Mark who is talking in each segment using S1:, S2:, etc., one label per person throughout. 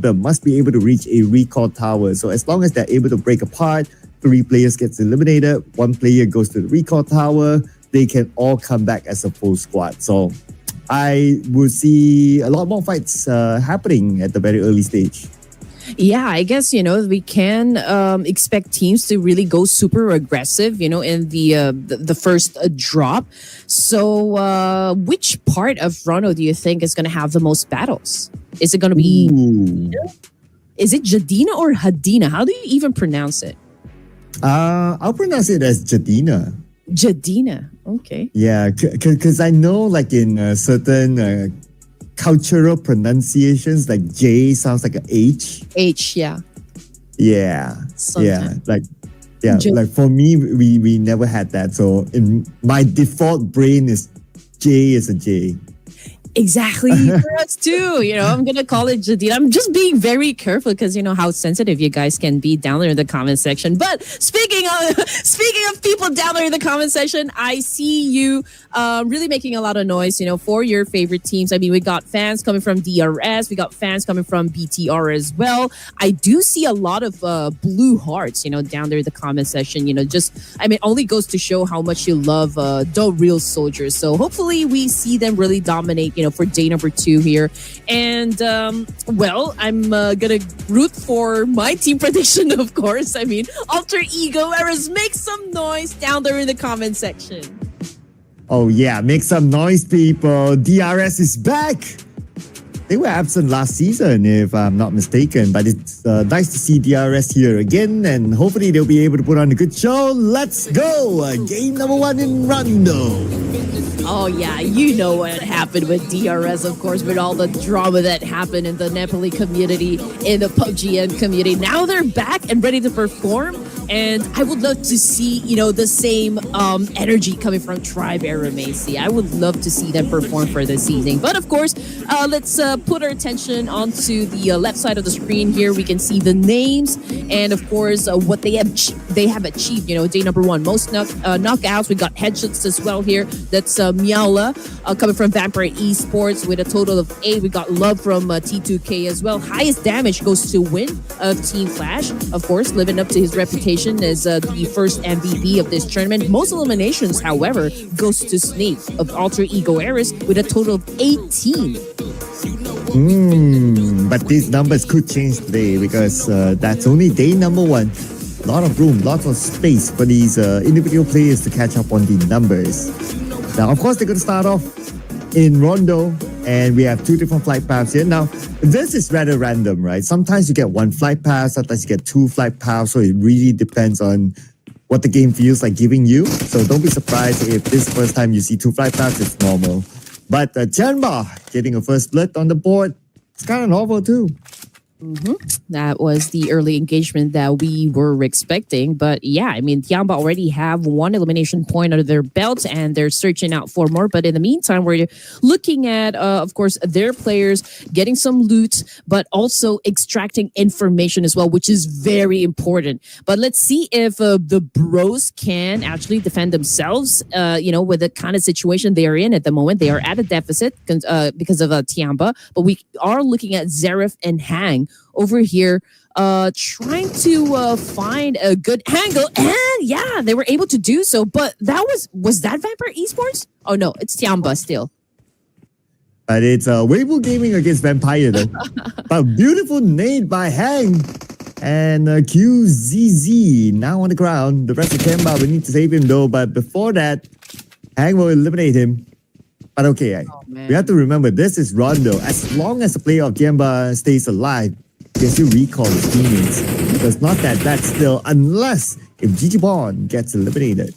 S1: must be able to reach a recall tower. So as long as they're able to break apart, 3 players gets eliminated, 1 player goes to the recall tower, they can all come back as a full squad. So I would see a lot more fights happening at the very early stage.
S2: Yeah, I guess, we can expect teams to really go super aggressive, in the first drop. So which part of Rono do you think is going to have the most battles? Is it going to be... Is it Jadina or Hadina? How do you even pronounce it?
S1: I'll pronounce it as Jadina.
S2: Jadina, okay.
S1: Yeah, because I know like in certain cultural pronunciations, like J sounds like an H.
S2: H, yeah.
S1: Yeah,
S2: Sometimes.
S1: Like for me, we never had that. So in my default brain is J is a J.
S2: Exactly, for us too. I'm gonna call it Jadina. I'm just being very careful because how sensitive you guys can be down there in the comment section. But speaking of people down there in the comment section, I see you really making a lot of noise. For your favorite teams. I mean, we got fans coming from DRS, we got fans coming from BTR as well. I do see a lot of blue hearts. Down there in the comment section. Only goes to show how much you love the real soldiers. So hopefully we see them really dominate. For day number 2 here. And, I'm going to root for my team prediction, of course. I mean, Alter Ego Eras, make some noise down there in the comment section.
S1: Oh, yeah, make some noise, people. DRS is back. They were absent last season, if I'm not mistaken. But it's nice to see DRS here again. And hopefully they'll be able to put on a good show. Let's go. Game number 1 in Rondo.
S2: Oh, yeah, you know what happened with DRS, of course, with all the drama that happened in the Nepali community, in the PUBG community. Now they're back and ready to perform. And I would love to see, the same energy coming from Tribe Aramasi. I would love to see them perform for this evening. But of course, let's put our attention onto the left side of the screen here. We can see the names and, of course, what they have achieved. Day number 1, most knockouts. We got headshots as well here. That's Miaula coming from Vampire Esports with a total of 8. We got love from T2K as well. Highest damage goes to Win of Team Flash. Of course, living up to his reputation as the first MVP of this tournament. Most eliminations, however, goes to Snake of Alter Ego Eras with a total of 18.
S1: But these numbers could change today because that's only day number 1. A lot of room, lots of space for these individual players to catch up on the numbers. Now, of course, they're going to start off in Rondo, and we have 2 different flight paths here. Now, this is rather random, right? Sometimes you get 1 flight path, sometimes you get 2 flight paths, so it really depends on what the game feels like giving you. So don't be surprised if this first time you see 2 flight paths, it's normal. But Tianba getting a first split on the board, it's kind of normal too.
S2: That was the early engagement that we were expecting. But yeah, I mean, Tiamba already have 1 elimination point under their belt and they're searching out for more. But in the meantime, we're looking at, of course, their players getting some loot, but also extracting information as well, which is very important. But let's see if the bros can actually defend themselves, with the kind of situation they are in at the moment. They are at a deficit because of Tiamba. But we are looking at Zaref and Hang over here trying to find a good angle, and yeah, they were able to do so. But that was that Vampire Esports? Oh no, it's Tiamba still.
S1: But it's Weibo Gaming against Vampire though. But beautiful nade by Hang. And QZZ now on the ground. The rest of Tiamba, we need to save him though. But before that, Hang will eliminate him. But okay, we have to remember this is Rondo. As long as the player of Tiamba stays alive, you can still recall his teammates. Because not that still, unless if GG Bond gets eliminated.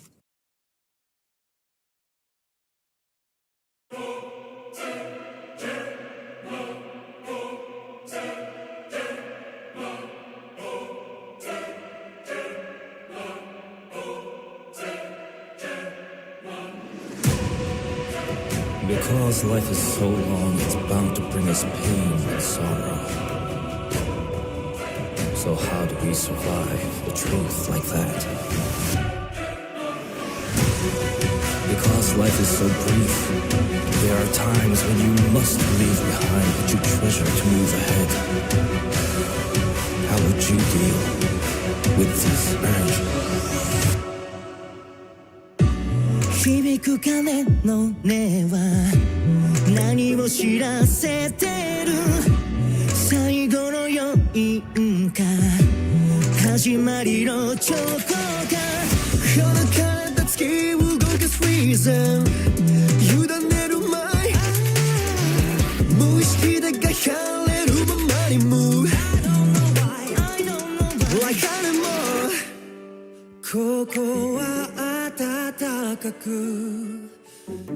S3: Because life is so long, it's bound to bring us pain and sorrow. So how do we survive the truth like that? Because life is so brief, there are times when you must leave behind what you treasure to move ahead. How would you deal with this urge?
S4: 響く鐘の音は何を知らせてる最後の余韻か始まりの兆候かほどかれた月を動かすリズム委ねる前無意識だが晴れるままに Move Like animal ここは暖かく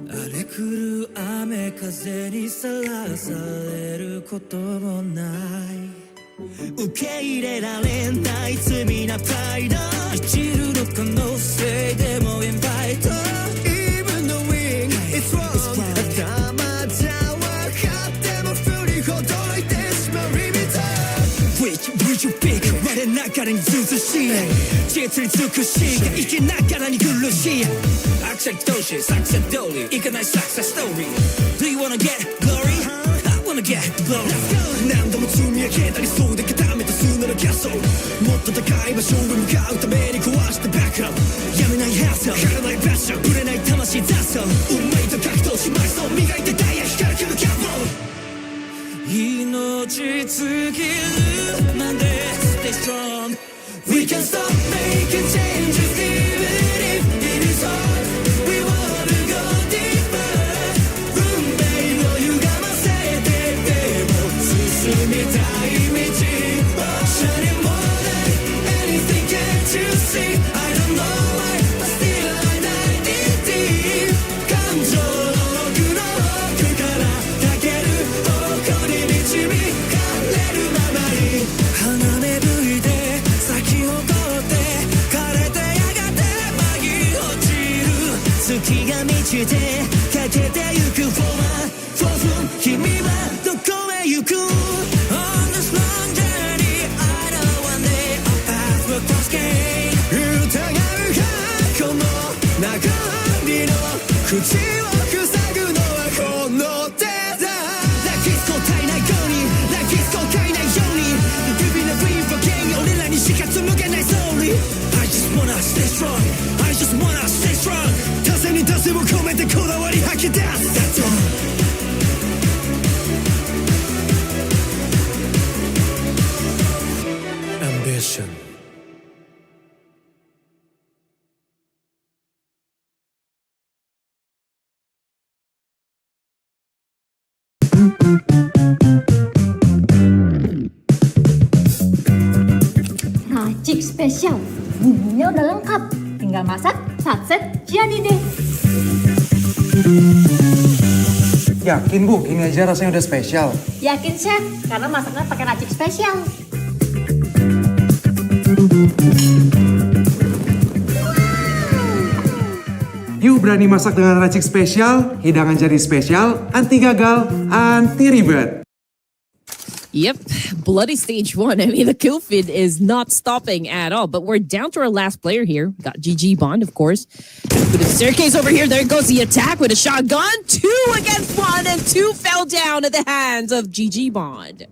S4: 荒れ狂う雨風にさらされることもない受け入れられない罪なプライド一縷の可能性でもインバイト Even knowing it's wrong 頭じゃ分かっても振りほどいてしまうリミット Which you pick 我ながらにずうずしい実に尽くし生きながらに苦しいアクセクトし作戦通りいかないサクセスストーリー Do you wanna get glory? I wanna get glory 何度も積み上げた理想で固めた数ならキャッソルもっと高い場所へ向かうために壊してバックアップやめないハッスル変わらないパッションぶれない魂雑草運命と格闘しまいそう磨いてダイヤ光るキャブキャブ命尽きるまで Stay strong We can stop making changes even if it is hard We wanna go deeper 運命を歪ませてでも進みたい道 Shining more than anything can't you see I don't know why but still I dive deep 感情の奥の奥からかける方向に導かれるままに花芽吹いて咲き誇って枯れてやがて紛れ落ちる月が満ちてかけてゆく For my for whom 君はどこへ行く On this long journey I know one day our paths will cross again 疑うかこの中身の口を塞ぐのはこの手だラッキース答えないようにラッキース後悔ないように指の振りボケに俺らにしか紡げないソーリー I just wanna stay strong I just wanna stay strong 風に出せを込めてこだわり吐き出す That's all Ambition
S5: Racik spesial, bumbunya udah lengkap, tinggal masak, satset, jadi deh.
S6: Yakin Bu, ini aja rasanya udah spesial.
S5: Yakin chef, karena masaknya pakai racik spesial.
S6: Yuk berani masak dengan racik spesial, hidangan jadi spesial, anti gagal, anti ribet.
S2: Yep, bloody stage 1. I mean, the kill feed is not stopping at all. But we're down to our last player here. We got GG Bond, of course. With a staircase over here, there goes the attack with a shotgun. 2 against 1, and 2 fell down at the hands of GG Bond.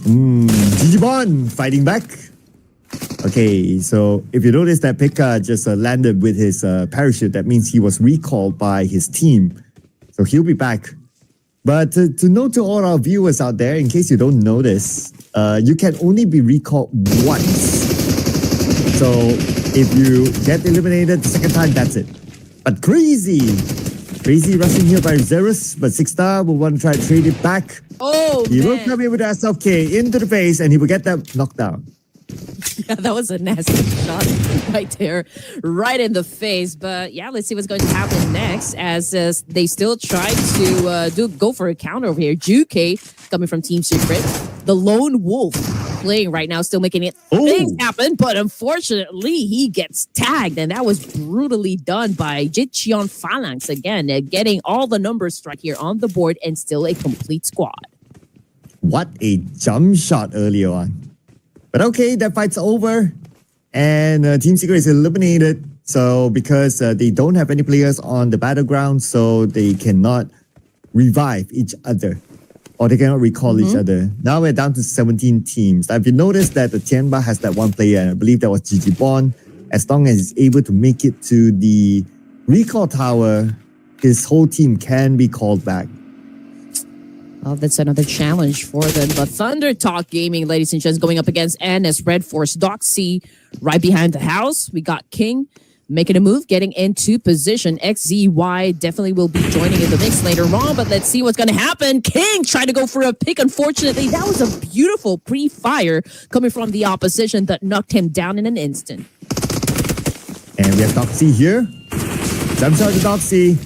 S1: GG Bond fighting back. Okay, so if you notice that Pekka just landed with his parachute, that means he was recalled by his team. So he'll be back. But to note to all our viewers out there, in case you don't know this, you can only be recalled once. So if you get eliminated the second time, that's it. But Crazy rushing here by Zerus, but 6-star will want to try to trade it back.
S2: Oh,
S1: He will
S2: man.
S1: come in with SFK into the face and he will get that knockdown.
S2: Yeah, that was a nasty shot right there, right in the face. But yeah, let's see what's going to happen next as they still try to go for a counter over here. Juke coming from Team Secret. The Lone Wolf playing right now, still making it things happen. But unfortunately, he gets tagged. And that was brutally done by Jicheon Phalanx again, getting all the numbers struck here on the board and still a complete squad.
S1: What a jump shot earlier on. But okay, that fight's over. And Team Secret is eliminated. So because they don't have any players on the battleground, so they cannot revive each other. Or they cannot recall each other. Now we're down to 17 teams. Now, if you notice that the Tianba has that one player, and I believe that was Gigi Bond, as long as he's able to make it to the recall tower, his whole team can be called back.
S2: Oh, that's another challenge for them. But Thunder Talk Gaming, ladies and gents, going up against NS Red Force. Doxy right behind the house. We got King making a move, getting into position. XZY definitely will be joining in the mix later on, but let's see what's going to happen. King tried to go for a pick. Unfortunately, that was a beautiful pre-fire coming from the opposition that knocked him down in an instant.
S1: And we have Doxy here. Jump shot to Doxy.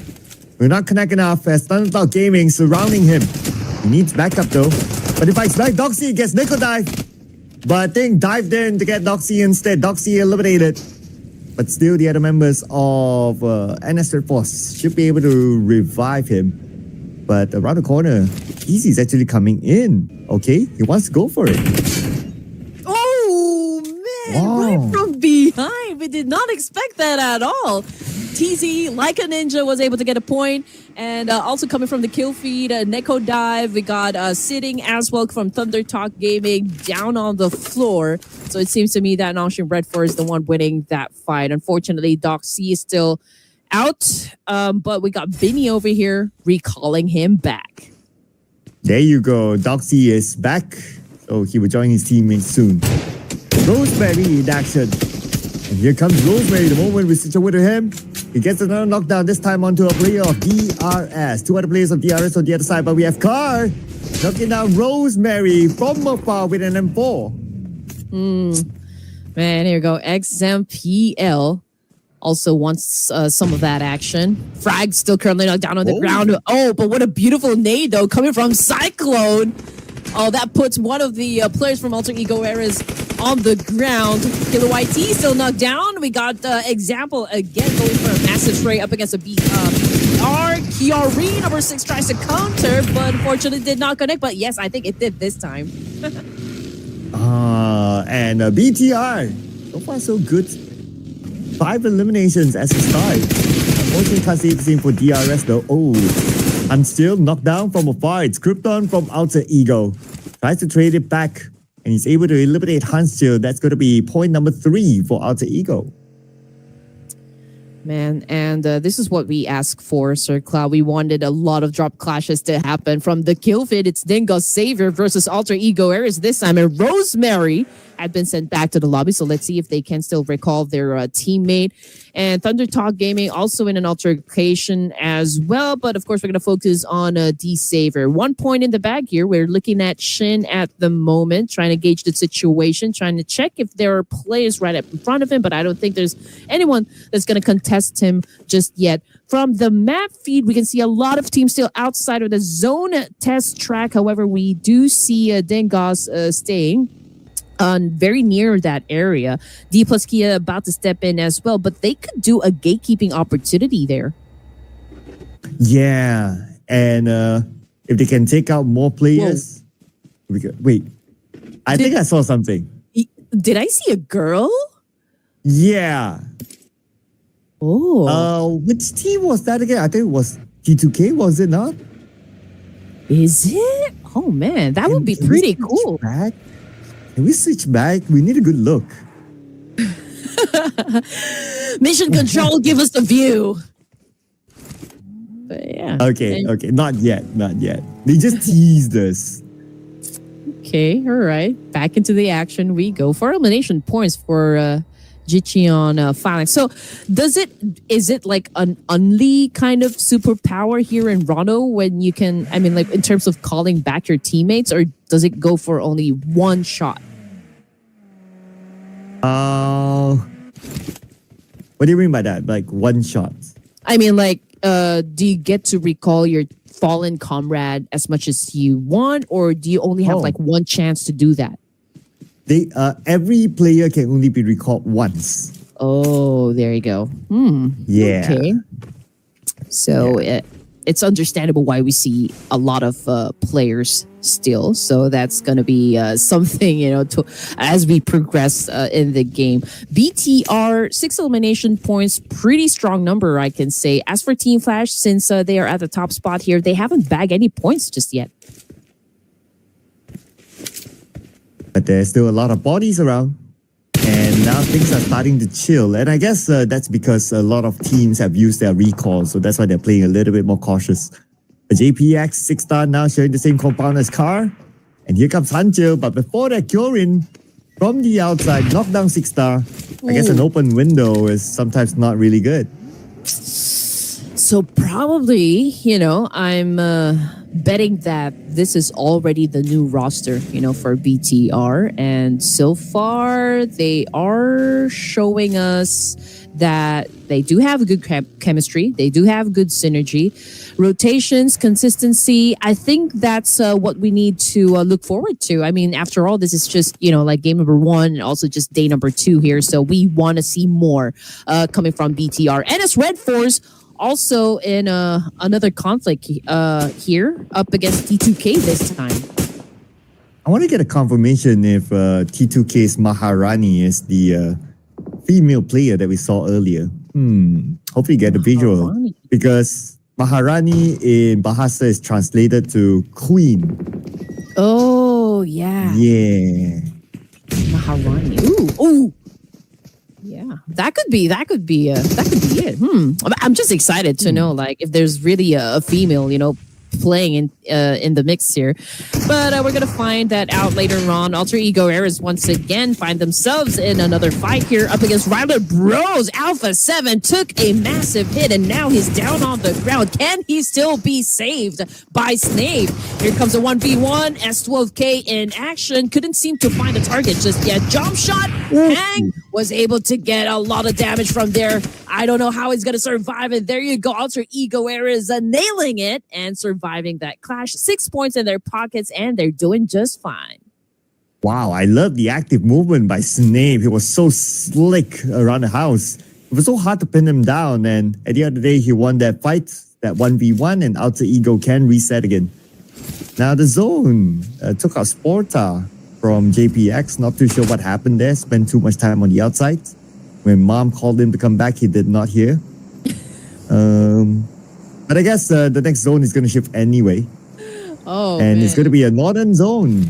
S1: We're not connecting enough as Thunder Talk Gaming surrounding him. He needs backup though. But if I expect Doxy gets nickel dive. But I think dived in to get Doxy instead. Doxy eliminated. But still, the other members of NS Red Force should be able to revive him. But around the corner, Easy's actually coming in. Okay, he wants to go for it.
S2: Oh, man, right from behind. We did not expect that at all. TZ, like a ninja, was able to get a point. And also coming from the kill feed, Neko Dive. We got sitting as well from Thunder Talk Gaming down on the floor. So it seems to me that Nangshin Red Force is the one winning that fight. Unfortunately, Doc C is still out. But we got Vinny over here recalling him back.
S1: There you go. Doxy is back. So he will join his teammates soon. Rosemary in action. And here comes Rosemary. The moment we switch over to him, he gets another knockdown, this time onto a player of DRS. Two other players of DRS on the other side, but we have Car knocking down Rosemary from afar with an M4.
S2: Man, here we go. XMPL also wants some of that action. Frag still currently knocked down on the ground. Oh, but what a beautiful nade, though, coming from Cyclone. Oh, that puts one of the players from Alter Ego Eras on the ground. Killer YT still knocked down. We got Example again going for a massive spray up against a BR. Kiari, number 6, tries to counter, but unfortunately did not connect. But yes, I think it did this time.
S1: And BTR. So far, so good. 5 eliminations as a start. Unfortunately, can't see the same for DRS though. Oh, I'm still knocked down from afar. It's Krypton from Alter Ego. Tries to trade it back. And he's able to eliminate Hanschill. That's going to be point number 3 for Alter Ego.
S2: Man, and this is what we asked for, Sir Cloud. We wanted a lot of drop clashes to happen. From the kill feed, it's Dingo Savior versus Alter Ego Eras this time. And Rosemary had been sent back to the lobby. So let's see if they can still recall their teammate. And Thunder Talk Gaming also in an altercation as well. But of course, we're going to focus on D Savior. 1 point in the bag here. We're looking at Shin at the moment, trying to gauge the situation, trying to check if there are players right up in front of him. But I don't think there's anyone that's going to contest him just yet. From the map feed, we can see a lot of teams still outside of the zone test track. However, we do see Dengos staying very near that area. D plus Kia about to step in as well, but they could do a gatekeeping opportunity there.
S1: Yeah, and if they can take out more players, wait. I think I saw something.
S2: Did I see a girl?
S1: Yeah.
S2: Oh.
S1: Which team was that again? I think it was T2K, was it not?
S2: Is it? Oh man, that would be pretty cool.
S1: Back? Can we switch back? We need a good look.
S2: Mission control, give us the view. But yeah.
S1: Okay. Not yet. They just teased us.
S2: Okay, all right. Back into the action we go for elimination points for Jicheon Phalanx. So is it like an only kind of superpower here in Rono when you can, I mean, like in terms of calling back your teammates, or does it go for only one shot?
S1: What do you mean by that? Like one shot?
S2: I mean, like, do you get to recall your fallen comrade as much as you want, or do you only have like one chance to do that?
S1: They every player can only be recalled once.
S2: Oh, there you go.
S1: Yeah.
S2: Okay. So it's understandable why we see a lot of players still. So that's going to be something, to as we progress in the game. BTR, 6 elimination points, pretty strong number, I can say. As for Team Flash, since they are at the top spot here, they haven't bagged any points just yet.
S1: But there's still a lot of bodies around. And now things are starting to chill. And I guess that's because a lot of teams have used their recall. So that's why they're playing a little bit more cautious. JPX, 6-star now sharing the same compound as Car. And here comes Hanjo. But before that, Kyorin from the outside, knocked down 6-star. I guess an open window is sometimes not really good.
S2: So probably, I'm betting that this is already the new roster, for BTR. And so far, they are showing us that they do have a good chemistry. They do have good synergy. Rotations, consistency. I think that's what we need to look forward to. I mean, after all, this is just, like game number 1 and also just day number 2 here. So we want to see more coming from BTR. And as Red Force, also in another conflict here up against T2K this time.
S1: I want to get a confirmation if T2K's Maharani is the female player that we saw earlier. Hopefully get a visual.
S2: Maharani.
S1: Because Maharani in Bahasa is translated to queen.
S2: Oh, yeah.
S1: Yeah.
S2: Maharani. Ooh. Yeah, that could be it. I'm just excited to know, like, if there's really a female, playing in the mix here. But we're gonna find that out later on. Alter Ego Eras once again find themselves in another fight here up against Ryler Bros. Alpha 7 took a massive hit and now he's down on the ground. Can he still be saved by Snape? Here comes a 1v1. S12K in action. Couldn't seem to find a target just yet. Jump shot. Hang was able to get a lot of damage from there. I don't know how he's gonna survive it. There you go. Alter Ego Eras nailing it and surviving that clash. 6 points in their pockets and they're doing just fine.
S1: Wow, I love the active movement by Snape. He was so slick around the house. It was so hard to pin him down, and at the end of the day, he won that fight, that 1v1, and Alter Ego can reset again. Now the zone took out Sporta from JPX. Not too sure what happened there. Spent too much time on the outside. When Mom called him to come back, he did not hear. But I guess the next zone is going to shift anyway.
S2: Oh,
S1: and
S2: man.
S1: it's going to be a northern zone.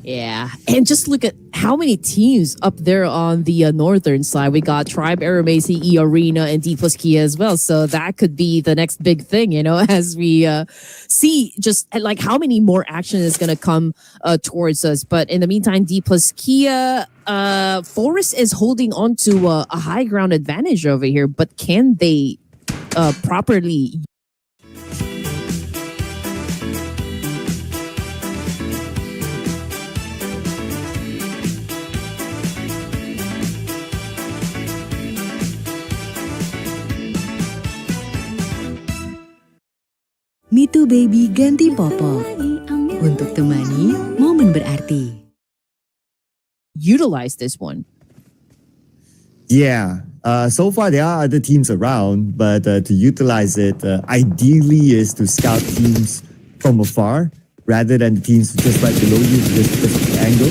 S2: Yeah, and just look at how many teams up there on the northern side. We got Tribe, Aramasi, E Arena, and D plus Kia as well. So that could be the next big thing, as we see just like how many more action is going to come towards us. But in the meantime, D plus Kia, Forest is holding on to a high ground advantage over here. But can they properly...
S7: Mitu Baby ganti popok untuk temani momen berarti.
S2: utilize this one?
S1: Yeah. So far, there are other teams around, but to utilize it, ideally is to scout teams from afar rather than the teams just right below you just because of the angle.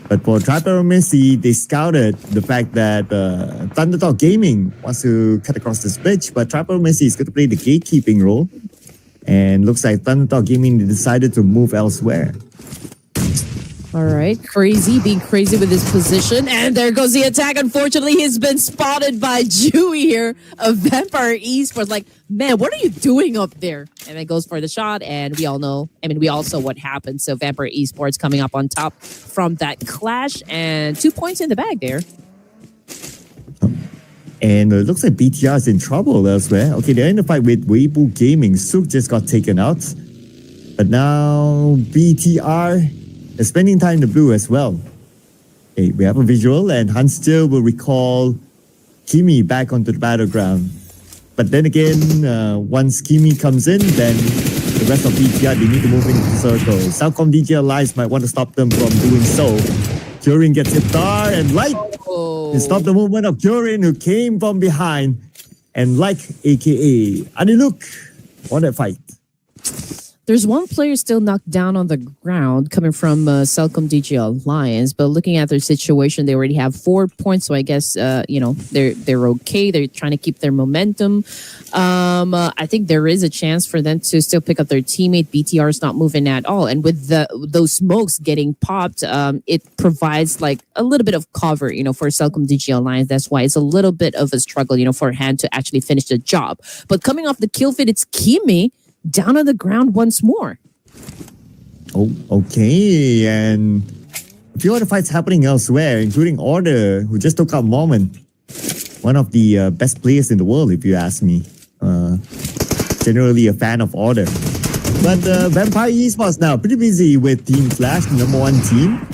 S1: But for Trapper Messi, they scouted the fact that Thundertalk Gaming wants to cut across this bridge, but Trapper Messi is going to play the gatekeeping role. And looks like Thundertalk Gaming decided to move elsewhere.
S2: All right, crazy, being crazy with his position. And there goes the attack. Unfortunately, he's been spotted by Dewey here of Vampire Esports. Like, man, what are you doing up there? And then goes for the shot. And we all know, we all saw what happened. So Vampire Esports coming up on top from that clash. And 2 points in the bag there.
S1: And it looks like BTR is in trouble elsewhere. Okay, they're in a fight with Weibo Gaming. Suk just got taken out. But now BTR is spending time in the blue as well. Okay, we have a visual, and Hans still will recall Kimi back onto the battleground. But then again, once Kimi comes in, then the rest of BTR, they need to move into the circle. Southcom DJ Alliance might want to stop them from doing so. Turin gets hit star and Light to stop the movement of Turin, who came from behind. And like, aka Aniluk, on that fight.
S2: There's one player still knocked down on the ground coming from Celcom DG Alliance, but looking at their situation, they already have 4 points. So I guess they're okay. They're trying to keep their momentum. I think there is a chance for them to still pick up their teammate. BTR is not moving at all, and with those smokes getting popped, it provides like a little bit of cover, for Celcom DG Alliance. That's why it's a little bit of a struggle, for Hand to actually finish the job. But coming off the kill feed, it's Kimi down on the ground once more.
S1: Oh, okay. And a few other fights happening elsewhere, including Order, who just took out Moment. One of the best players in the world, if you ask me. Generally a fan of Order. But Vampire Esports now pretty busy with Team Flash, the number 1 team.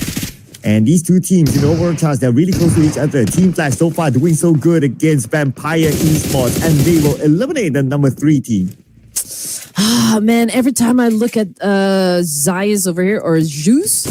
S1: And these two teams in the overall charts, they're really close to each other. Team Flash so far doing so good against Vampire Esports, and they will eliminate the number 3 team.
S2: Ah, man, every time I look at Zayas over here, or Zeus,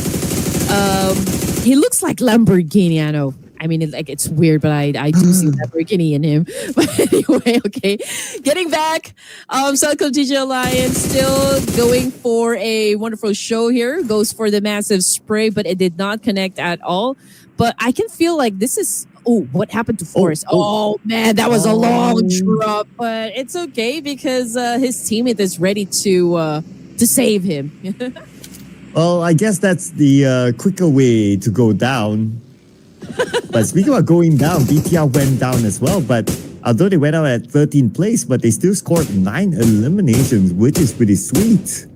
S2: he looks like Lamborghini, I know. I mean, it's weird, but I do see Lamborghini in him. But anyway, okay. Getting back, Celcom DG Alliance still going for a wonderful show here. Goes for the massive spray, but it did not connect at all. But I can feel like this is... Oh, what happened to Forrest? Oh, man, that was a long drop. But it's okay because his teammate is ready to save him.
S1: Well, I guess that's the quicker way to go down. But speaking about going down, BTR went down as well. But although they went out at 13th place, but they still scored 9 eliminations, which is pretty sweet.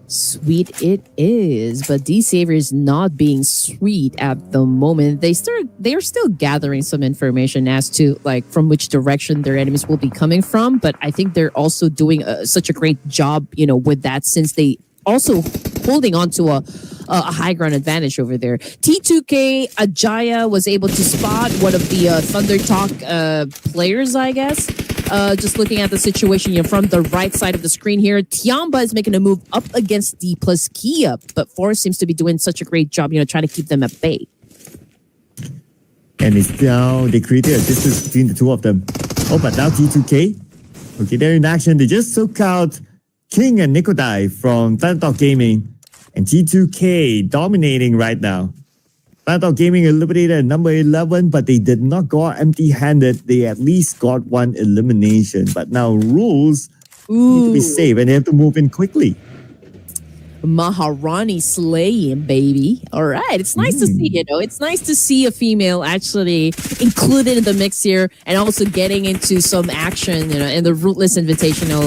S2: Sweet it is, but D-Saver is not being sweet at the moment. They are still gathering some information as to like from which direction their enemies will be coming from. But I think they're also doing such a great job, with that, since they also holding on to a high ground advantage over there. T2K Ajaya was able to spot one of the Thunder Talk players, I guess. Just looking at the situation from the right side of the screen here, Tiamba is making a move up against D plus Kia, but Forrest seems to be doing such a great job, trying to keep them at bay.
S1: And it's now they created a distance between the two of them. Oh, but now T2K, okay, they're in action. They just took out King and Nikodai from Tonton Gaming, and T2K dominating right now. Tonton Gaming eliminated at number 11, but they did not go out empty-handed. They at least got 1 elimination. But now Rules need to be safe, and they have to move in quickly.
S2: Maharani slaying, baby. All right. It's nice to see, It's nice to see a female actually included in the mix here and also getting into some action, in the Ruthless Invitational,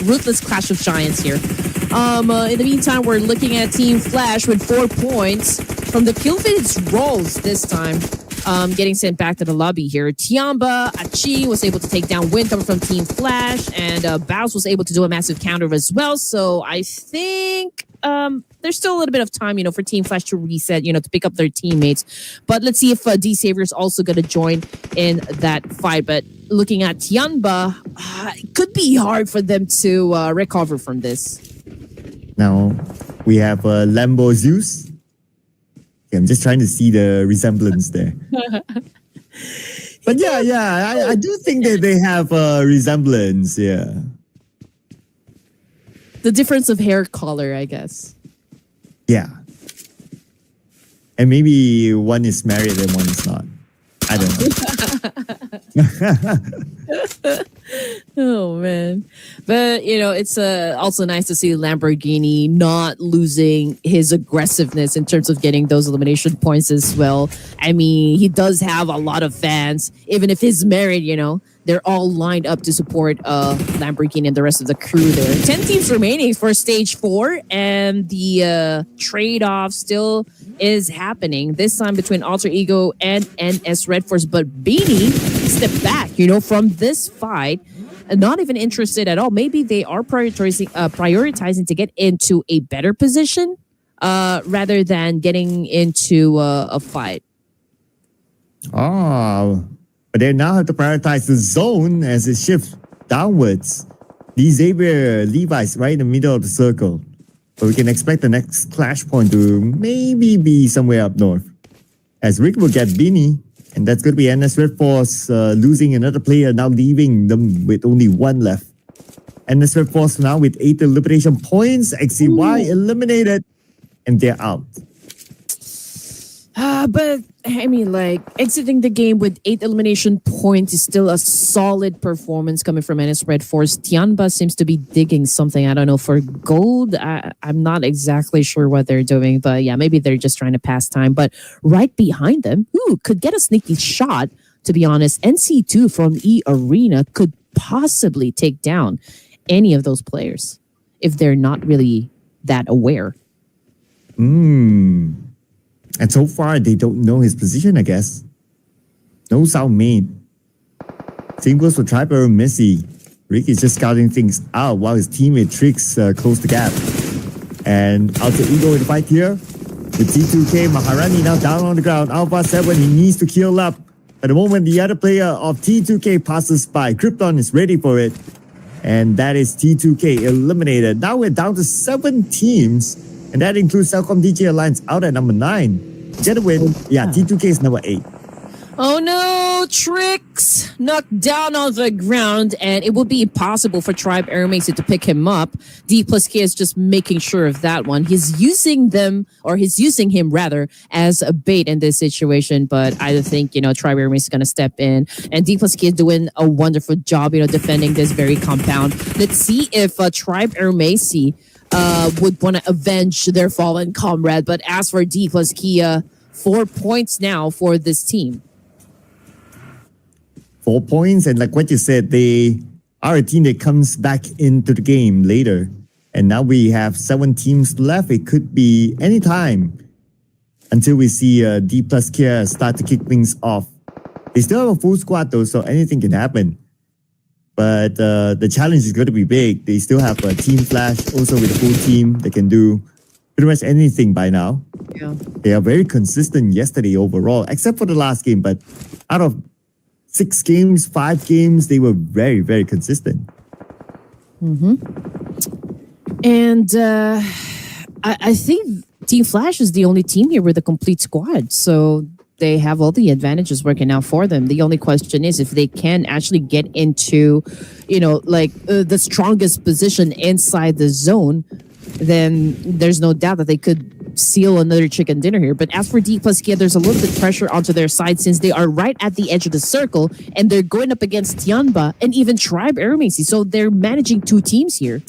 S2: Ruthless Clash of Giants here. In the meantime, we're looking at Team Flash with 4 points. From the kill feed, it's Rolls this time. Getting sent back to the lobby here. Tiamba, Achi was able to take down Win coming from Team Flash, and Baus was able to do a massive counter as well. So I think there's still a little bit of time, for Team Flash to reset, to pick up their teammates. But let's see if D-Saver is also going to join in that fight. But looking at Tiamba, it could be hard for them to recover from this.
S1: Now we have Lambo Zeus. I'm just trying to see the resemblance there. But yeah, I do think that they have a resemblance, yeah.
S2: The difference of hair color, I guess.
S1: Yeah. And maybe one is married and one is not. I don't know.
S2: Oh, man. But, it's also nice to see Lamborghini not losing his aggressiveness in terms of getting those elimination points as well. I mean, he does have a lot of fans. Even if he's married, they're all lined up to support Lamborghini and the rest of the crew there. 10 teams remaining for stage 4, and the trade-off still is happening. This time between Alter Ego and NS Red Force, but Beanie stepped back, from this fight. Not even interested at all. Maybe they are prioritizing to get into a better position rather than getting into a fight.
S1: Oh, but they now have to prioritize the zone as it shifts downwards. The Xavier Levi's right in the middle of the circle. So we can expect the next clash point to maybe be somewhere up north. As Rick will get Beanie, and that's going to be NS Red Force losing another player, now leaving them with only 1 left. And the Red Force now with 8 elimination points. XCY eliminated, and they're out.
S2: But I mean, like, exiting the game with 8 elimination points is still a solid performance coming from NS Red Force. Tianba seems to be digging something. I don't know, for gold. I'm not exactly sure what they're doing, but yeah, maybe they're just trying to pass time. But right behind them, could get a sneaky shot, to be honest. NC2 from E Arena could possibly take down any of those players if they're not really that aware.
S1: And so far, they don't know his position, I guess. No sound main. Same goes for Triber and Messi. Rick is just scouting things out while his teammate Trix close the gap. And Alter Ego in the fight here. With T2K, Maharani now down on the ground. Alpha 7, he needs to kill up. At the moment, the other player of T2K passes by. Krypton is ready for it. And that is T2K eliminated. Now we're down to 7 teams. And that includes Cellcom DJ Alliance out at number 9. Jetawin, T2K is number 8.
S2: Oh no, Trix knocked down on the ground, and it would be impossible for Tribe Airmacy to pick him up. D plus K is just making sure of that one. He's using him rather as a bait in this situation, but I think, Tribe Airmacy is going to step in, and D plus K is doing a wonderful job, defending this very compound. Let's see if Tribe Airmacy would want to avenge their fallen comrade. But as for D plus Kia, 4 points now for this team.
S1: 4 points, and like what you said, they are a team that comes back into the game later. And now we have 7 teams left. It could be any time until we see D plus Kia start to kick things off. They still have a full squad though, so anything can happen. But the challenge is going to be big. They still have a Team Flash, also with a full team. They can do pretty much anything by now.
S2: Yeah.
S1: They are very consistent yesterday overall, except for the last game. But out of 6 games, 5 games, they were very, very consistent.
S2: And I think Team Flash is the only team here with a complete squad. So they have all the advantages working out for them. The only question is if they can actually get into, the strongest position inside the zone, then there's no doubt that they could seal another chicken dinner here. But as for D plus Kia, there's a little bit of pressure onto their side since they are right at the edge of the circle and they're going up against Tianba and even Tribe Airmacy. So they're managing 2 teams here.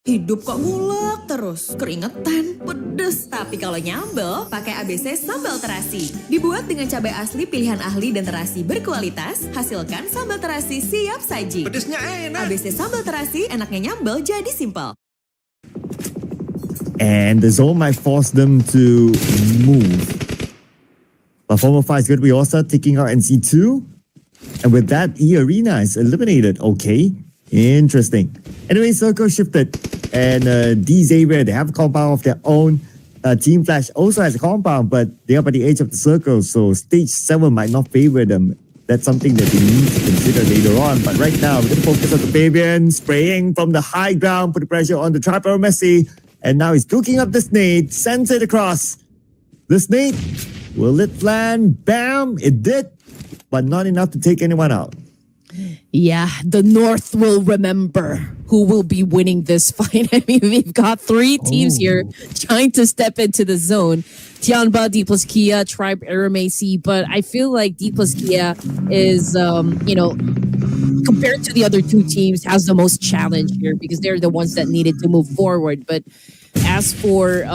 S8: Hidup kok ngulek terus, keringetan, pedes. Tapi kalau nyambel, pakai ABC sambal terasi. Dibuat dengan cabai asli pilihan ahli dan terasi berkualitas, hasilkan sambal terasi siap saji.
S6: Pedesnya enak.
S8: ABC sambal terasi, enaknya nyambel jadi simpel.
S1: And the zone might force them to move. But Former 5 is going to be also taking out NC2. And with that, E Arena is eliminated. Okay, interesting. Anyway, circle shifted. And D Xavier, they have a compound of their own. Team Flash also has a compound, but they are by the edge of the circle, so stage 7 might not favor them. That's something that they need to consider later on. But right now, we're going to focus on the Fabian, spraying from the high ground, put the pressure on the Trapper Messi. And now he's cooking up the snake, sends it across. The snake, will it land? Bam, it did, but not enough to take anyone out.
S2: Yeah, the North will remember who will be winning this fight. I mean, we've got 3 teams here trying to step into the zone. Tianba, D plus Kia, Tribe Airmacy, but I feel like D plus Kia is, compared to the other 2 teams, has the most challenge here because they're the ones that needed to move forward. But as for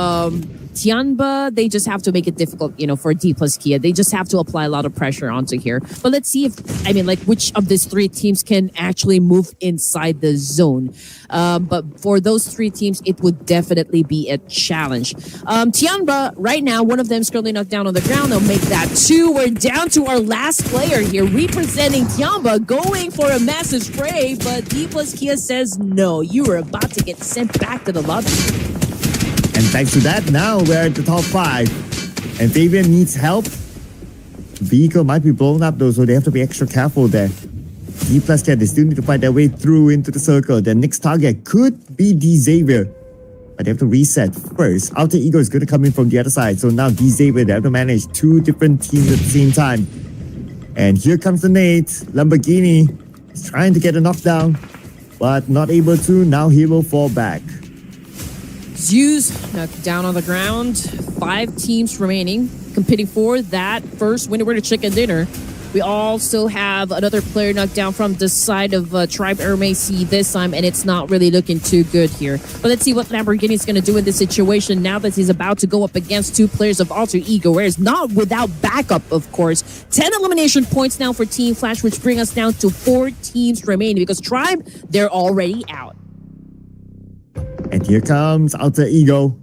S2: Tianba, they just have to make it difficult, for D plus Kia. They just have to apply a lot of pressure onto here. But let's see which of these three teams can actually move inside the zone. But for those three teams, it would definitely be a challenge. Tianba, right now, one of them is currently knocked down on the ground. They'll make that 2. We're down to our last player here, representing Tianba, going for a massive spray. But D plus Kia says, no, you are about to get sent back to the lobby.
S1: And thanks to that, now we're at the top 5. And Fabian needs help. Vehicle might be blown up though, so they have to be extra careful there. D plus Cat, they still need to fight their way through into the circle. Their next target could be D Xavier. But they have to reset first. Alter Ego is going to come in from the other side. So now D Xavier, they have to manage 2 different teams at the same time. And here comes the nade. Lamborghini is trying to get a knockdown, but not able to. Now he will fall back.
S2: Zeus knocked down on the ground. 5 teams remaining, competing for that first winner chicken dinner. We also have another player knocked down from the side of Tribe RMAC this time, and it's not really looking too good here. But let's see what Lamborghini is going to do in this situation now that he's about to go up against 2 players of Alter Ego, whereas not without backup, of course. 10 elimination points now for Team Flash, which bring us down to 4 teams remaining because Tribe, they're already out.
S1: And here comes Alter Ego.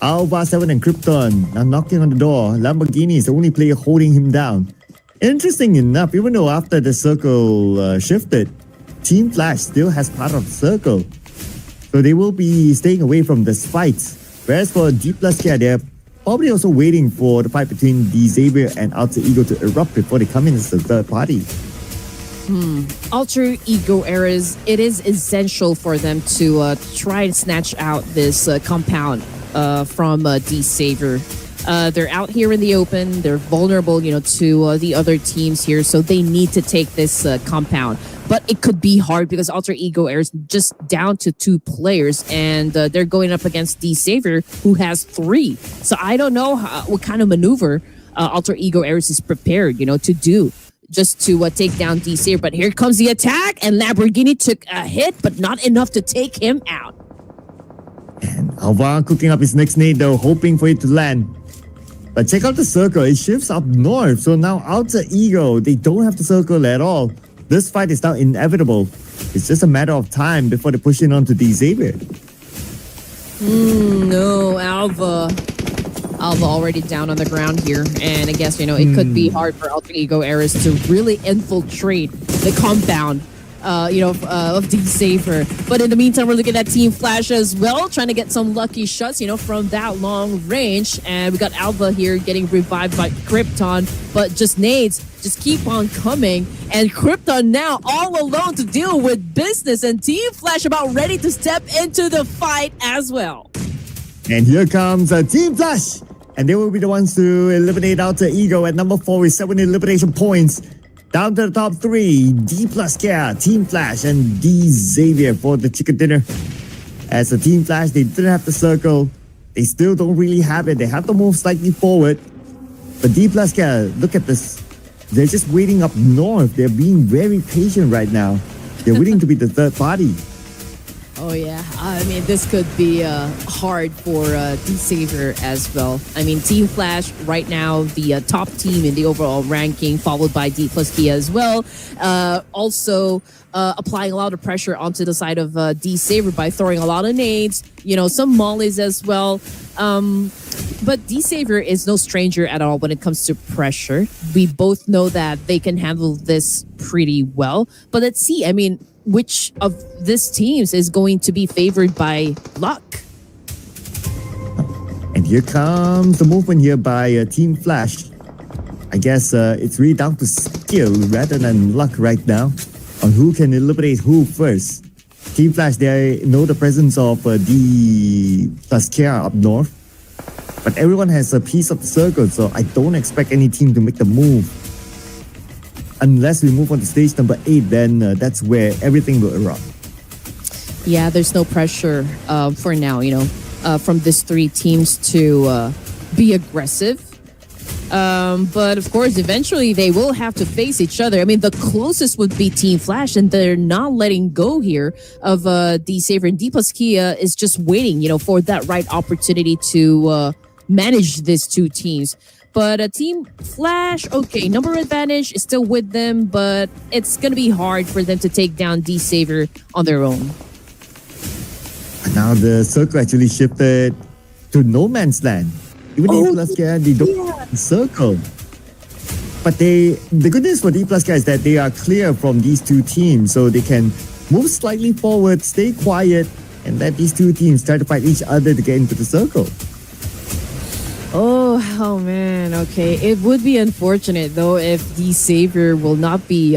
S1: Alva 7 and Krypton now knocking on the door. Lamborghini is the only player holding him down. Interesting enough, even though after the circle shifted, Team Flash still has part of the circle. So they will be staying away from this fight. Whereas for D plus Kia, they're probably also waiting for the fight between D Xavier and Alter Ego to erupt before they come in as the third party.
S2: Alter Ego eras, it is essential for them to try and snatch out this compound from D Xavier. They're out here in the open. They're vulnerable, to the other teams here. So they need to take this compound. But it could be hard because Alter Ego Air is just down to 2 players. And they're going up against D Xavier, who has 3. So I don't know what kind of maneuver Alter Ego Air is prepared, to do just to take down D Xavier. But here comes the attack. And Lamborghini took a hit, but not enough to take him out.
S1: And Alva cooking up his next nade though, hoping for it to land. But check out the circle, it shifts up north. So now Alter Ego, they don't have to circle at all. This fight is now inevitable. It's just a matter of time before they push in onto D Xavier.
S2: No, Alva already down on the ground here. And I guess, it could be hard for Alter Ego Eras to really infiltrate the compound of D Xavier. But in the meantime, we're looking at Team Flash as well, trying to get some lucky shots, from that long range. And we got Alva here getting revived by Krypton, but just nades just keep on coming. And Krypton now all alone to deal with business, and Team Flash about ready to step into the fight as well.
S1: And here comes Team Flash. And they will be the ones to eliminate Alter Ego at number 4 with 7 elimination points. Down to the top 3, D plus Kia, Team Flash, and D Xavier for the chicken dinner. As a Team Flash, they didn't have the circle. They still don't really have it. They have to move slightly forward. But D plus Kia, look at this. They're just waiting up north. They're being very patient right now. They're waiting to be the third party.
S2: Oh, yeah. I mean, this could be hard for D Xavier as well. I mean, Team Flash right now, the top team in the overall ranking, followed by D plus Kia as well. Also applying a lot of pressure onto the side of D Xavier by throwing a lot of nades, some mollies as well. But D Xavier is no stranger at all when it comes to pressure. We both know that they can handle this pretty well. But let's see. I mean, which of these teams is going to be favored by luck?
S1: And here comes the movement here by Team Flash. I guess it's really down to skill rather than luck right now on who can eliminate who first. Team Flash, they know the presence of D plus Kia up north. But everyone has a piece of the circle, so I don't expect any team to make the move. Unless we move on to stage number 8, then that's where everything will erupt.
S2: Yeah, there's no pressure for now, from these 3 teams to be aggressive. But of course, eventually they will have to face each other. I mean, the closest would be Team Flash, and they're not letting go here of D Saver, and D plus Kia is just waiting, for that right opportunity to manage these two teams. But Team Flash, okay, number advantage is still with them, but it's going to be hard for them to take down D Saver on their own.
S1: Now the circle actually shifted to no man's land. Even D plus K, they don't have a circle. But the good news for D plus K is that they are clear from these two teams, so they can move slightly forward, stay quiet, and let these two teams try to fight each other to get into the circle.
S2: Oh man, okay. It would be unfortunate though if the Savior will not be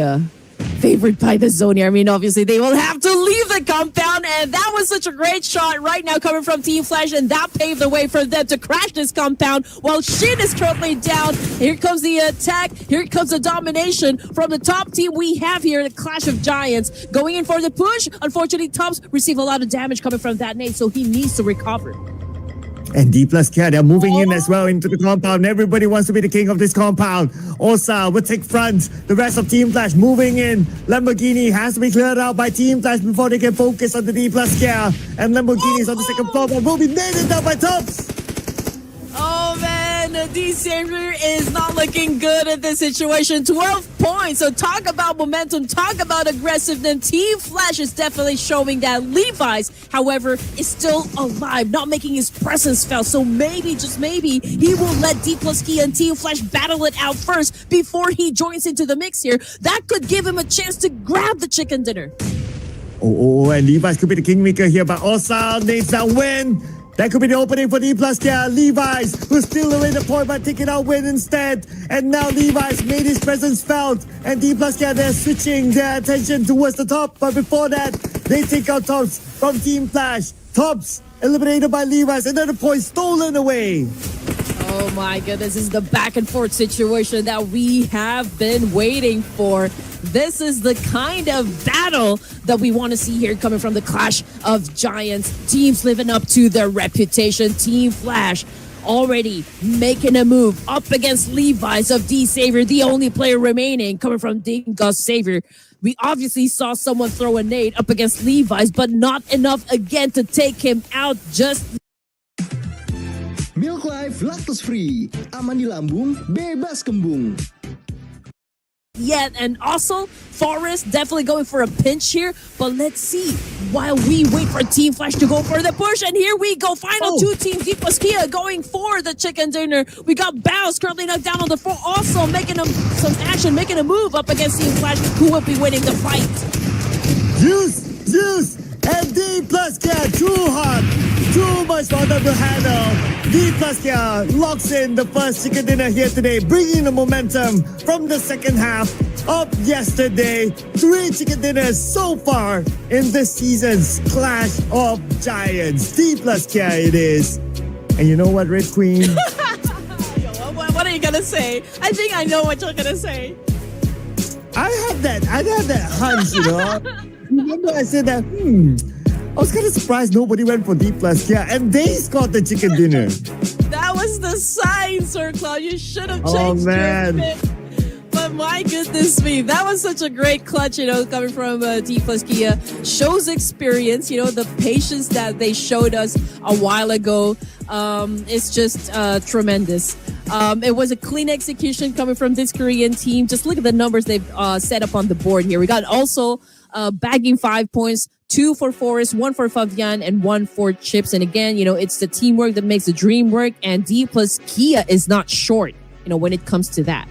S2: favored by the zone here. I mean, obviously they will have to leave the compound, and that was such a great shot right now coming from Team Flash, and that paved the way for them to crash this compound while Shin is currently down. Here comes the attack. Here comes the domination from the top team we have here, the Clash of Giants. Going in for the push. Unfortunately, Tubbs received a lot of damage coming from that nade, so he needs to recover.
S1: And D plus K, they're moving in as well into the compound. Everybody wants to be the king of this compound. Osa will take front. The rest of Team Flash moving in. Lamborghini has to be cleared out by Team Flash before they can focus on the D plus K. And Lamborghini is on the second floor, but will be nailed down by Tubbs.
S2: Oh man, D Savior is not looking good at this situation. 12 points. So talk about momentum, talk about aggressiveness. Team Flash is definitely showing that. Levi's, however, is still alive, not making his presence felt. So maybe, just maybe, he will let D plus Key and Team Flash battle it out first before he joins into the mix here. That could give him a chance to grab the chicken dinner.
S1: Oh, and Levi's could be the kingmaker here, but Osa needs that win. That could be the opening for D plus K. Levi's, who's still away the point by taking out win instead. And now Levi's made his presence felt. And D plus K, they're switching their attention towards the top. But before that, they take out Tops from Team Flash. Tops eliminated by Levi's. Another point stolen away.
S2: Oh my goodness, this is the back and forth situation that we have been waiting for. This is the kind of battle that we want to see here coming from the Clash of Giants. Teams living up to their reputation. Team Flash already making a move up against Levi's of D Savior, the only player remaining coming from Dingus Savior. We obviously saw someone throw a nade up against Levi's, but not enough again to take him out. Just
S9: Milk Life lactose free, aman di lambung, bebas kembung.
S2: yet. And also, Forrest definitely going for a pinch here. But let's see while we wait for Team Flash to go for the push. And here we go. Final two teams. D plus Kia going for the chicken dinner. We got Bows currently knocked down on the floor. Also making some action, making a move up against Team Flash, who will be winning the fight.
S1: Zeus, and D plus Kia too hot. Too much for them to handle. D plus Kia locks in the first chicken dinner here today, bringing the momentum from the second half of yesterday. 3 chicken dinners so far in this season's Clash of Giants. D plus Kia it is. And you know what, Red Queen?
S2: What are you gonna say? I think I know what you're gonna say.
S1: I had that hunch, you know. Remember I said that, I was kind of surprised nobody went for D plus Kia, and they scored the chicken dinner.
S2: That was the sign, Sir Cloud. You should have changed
S1: man.
S2: your pick. But my goodness me, that was such a great clutch, coming from D plus Kia. Shows experience, the patience that they showed us a while ago. It's just tremendous. It was a clean execution coming from this Korean team. Just look at the numbers they've set up on the board here. We got also bagging 5 points. 2 for Forrest, 1 for Fabian, and 1 for Chips. And again, it's the teamwork that makes the dream work. And D plus Kia is not short, when it comes to that.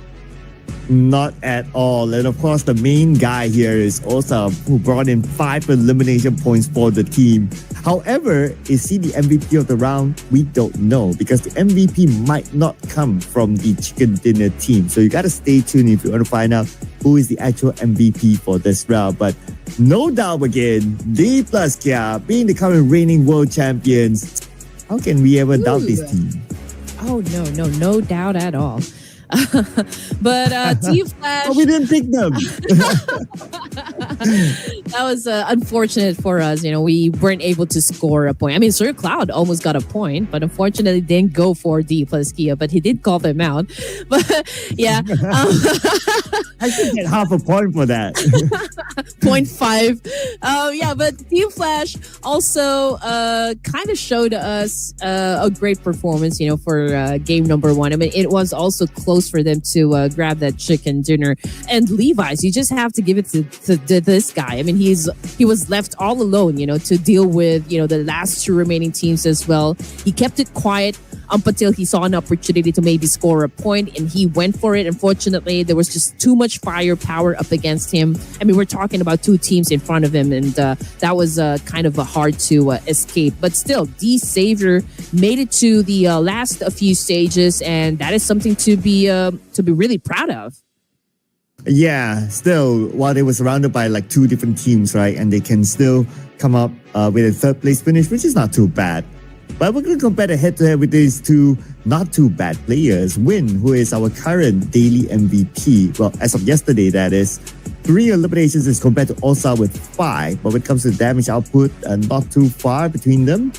S1: Not at all. And of course, the main guy here is Osa, who brought in 5 elimination points for the team. However, is he the MVP of the round? We don't know, because the MVP might not come from the chicken dinner team. So you got to stay tuned if you want to find out who is the actual MVP for this round. But no doubt again, D plus Kia being the current reigning world champions. How can we ever doubt this team?
S2: Oh, no doubt at all. But Team Flash,
S1: Oh, we didn't pick them.
S2: that was unfortunate for us. We weren't able to score a point. I mean, Sir Cloud almost got a point, but unfortunately didn't go for D plus Kia, but he did call them out. But yeah.
S1: I should get half a point for that.
S2: 0.5. Yeah, but Team Flash also kind of showed us a great performance, for game number 1. I mean, it was also close for them to grab that chicken dinner. And Levi's, you just have to give it to this guy. I mean, he was left all alone, to deal with, the last 2 remaining teams as well. He kept it quiet up until he saw an opportunity to maybe score a point, and he went for it. Unfortunately, there was just too much firepower up against him. I mean, we're talking about 2 teams in front of him, and that was kind of hard to escape. But still, D Savior made it to the last few stages, and that is something to be really proud of.
S1: Yeah, still, while they were surrounded by like 2 different teams, right? And they can still come up with a 3rd place finish, which is not too bad. But we're going to compare the head-to-head with these 2 not too bad players. Win, who is our current daily MVP. Well, as of yesterday, that is. 3 eliminations is compared to Osa with 5. But when it comes to damage output, not too far between them.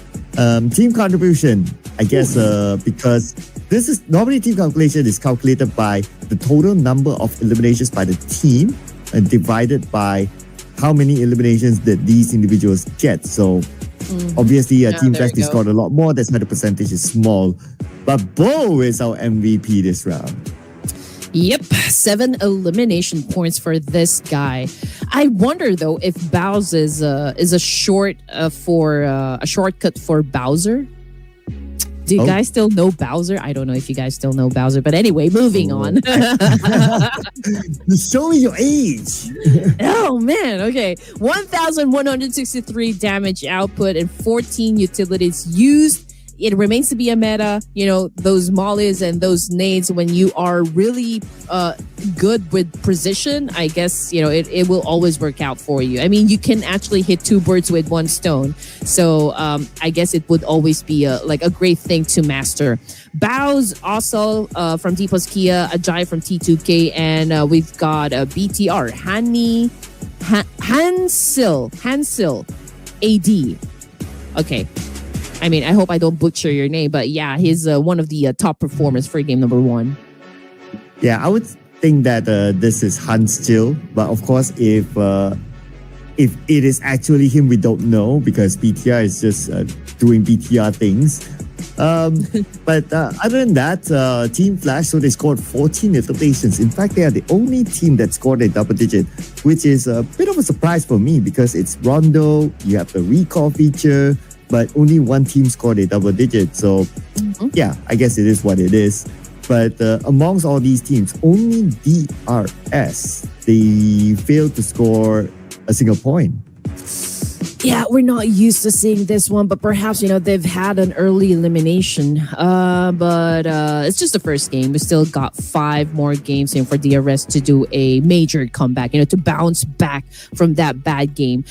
S1: Team contribution, I guess, because this is normally team calculation is calculated by the total number of eliminations by the team and divided by how many eliminations that these individuals get. So obviously, Team Flash scored a lot more. That's why the percentage is small. But Bo is our MVP this round.
S2: Yep, 7 elimination points for this guy. I wonder though if Bowser is a shortcut for Bowser. Do you guys still know Bowser? I don't know if you guys still know Bowser, but anyway, moving on.
S1: Show me your age.
S2: Oh man, okay. 1,163 damage output and 14 utilities used. It remains to be a meta, those mollies and those nades, when you are really good with precision, I guess, it will always work out for you. I mean, you can actually hit 2 birds with 1 stone. So I guess it would always be a great thing to master. Bows also from D plus Kia, Ajay from T2K, and we've got BTR, Hansil AD. Okay. I mean, I hope I don't butcher your name, but yeah, he's one of the top performers for game number 1.
S1: Yeah, I would think that this is Hans still, but of course, if it is actually him, we don't know because BTR is just doing BTR things. But other than that, Team Flash, so they scored 14 eliminations. In fact, they are the only team that scored a double digit, which is a bit of a surprise for me because it's Rondo, you have the recall feature, but only 1 team scored a double digit. So, yeah, I guess it is what it is. But amongst all these teams, only DRS, they failed to score a single point.
S2: Yeah, we're not used to seeing this one, but perhaps, they've had an early elimination. But it's just the first game. We still got 5 more games for DRS to do a major comeback, to bounce back from that bad game.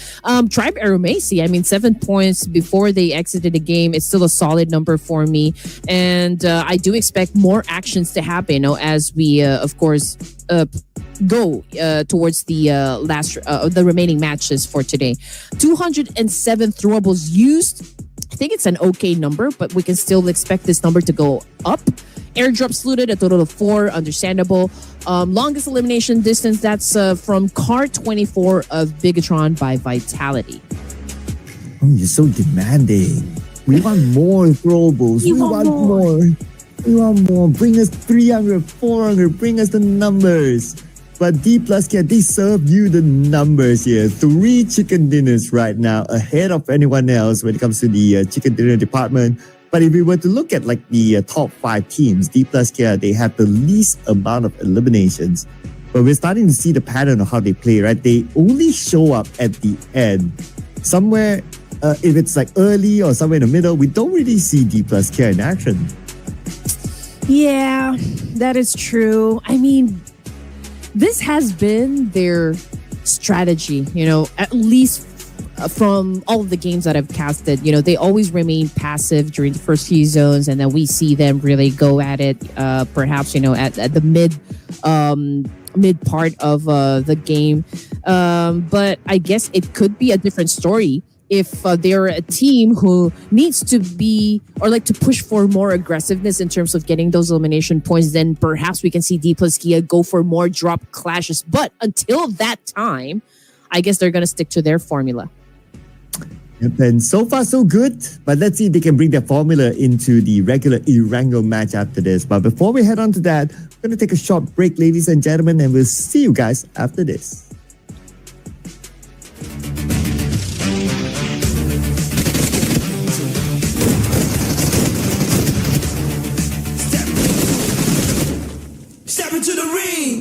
S2: Tribe Aeromasi, I mean, 7 points before they exited the game. It's still a solid number for me. And I do expect more actions to happen, as we, of course, go towards the the remaining matches for today. 207 throwables used. I think it's an okay number, but we can still expect this number to go up. Airdrops looted, a total of 4, understandable. Longest elimination distance, that's from car 24 of Bigatron by Vitality.
S1: Oh, you're so demanding. We want more throwables. We want more. We want more. Bring us 300, 400. Bring us the numbers. But D plus Care, they serve you the numbers here. 3 chicken dinners right now, ahead of anyone else when it comes to the chicken dinner department. But if we were to look at the top 5 teams, D plus Care, they have the least amount of eliminations. But we're starting to see the pattern of how they play, right? They only show up at the end. Somewhere, if it's early or somewhere in the middle, we don't really see D plus Care in action.
S2: Yeah, that is true. I mean, this has been their strategy, at least from all of the games that I've casted, they always remain passive during the first few zones, and then we see them really go at it. Perhaps at the mid part of the game. But I guess it could be a different story if they're a team who needs to be or like to push for more aggressiveness in terms of getting those elimination points. Then perhaps we can see D plus Kia go for more drop clashes. But until that time, I guess they're going to stick to their formula.
S1: Yep, and so far so good. But let's see if they can bring their formula into the regular Erangel match after this. But before we head on to that, we're going to take a short break, ladies and gentlemen, and we'll see you guys after this.
S4: Step into the ring.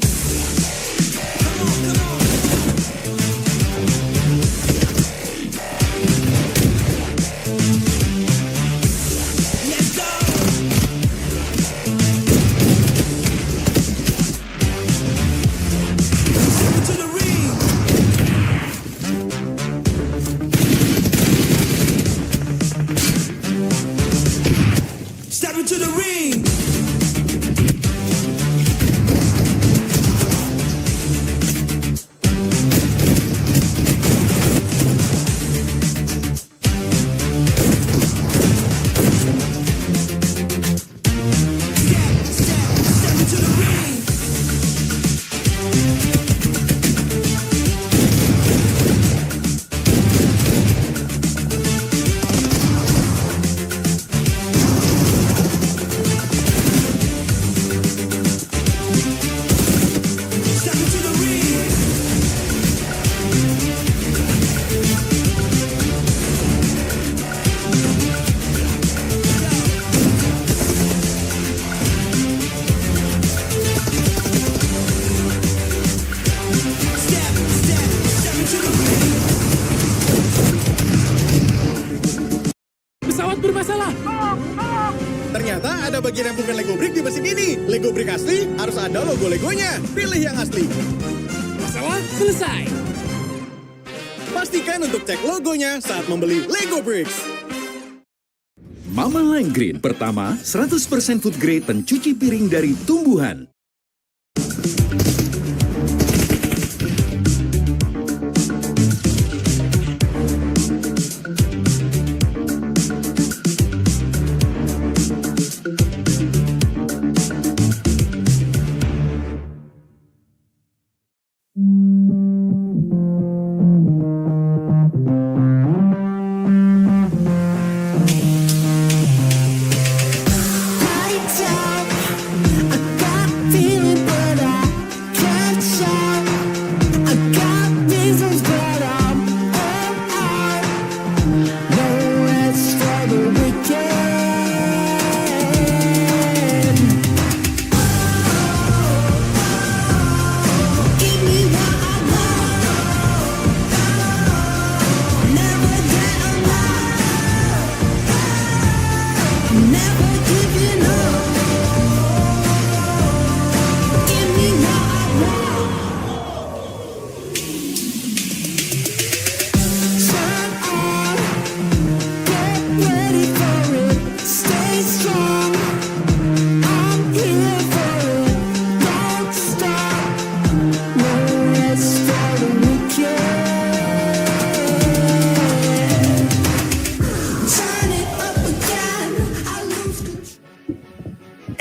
S4: Let's go. Step into the ring. Step into the ring.
S10: Ternyata ada bagian yang bukan Lego Brick di mesin ini. Lego Brick asli harus ada logo Legonya. Pilih yang asli.
S4: Masalah selesai.
S10: Pastikan untuk cek logonya saat membeli Lego Bricks.
S11: Mama Line Green pertama 100% food grade pencuci piring dari tumbuhan.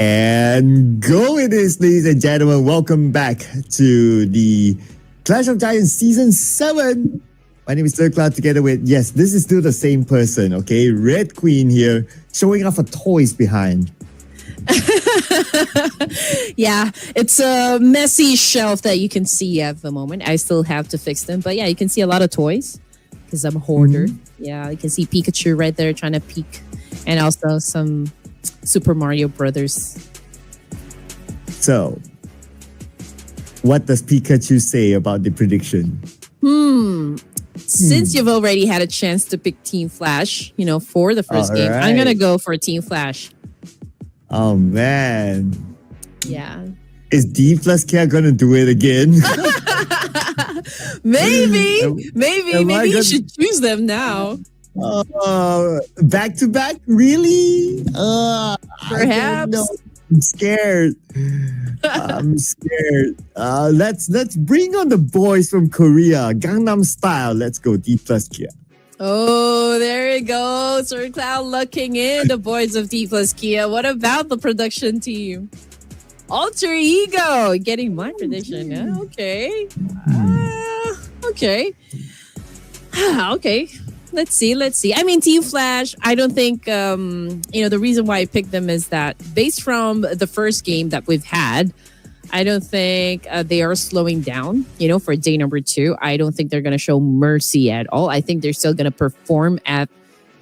S1: And go it is, ladies and gentlemen. Welcome back to the Clash of Giants Season 7. My name is Sir Cloud together with, yes, this is still the same person, okay? Red Queen here, showing off her toys behind.
S2: Yeah, it's a messy shelf that you can see at the moment. I still have to fix them. But yeah, you can see a lot of toys because I'm a hoarder. Yeah, you can see Pikachu right there trying to peek. And also some Super Mario Brothers.
S1: So, what does Pikachu say about the prediction?
S2: Since you've already had a chance to pick Team Flash, for the first game, I'm going to go for Team Flash.
S1: Oh, man.
S2: Yeah.
S1: Is D plus Kia going to do it again?
S2: Maybe
S1: am I
S2: you
S1: gonna-
S2: should choose them now.
S1: Back to back, really? I don't
S2: Perhaps.
S1: know. I'm scared. I'm scared. Let's bring on the boys from Korea, Gangnam Style. Let's go, D plus Kia.
S2: Oh, there you go. Sir Cloud looking in the boys of D plus Kia. What about the production team? Alter Ego getting my prediction. Yeah, okay. Okay. Okay. Let's see. I mean, Team Flash, I don't think, the reason why I picked them is that based from the first game that we've had, I don't think they are slowing down, for day number 2. I don't think they're going to show mercy at all. I think they're still going to perform at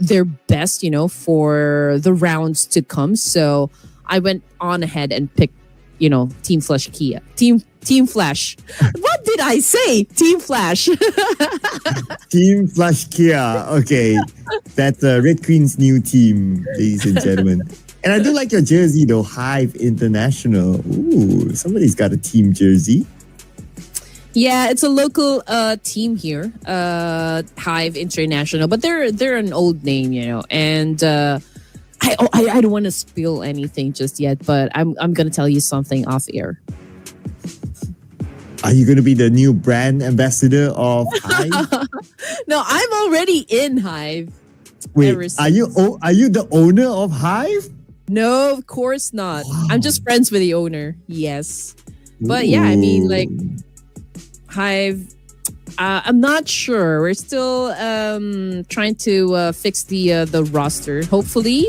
S2: their best, for the rounds to come. So I went on ahead and picked, Team Flash Kia. Team Flash. What did I say? Team Flash.
S1: Team Flash Kia. Okay. That's Red Queen's new team, ladies and gentlemen. And I do like your jersey though, Hive International. Ooh, somebody's got a team jersey.
S2: Yeah, it's a local team here, Hive International, but they're an old name, and I don't want to spill anything just yet, but I'm gonna tell you something off air.
S1: Are you going to be the new brand ambassador of Hive?
S2: No, I'm already in Hive.
S1: Wait, are you the owner of Hive?
S2: No, of course not. Wow. I'm just friends with the owner. Yes, but yeah, I mean, like Hive. I'm not sure. We're still trying to fix the roster. Hopefully,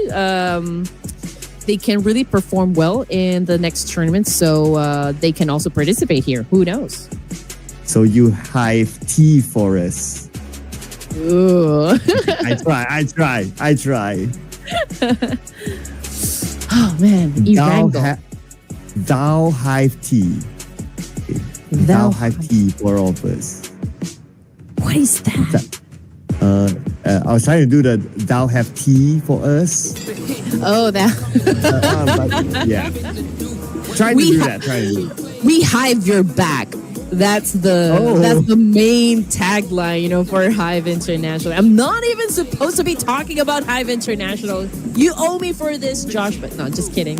S2: they can really perform well in the next tournament, so they can also participate here. Who knows?
S1: So you Hive tea for us.
S2: Ooh.
S1: I try.
S2: Oh man,
S1: Thou Hive tea. Thou Hive tea for all of us.
S2: What is that?
S1: I was trying to do the thou have tea for us.
S2: Oh, that.
S1: But, yeah. Trying to do that.
S2: We Hive your back. That's the main tagline, for Hive International. I'm not even supposed to be talking about Hive International. You owe me for this, Josh. But no, just kidding.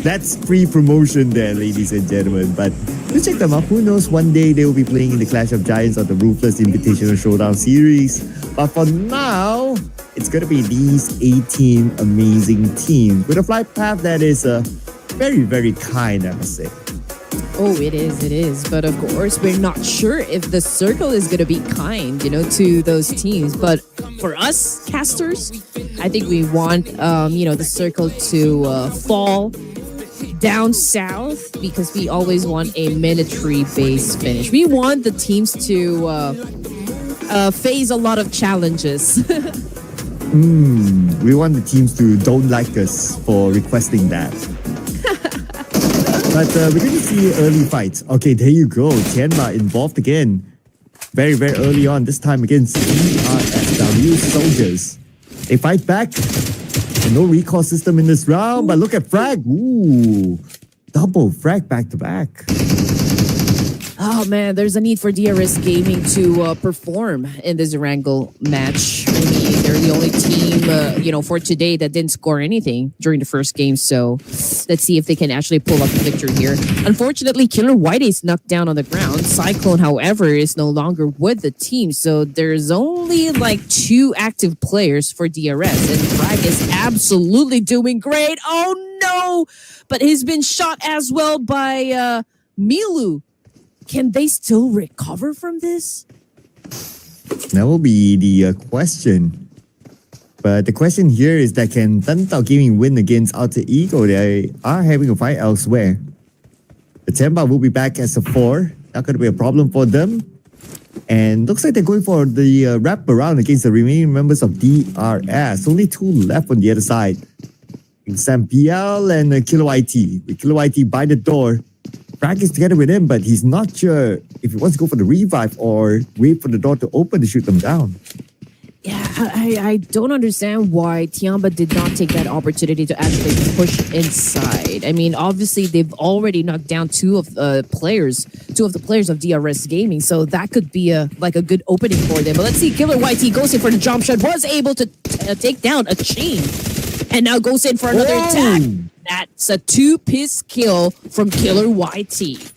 S1: That's free promotion there, ladies and gentlemen. But let's check them out. Who knows, one day they will be playing in the Clash of Giants or the Ruthless Invitational Showdown series. But for now, it's going to be these 18 amazing teams with a flight path that is very, very kind, I must say.
S2: Oh, it is. But of course, we're not sure if the circle is going to be kind, to those teams. But for us casters, I think we want, the circle to fall down south because we always want a military-based finish. We want the teams to face a lot of challenges.
S1: We want the teams to don't like us for requesting that. But we're going to see early fights. Okay, there you go. Tianma involved again. Very, very early on. This time against CRSW soldiers. They fight back. And no recall system in this round. But look at frag. Ooh. Double frag back to back.
S2: Oh man, there's a need for DRS Gaming to perform in this Wrangle match. I mean, they're the only team, for today that didn't score anything during the first game. So let's see if they can actually pull up the victory here. Unfortunately, Killer White is knocked down on the ground. Cyclone, however, is no longer with the team. So there's only like 2 active players for DRS. And Frag is absolutely doing great. Oh no! But he's been shot as well by Milu. Can they still recover from this?
S1: That will be the question. But the question here is that can Tantao Gaming win against Alter Ego? They are having a fight elsewhere. The Temba will be back as a 4. Not going to be a problem for them. And looks like they're going for the wrap around against the remaining members of DRS. Only 2 left on the other side. Sam PL and Kilo IT. With Kilo IT by the door. Frag is together with him, but he's not sure if he wants to go for the revive or wait for the door to open to shoot them down.
S2: Yeah, I don't understand why Tiamba did not take that opportunity to actually push inside. I mean, obviously they've already knocked down two of the players of DRS Gaming, so that could be a good opening for them. But let's see, Killer YT goes in for the jump shot, was able to take down a chain, and now goes in for another attack. That's a 2-piece kill from Killer YT.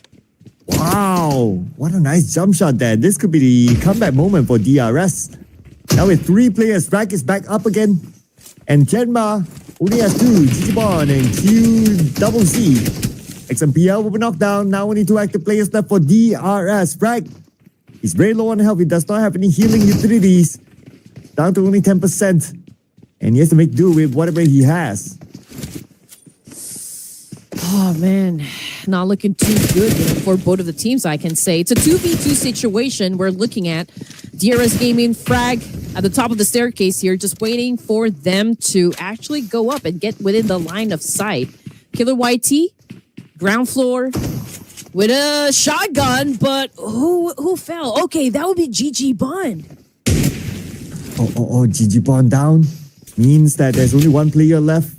S1: Wow, what a nice jump shot there. This could be the comeback moment for DRS. Now with 3 players, Frag is back up again. And Chenma only has 2, Jijibon and QZZ. XMPL will be knocked down. Now only 2 active players left for DRS. Frag is very low on health. He does not have any healing utilities. Down to only 10%. And he has to make do with whatever he has.
S2: Oh man, not looking too good for both of the teams, I can say. It's a 2v2 situation we're looking at. DRS Gaming, Frag at the top of the staircase here, just waiting for them to actually go up and get within the line of sight. Killer YT, ground floor with a shotgun, but who fell? Okay, that would be GG Bond.
S1: GG Bond down. Means that there's only 1 player left.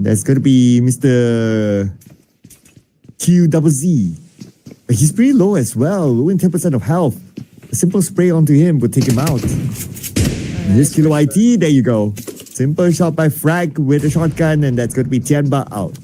S1: That's going to be Mr. QZZ. But he's pretty low as well, only 10% of health. A simple spray onto him would take him out. This Kilo IT, there you go. Simple shot by Frag with a shotgun, and that's going to be Tianba out.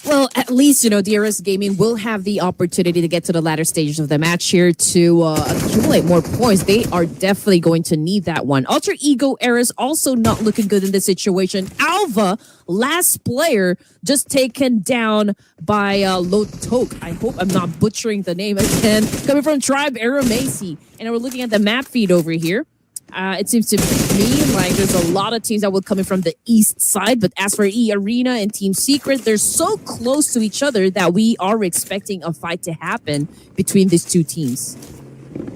S2: Well, at least, DRS Gaming will have the opportunity to get to the latter stages of the match here to accumulate more points. They are definitely going to need that one. Alter Ego Era's also not looking good in this situation. Alva, last player, just taken down by Lotok. I hope I'm not butchering the name again. Coming from Tribe Era Macy. And we're looking at the map feed over here. It seems to me like there's a lot of teams that will come in from the east side, but as for E Arena and Team Secret, they're so close to each other that we are expecting a fight to happen between these two teams.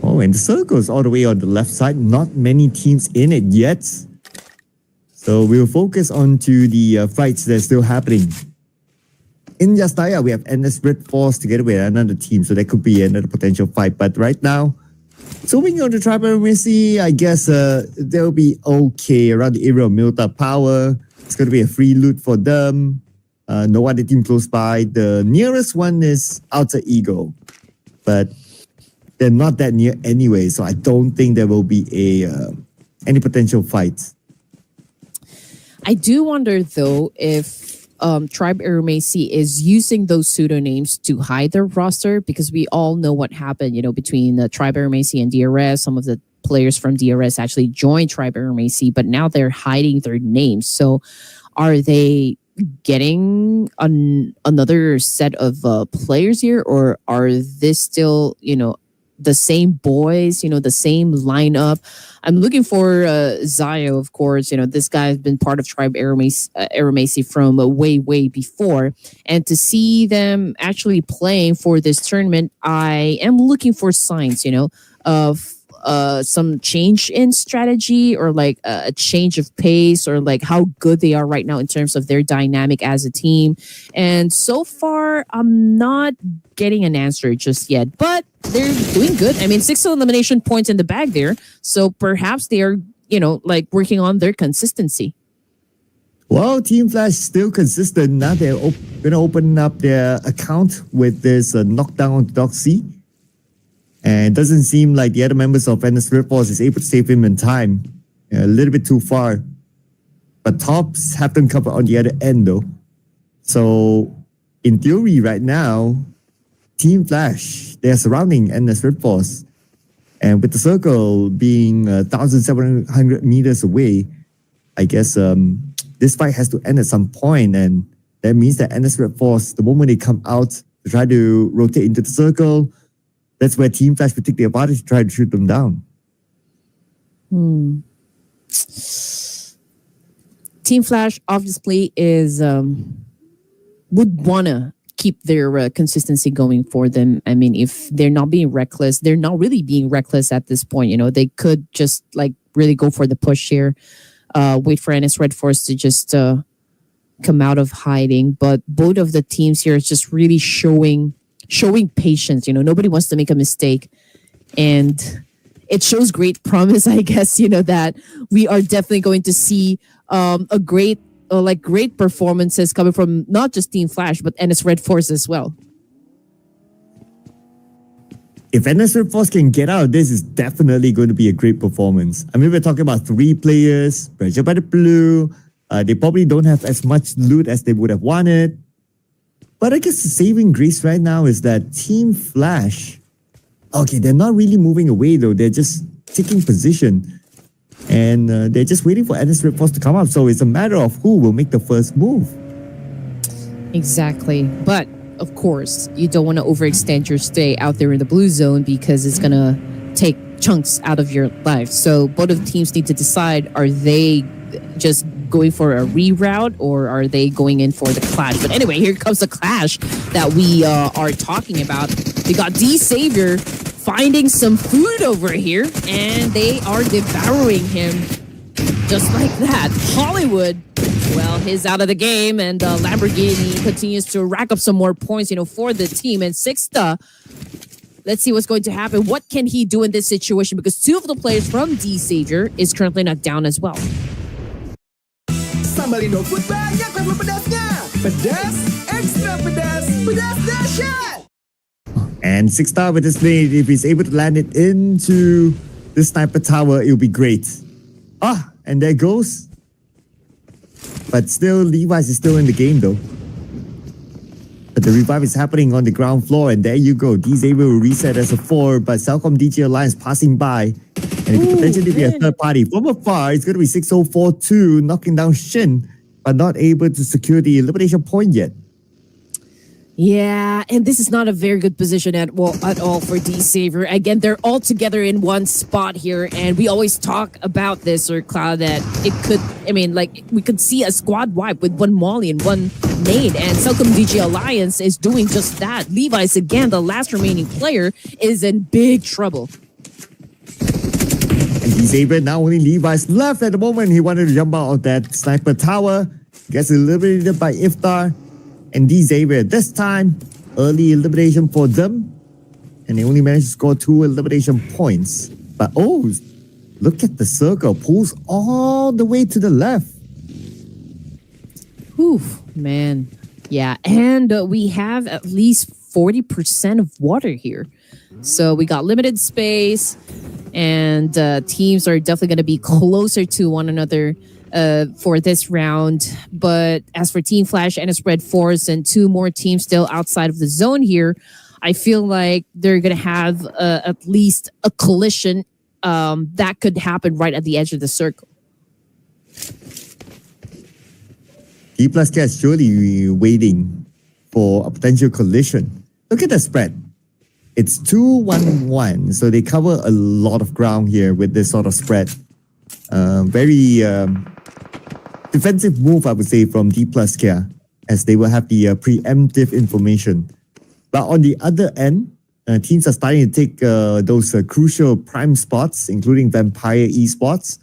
S1: Oh, and the circle's all the way on the left side. Not many teams in it yet. So we'll focus on to the fights that are still happening. In Yastaya, we have NS Red Force together with another team, so that could be another potential fight. But right now, so when you're on the Tribal Mercy, I guess they'll be okay around the area of Milta Power. It's going to be a free loot for them. No other team close by. The nearest one is Alter Ego. But they're not that near anyway, so I don't think there will be any potential fights.
S2: I do wonder, though, if Tribe Macy is using those pseudonyms to hide their roster, because we all know what happened, between Tribe Macy and DRS. Some of the players from DRS actually joined Tribe Macy, but now they're hiding their names. So are they getting another set of players here, or are this still, the same boys, the same lineup? I'm looking for Zayo, of course. This guy has been part of Tribe Macy from way, way before. And to see them actually playing for this tournament, I am looking for signs, of some change in strategy, or like a change of pace, or like how good they are right now in terms of their dynamic as a team. And so far, I'm not getting an answer just yet, but they're doing good. I mean, 6 elimination points in the bag there. So perhaps they are, working on their consistency.
S1: Well, Team Flash still consistent. Now they're going to open up their account with this knockdown on Doxy. And it doesn't seem like the other members of NS Red Force is able to save him in time. A little bit too far. But Tops have them covered on the other end, though. So, in theory, right now, Team Flash, they're surrounding NS Red Force. And with the circle being 1,700 meters away, I guess this fight has to end at some point. And that means that NS Red Force, the moment they come out to try to rotate into the circle, that's where Team Flash will take the advantage to try to shoot them down.
S2: Team Flash obviously is would wanna keep their consistency going for them. I mean, if they're not being reckless, they're not really being reckless at this point. They could just really go for the push here, wait for NS Red Force to just come out of hiding. But both of the teams here is just really showing patience. Nobody wants to make a mistake, and it shows great promise, I guess, that we are definitely going to see a great performances coming from not just Team Flash, but NS Red Force as well.
S1: If NS Red Force can get out, this is definitely going to be a great performance. I mean, we're talking about 3 players, pressured by the blue. They probably don't have as much loot as they would have wanted. But I guess the saving grace right now is that Team Flash, okay, they're not really moving away though. They're just taking position. And they're just waiting for NS Red Force to come up. So it's a matter of who will make the first move.
S2: Exactly. But of course, you don't want to overextend your stay out there in the blue zone because it's going to take chunks out of your life. So both of the teams need to decide, are they just going for a reroute or are they going in for the clash? But anyway, here comes the clash that we are talking about. We got D-Savior finding some food over here and they are devouring him just like that. Hollywood, well, he's out of the game, and Lamborghini continues to rack up some more points, for the team. And Sixta, let's see what's going to happen. What can he do in this situation? Because 2 of the players from D-Savior is currently not down as well.
S9: Sambal Indo Food banyak level pedasnya. Pedas, extra pedas, pedas dahsyat.
S1: And 6-star with his nade, if he's able to land it into the sniper tower, it'll be great. And there goes. But still, Levi's is still in the game though. But the revive is happening on the ground floor, and there you go. D-Savior will reset as a 4, but Cellcom DG Alliance passing by. And it could potentially be a third party. From afar, it's going to be 6042, knocking down Shin, but not able to secure the elimination point yet.
S2: Yeah, and this is not a very good position at all for D-Savior. Again, they're all together in one spot here, and we always talk about this, or Cloud, that it could, we could see a squad wipe with 1 Molly and 1 nade, and Cellcom DG Alliance is doing just that. Levi's, again, the last remaining player, is in big trouble.
S1: And D-Savior, now only Levi's left at the moment. He wanted to jump out of that sniper tower. Gets eliminated by Iftar. And D-Savior, this time, early elimination for them. And they only managed to score 2 elimination points. But look at the circle. Pulls all the way to the left.
S2: Oof, man. Yeah, and we have at least 40% of water here. So we got limited space. And teams are definitely going to be closer to one another for this round. But as for Team Flash and NS Red Force and 2 more teams still outside of the zone here, I feel like they're going to have at least a collision that could happen right at the edge of the circle.
S1: E plus K is surely waiting for a potential collision. Look at the spread. It's 2-1-1, so they cover a lot of ground here with this sort of spread. Very defensive move, I would say, from D plus K, as they will have the preemptive information. But on the other end, teams are starting to take those crucial prime spots, including Vampire Esports,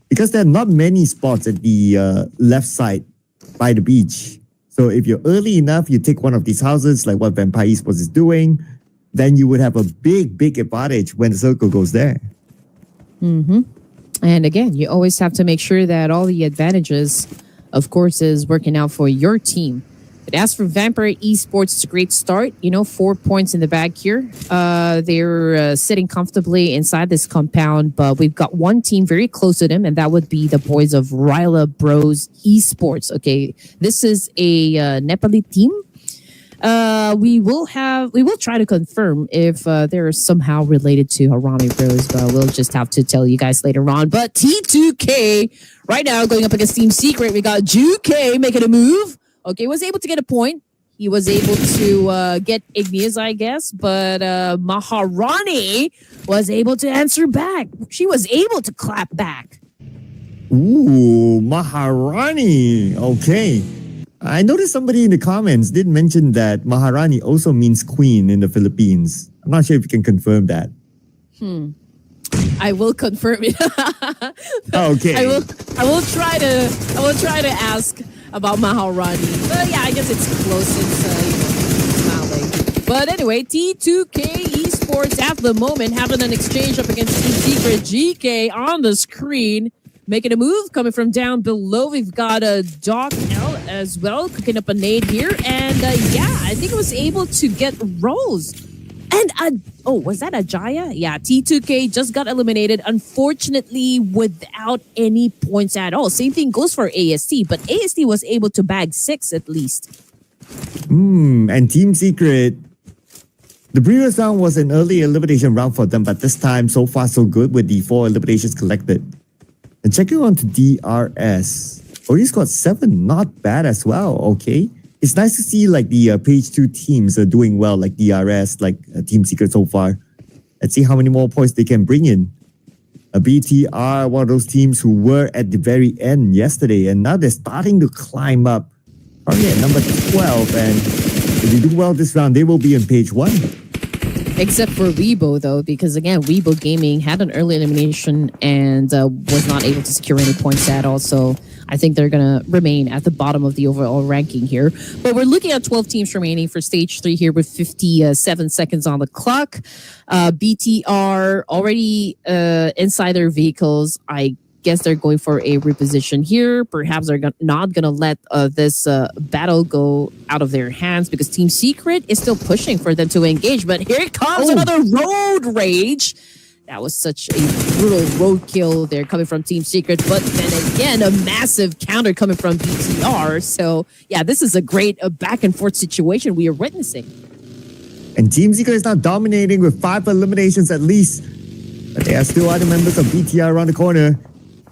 S1: because there are not many spots at the left side by the beach. So if you're early enough, you take one of these houses, like what Vampire Esports is doing, then you would have a big advantage when the circle goes there.
S2: Mm-hmm. And again, you always have to make sure that all the advantages, of course, is working out for your team. But as for Vampire Esports, it's a great start. 4 points in the bag here. They're sitting comfortably inside this compound, but we've got one team very close to them, and that would be the boys of Ryla Bros Esports. Okay, this is a Nepali team. We will try to confirm if they're somehow related to Harami Bros, but we'll just have to tell you guys later on. But T2K right now going up against Team Secret. We got Juke making a move. Okay, was able to get a point. He was able to get Igneous, I guess, but Maharani was able to answer back. She was able to clap back.
S1: Ooh, Maharani. Okay. I noticed somebody in the comments did mention that Maharani also means queen in the Philippines. I'm not sure if you can confirm that.
S2: I will confirm it.
S1: Okay.
S2: I will try to ask about Maharani. But yeah, I guess it's close. It's Malay. But anyway, T2K Esports at the moment having an exchange up against Team Secret. GK on the screen, making a move coming from down below. We've got a Doc L as well, cooking up a nade here. And I think it was able to get Rose. And was that a Jaya? Yeah, T2K just got eliminated, unfortunately, without any points at all. Same thing goes for AST, but AST was able to bag 6 at least.
S1: And Team Secret, the previous round was an early elimination round for them, but this time, so far, so good with the 4 eliminations collected. And checking on to DRS. Already scored 7, not bad as well, okay. It's nice to see like the page 2 teams are doing well, like DRS, like Team Secret so far. Let's see how many more points they can bring in. BTR, one of those teams who were at the very end yesterday, and now they're starting to climb up. Probably at number 12, and if they do well this round, they will be in page 1.
S2: Except for Weibo, though, because again, Weibo Gaming had an early elimination and was not able to secure any points at all. So I think they're going to remain at the bottom of the overall ranking here. But we're looking at 12 teams remaining for stage 3 here with 57 seconds on the clock. BTR already inside their vehicles. I guess they're going for a reposition here. Perhaps they're not going to let this battle go out of their hands because Team Secret is still pushing for them to engage. But here comes another road rage. That was such a brutal roadkill there coming from Team Secret. But then again, a massive counter coming from BTR. So yeah, this is a great back and forth situation we are witnessing.
S1: And Team Secret is now dominating with 5 eliminations at least. But there are still other members of BTR around the corner.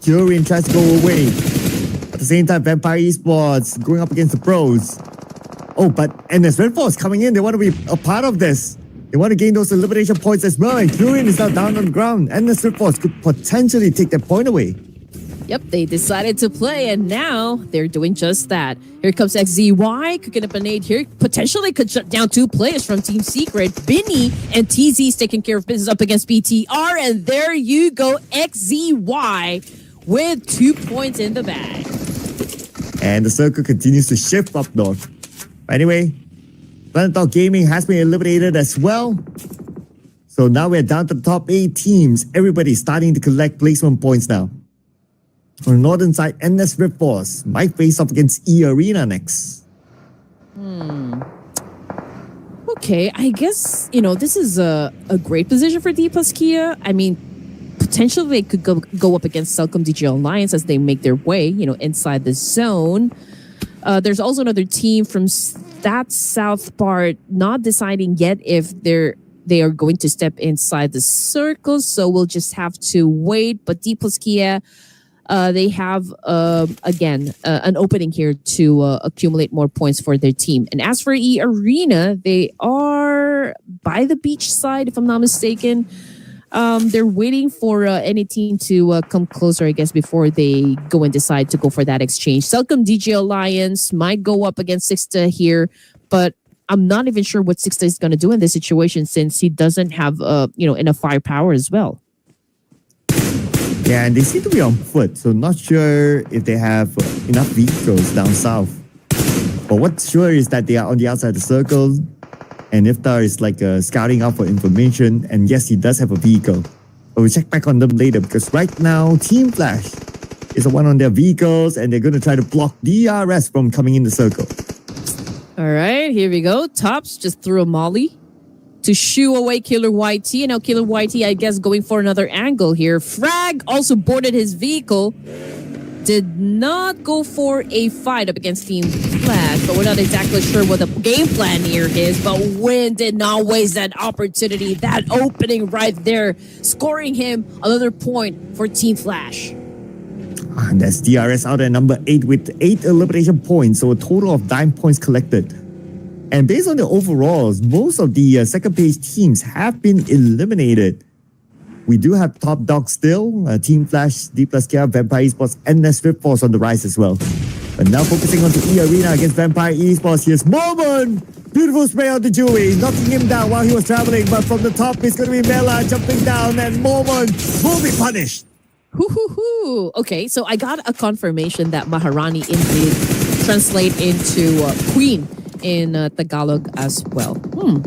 S1: Kyurem tries to go away. At the same time, Vampire Esports going up against the pros. And there's Red Force coming in. They want to be a part of this. They want to gain those elimination points as well. And Kyurem is now down on the ground. And the Red Force could potentially take that point away.
S2: Yep, they decided to play, and now they're doing just that. Here comes XZY, cooking up a nade here. Potentially could shut down 2 players from Team Secret. Binny and TZ's taking care of business up against BTR. And there you go, XZY with 2 points in the bag.
S1: And the circle continues to shift up north. Anyway, Planet Gaming has been eliminated as well. So now we're down to the top 8 teams. Everybody's starting to collect placement points now. On the northern side, NS Rip Force might face off against E-Arena next.
S2: Okay, I guess, this is a great position for D plus Kia. I mean, potentially they could go up against Celcom DJ Alliance as they make their way, inside the zone. There's also another team from that south part not deciding yet if they are going to step inside the circle. So we'll just have to wait. But D plus Kia, they have, again, an opening here to accumulate more points for their team. And as for E-Arena, they are by the beach side, if I'm not mistaken. They're waiting for any team to come closer, I guess, before they go and decide to go for that exchange. Celcom DJ Alliance might go up against Sixta here, but I'm not even sure what Sixta is going to do in this situation since he doesn't have, enough firepower as well.
S1: Yeah, and they seem to be on foot, so not sure if they have enough vehicles down south. But what's sure is that they are on the outside of the circle, and Iftar is like scouting out for information, and yes, he does have a vehicle. But we'll check back on them later, because right now, Team Flash is the one on their vehicles, and they're going to try to block DRS from coming in the circle.
S2: All right, here we go. Tops just threw a molly to shoo away Killer YT. And now Killer YT, I guess, going for another angle here. Frag also boarded his vehicle. Did not go for a fight up against Team Flash, but we're not exactly sure what the game plan here is. But Win did not waste that opportunity, that opening right there, scoring him another point for Team Flash.
S1: And that's DRS out at number 8 with 8 elimination points, so a total of 9 points collected. And based on the overalls, most of the second page teams have been eliminated. We do have top dog still, Team Flash, D plus Kia, Vampire Esports, and Rip Force on the rise as well. But now focusing on the E-Arena against Vampire Esports, here's Moment! Beautiful spray on the Dewey, knocking him down while he was traveling, but from the top it's going to be Mela jumping down, and Moment will be punished.
S2: Okay, so I got a confirmation that Maharani indeed translate into Queen. in Tagalog as well.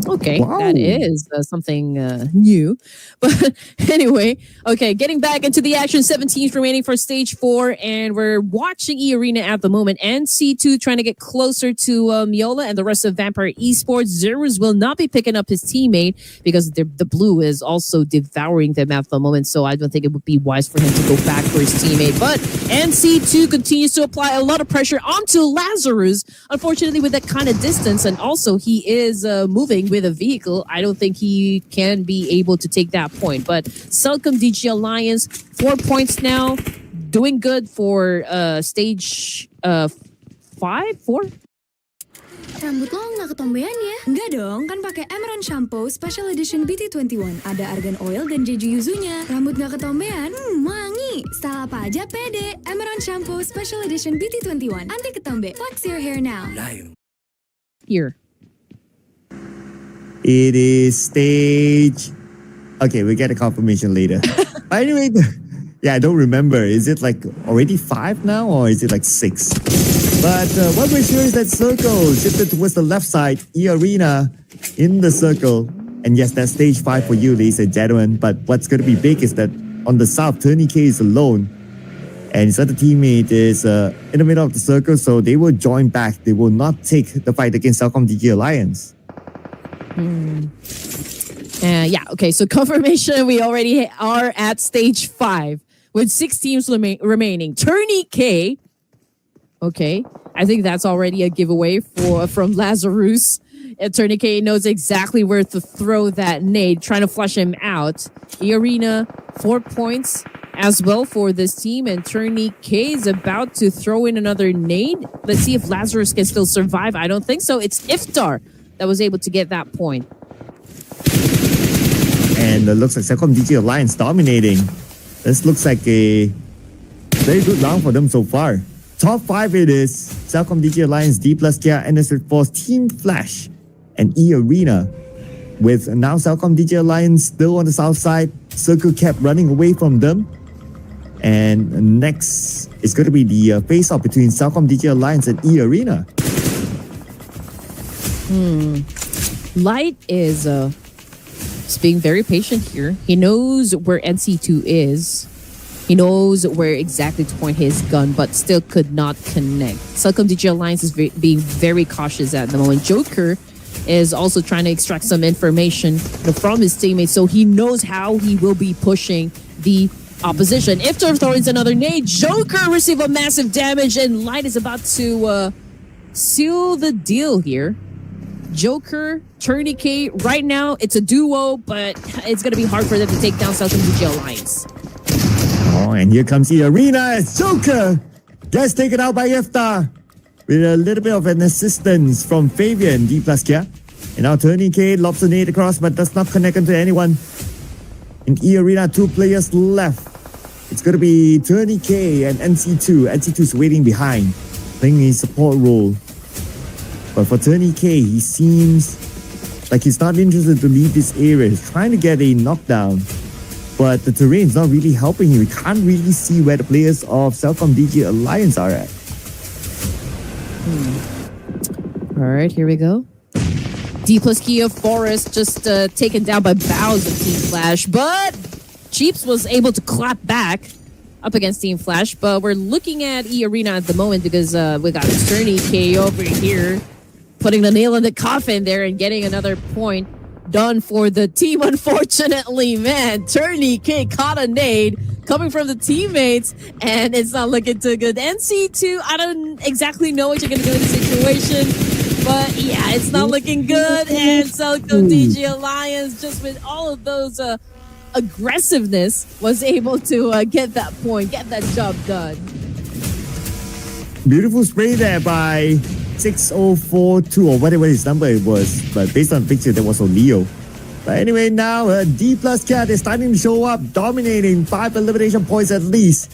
S2: Okay,
S1: Wow.
S2: that is something new. But anyway, okay, getting back into the action, 7 teams remaining for stage 4, and we're watching E-Arena at the moment. NC2 trying to get closer to Miola and the rest of Vampire Esports. Zerus will not be picking up his teammate because the blue is also devouring them at the moment, so I don't think it would be wise for him to go back for his teammate. But NC2 continues to apply a lot of pressure onto Lazarus, unfortunately with that kind of distance, and also he is moving with a vehicle. I don't think he can be able to take that point. But Celcom DG Alliance, 4 points now, doing good for stage 4.
S12: Rambut lo nggak ketombean ya? Enggak dong, kan pakai Emerald Shampoo Special Edition BT21. Ada argan oil dan jeju yuzunya. Rambut nggak ketombean? Wangi. Style apa aja pede. Emerald Shampoo Special Edition BT21. Anti ketombe. Flex your hair now.
S2: Here.
S1: It is stage. Okay, we get a confirmation later. But anyway, yeah, I don't remember. Is it like already 5 now, or is it like 6? But what we're sure is that circle shifted towards the left side, E-Arena in the circle. And yes, that's stage 5 for you, ladies and gentlemen. But what's going to be big is that on the south, Tony K is alone. And his other teammate is in the middle of the circle, so they will join back. They will not take the fight against Celcom DG Alliance.
S2: Yeah, okay, so confirmation, we already are at stage 5 with 6 teams remaining. Turney K. Okay, I think that's already a giveaway from Lazarus. Turney K knows exactly where to throw that nade, trying to flush him out. E-Arena, 4 points as well for this team, and Turney K is about to throw in another nade. Let's see if Lazarus can still survive. I don't think so. It's Iftar that was able to get that point.
S1: And it looks like Celcom DG Alliance dominating. This looks like a very good round for them so far. Top 5 it is. Celcom DG Alliance, D plus Kia, NS Force, Team Flash, and E-Arena. With now Celcom DG Alliance still on the south side. Circle kept running away from them. And next is going to be the face-off between Celcom DG Alliance and E-Arena.
S2: Light is being very patient here. He knows where NC2 is. He knows where exactly to point his gun, but still could not connect. Celcom DG Alliance is being very cautious at the moment. Joker is also trying to extract some information from his teammates, so he knows how he will be pushing the opposition. Iftar throws another nade. Joker receive a massive damage, and Light is about to seal the deal here. Joker, Turney K, right now it's a duo, but it's going to be hard for them to take down Celcom DG Alliance.
S1: Oh, and here comes E-Arena as Joker gets taken out by Iftar with a little bit of an assistance from Fabian, D plus Kia. And now Turney K lobs a nade across but does not connect onto anyone. In E-Arena, 2 players left. It's going to be Turney K and NC2. NC2 is waiting behind, playing a support role. But for Turney K, he seems like he's not interested to leave this area. He's trying to get a knockdown, but the terrain's not really helping him. We can't really see where the players of Celcom DG Alliance are at.
S2: All right, here we go. D plus Kia Forest just taken down by Bows of Team Flash, but Cheeps was able to clap back up against Team Flash. But we're looking at E-Arena at the moment because we got Turney K over here, putting the nail in the coffin there and getting another point done for the team. Unfortunately, man, Turney K caught a nade coming from the teammates, and it's not looking too good. NC2, I don't exactly know what you're going to do in this situation, but yeah, it's not looking good. And Celcom DG Alliance, just with all of those aggressiveness, was able to get that point, get that job done.
S1: Beautiful spray there by 6042 or whatever his number it was, but based on the picture that was on Leo. But anyway, now D plus Cat is starting to show up, dominating 5 elimination points at least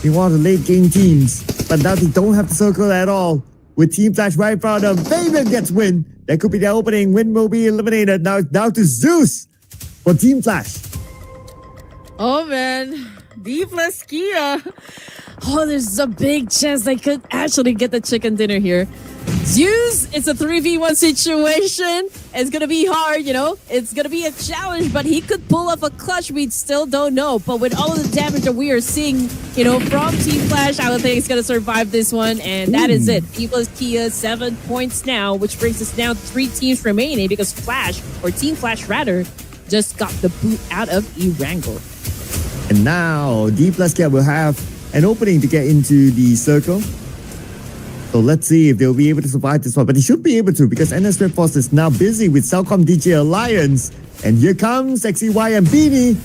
S1: in one of the late game teams. But now they don't have the circle at all. With Team Flash right in front of them, Fabian gets win. That could be the opening. Win will be eliminated. Now it's down to Zeus for Team Flash.
S2: Oh man, D plus Kia. Oh, there's a big chance they could actually get the chicken dinner here. Zeus, it's a 3v1 situation. It's going to be hard, It's going to be a challenge, but he could pull off a clutch. We still don't know. But with all of the damage that we are seeing, from Team Flash, I don't think he's going to survive this one. And that is it. D plus Kia, 7 points now, which brings us down 3 teams remaining because Flash, or Team Flash rather, just got the boot out of Erangel.
S1: And now, D plus Kia will have an opening to get into the circle. So let's see if they'll be able to survive this one. But they should be able to because NS Red Force is now busy with Cellcom DJ Alliance. And here comes XEY and Beanie.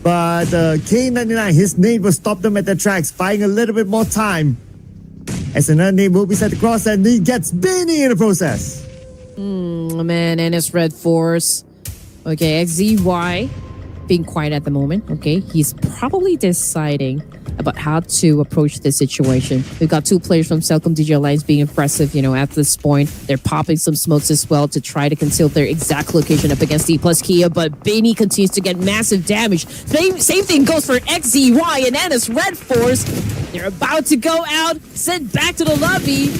S1: But K99, his name will stop them at their tracks, buying a little bit more time. As another name will be set across and he gets Beanie in the process.
S2: Man, NS Red Force. Okay, XEY being quiet at the moment. Okay, he's probably deciding about how to approach this situation. We've got 2 players from Cellcom DJ Alliance being impressive, at this point. They're popping some smokes as well to try to conceal their exact location up against D plus Kia, but Beanie continues to get massive damage. Same thing goes for XEY and NS Red Force. They're about to go out, sent back to the lobby.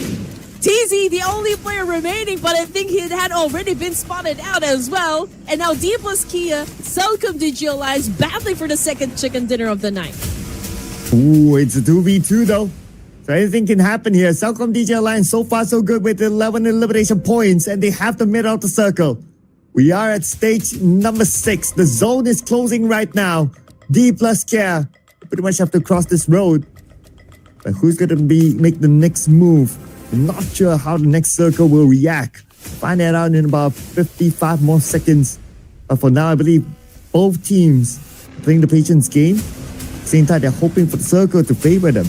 S2: TZ, the only player remaining, but I think he had already been spotted out as well. And now D plus Kia, Cellcom DJ Alliance battling for the second chicken dinner of the night.
S1: Ooh, it's a 2v2 though. So anything can happen here. Cellcom DJ Alliance so far so good with 11 elimination points and they have the mid out the circle. We are at stage number 6. The zone is closing right now. D plus Kia pretty much have to cross this road. But who's going to make the next move? I'm not sure how the next circle will react. Find that out in about 55 more seconds. But for now, I believe both teams are playing the patience game. Same time, they're hoping for the circle to favor them.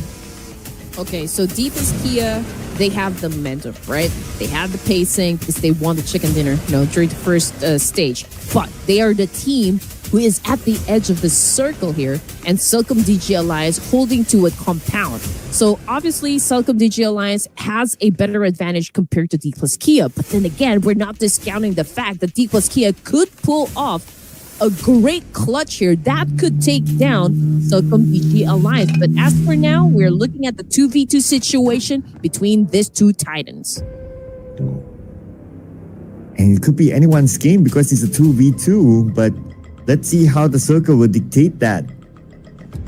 S2: Okay, so D plus Kia, they have the momentum, right? They have the pacing because they won the chicken dinner, during the first stage. But they are the team who is at the edge of the circle here, and Cellcom DJ Alliance holding to a compound. So obviously, Cellcom DJ Alliance has a better advantage compared to D plus Kia. But then again, we're not discounting the fact that D plus Kia could pull off a great clutch here that could take down Cellcom DJ Alliance. But as for now, we're looking at the 2v2 situation between these 2 titans.
S1: And it could be anyone's game because it's a 2v2, but let's see how the circle will dictate that.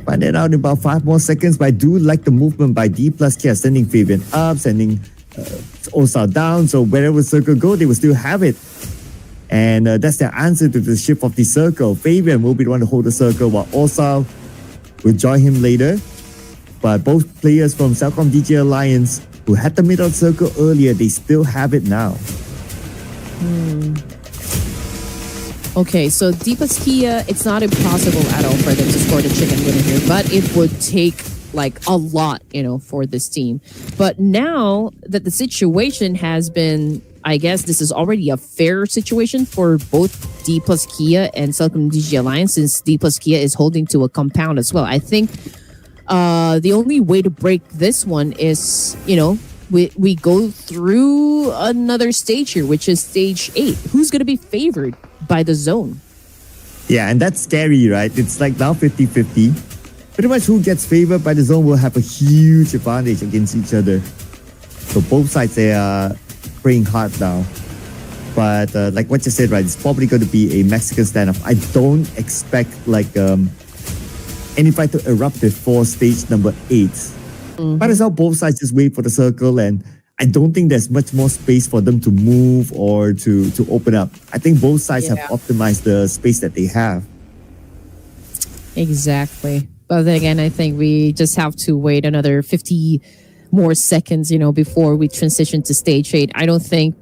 S1: Find that out in about 5 more seconds, but I do like the movement by D plus Kia, sending Fabian up, sending Osal down, so wherever circle go, they will still have it. And that's their answer to the shift of the circle. Fabian will be the one to hold the circle while Osal will join him later. But both players from Cellcom DJ Alliance who had the middle circle earlier, they still have it now.
S2: Okay, so D plus Kia, it's not impossible at all for them to score the chicken dinner here, but it would take a lot, for this team. But now that the situation has been, I guess this is already a fair situation for both D plus Kia and Cellcom DJ Alliance, since D plus Kia is holding to a compound as well. I think the only way to break this one is, we go through another stage here, which is stage 8. Who's going to be favored by the zone?
S1: Yeah, and that's scary, right? It's now 50-50. Pretty much who gets favored by the zone will have a huge advantage against each other. So both sides, they are praying hard now. But like what you said, right, it's probably going to be a Mexican standoff. I don't expect any fight to erupt before stage number 8. Might as well both sides just wait for the circle, and I don't think there's much more space for them to move or to open up. I think both sides have optimized the space that they have.
S2: Exactly. But then again, I think we just have to wait another 50 more seconds, before we transition to stage 8. I don't think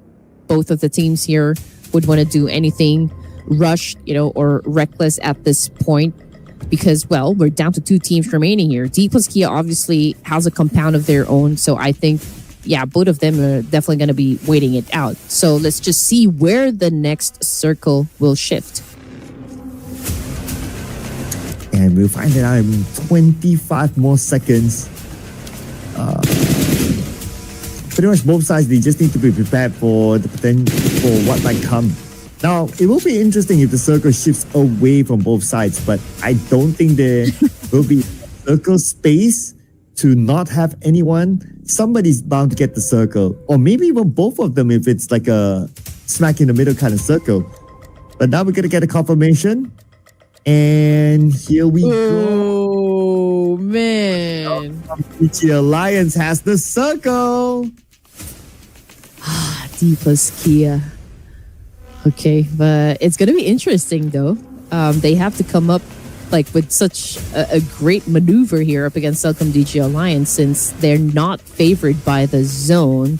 S2: both of the teams here would want to do anything rushed, or reckless at this point. Because, well, we're down to 2 teams remaining here. D plus Kia obviously has a compound of their own. So I think, both of them are definitely going to be waiting it out. So let's just see where the next circle will shift.
S1: And we'll find it out in 25 more seconds. Pretty much both sides, they just need to be prepared for the potential for what might come. Now, it will be interesting if the circle shifts away from both sides, but I don't think there will be circle space to not have anyone, somebody's bound to get the circle. Or maybe even both of them if it's like a smack in the middle kind of circle. But now we're going to get a confirmation. And here we go.
S2: Oh, man.
S1: PUBG Alliance has the circle.
S2: D plus Kia. Okay, but it's going to be interesting though. They have to come up like with such a great maneuver here up against Celcom DG Alliance since they're not favored by the zone.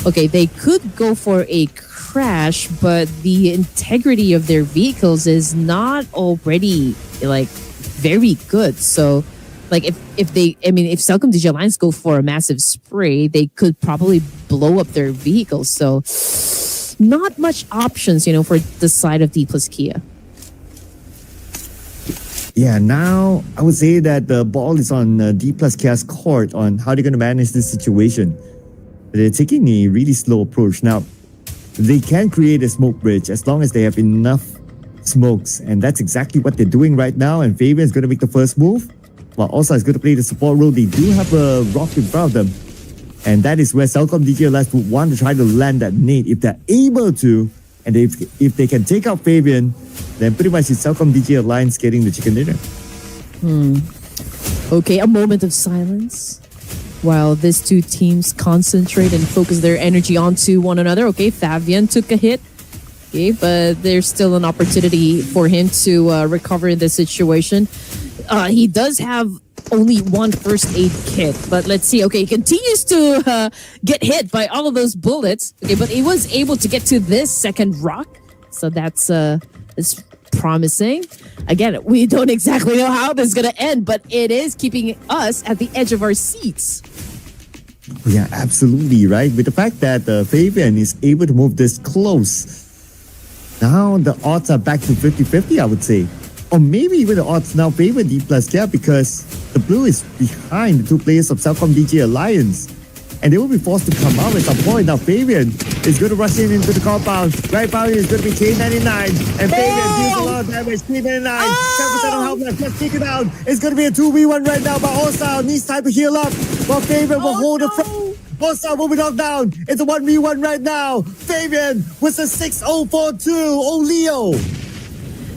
S2: Okay, they could go for a crash, but the integrity of their vehicles is not already like very good. So like if Celcom DG Alliance go for a massive spray, they could probably blow up their vehicles. So not much options, for the side of D plus Kia.
S1: Yeah, now I would say that the ball is on D plus Kia's court on how they're going to manage this situation. They're taking a really slow approach. Now, they can create a smoke bridge as long as they have enough smokes. And that's exactly what they're doing right now. And Fabian's going to make the first move. While Osa is going to play the support role. They do have a rock in front of them. And that is where Celcom DG Alliance would want to try to land that nade if they're able to. And if they can take out Fabian, then pretty much it's Celcom DG Alliance getting the chicken dinner.
S2: Okay, a moment of silence while these two teams concentrate and focus their energy onto one another. Okay, Fabian took a hit. Okay, but there's still an opportunity for him to recover in this situation. He does have only one first aid kit, but let's see. Okay, he continues to get hit by all of those bullets. Okay, but he was able to get to this second rock, so that's promising. Again, we don't exactly know how this is gonna end, but it is keeping us at the edge of our seats.
S1: Yeah, absolutely, right? With the fact that Fabian is able to move this close, now the odds are back to 50-50, I would say. Or maybe even the odds now favor D plus Kia because the blue is behind the two players of Celcom DG Alliance. And they will be forced to come out at some point. Now Fabian is going to rush into the compound. Right now is going to be K99. And Fabian deals a lot of damage. K99, 7% of health left. Let's take it down. It's going to be a 2v1 right now. But Osa needs time to heal up. But Fabian will hold the front. Osa will be knocked down. It's a 1v1 right now. Fabian with a 6-0-4-2. Oh, Leo.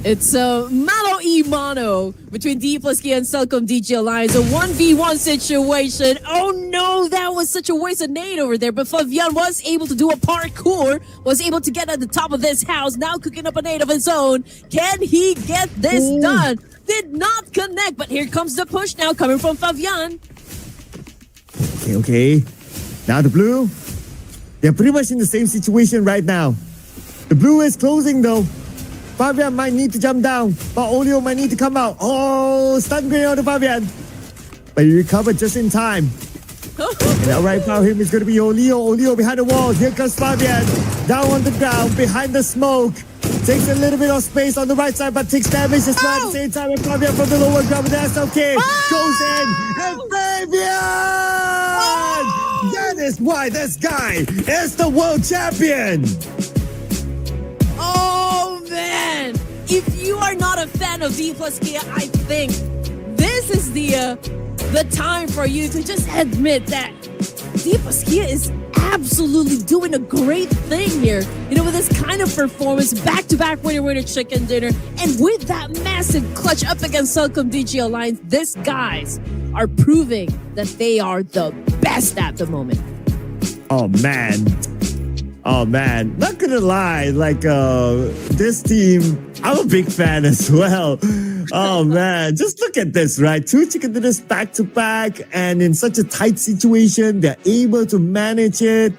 S2: It's a mano y mano between D plus Kia and Celcom DG Alliance. A 1v1 situation. Oh no, that was such a waste of nade over there. But Fabian was able to do a parkour, was able to get at the top of this house, now cooking up a nade of his own. Can he get this done? Did not connect, but here comes the push now coming from Fabian.
S1: Okay. Now the blue, they're pretty much in the same situation right now. The blue is closing though. Fabian might need to jump down, but Olio might need to come out. Oh, stun grenade on the Fabian. But he recovered just in time. And now right now him is going to be Olio. Olio behind the wall. Here comes Fabian. Down on the ground, behind the smoke. Takes a little bit of space on the right side, but takes damage as well at the same time. And Fabian from the lower ground, but that's okay. Goes in. And Fabian! That is why this guy is the world champion.
S2: Oh man! If you are not a fan of D plus Kia, I think this is the time for you to just admit that D plus Kia is absolutely doing a great thing here. With this kind of performance, back-to-back winner chicken dinner, and with that massive clutch up against Celcom DG Alliance, these guys are proving that they are the best at the moment.
S1: Oh man, not gonna lie, this team, I'm a big fan as well. Oh man, just look at this, right? Two chicken dinners back to back, and in such a tight situation, they're able to manage it.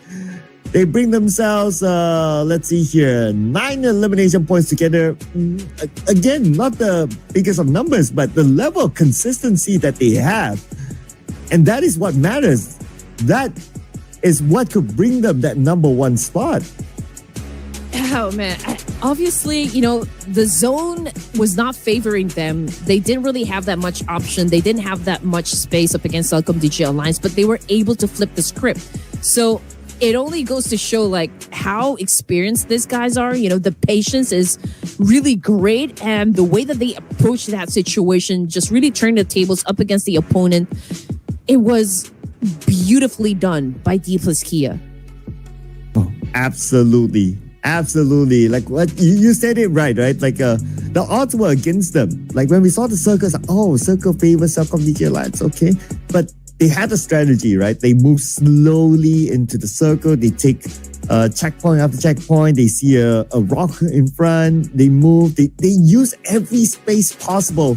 S1: They bring themselves, let's see here, 9 elimination points together. Again, not the biggest of numbers, but the level of consistency that they have. And that is what matters. That is what could bring them that number one spot.
S2: Oh man, obviously, the zone was not favoring them. They didn't really have that much option. They didn't have that much space up against Celcom DG Alliance, but they were able to flip the script. So it only goes to show how experienced these guys are. The patience is really great, and the way that they approach that situation just really turned the tables up against the opponent. it was beautifully done by D plus Kia.
S1: Oh, absolutely. Absolutely. Like what you said it right? Like the odds were against them. Like when we saw the circles, circle favors Celcom DJ Alliance, okay. But they had a strategy, right? They move slowly into the circle. They take checkpoint after checkpoint. They see a rock in front. They move. They use every space possible.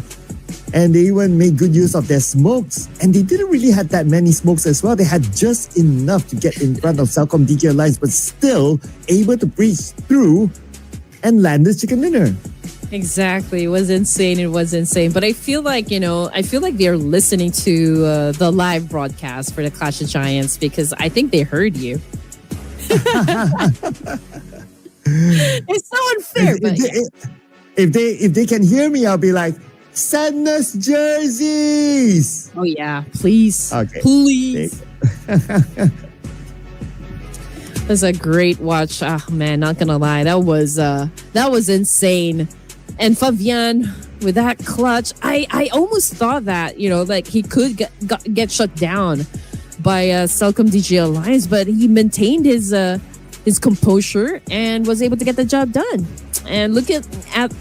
S1: And they even made good use of their smokes. And they didn't really have that many smokes as well. They had just enough to get in front of Celcom DJ Alliance, but still able to breach through and land the chicken dinner.
S2: Exactly. It was insane. It was insane. But I feel like, they're listening to the live broadcast for the Clash of Giants because I think they heard you. It's so unfair.
S1: If they can hear me, I'll be like, send us jerseys.
S2: Oh yeah, please.
S1: Okay.
S2: Please. That's a great watch. Oh man, not gonna lie, that was insane. And Fabian with that clutch, I almost thought that he could get shut down by Celcom DJ Alliance, but he maintained his composure and was able to get the job done. And look at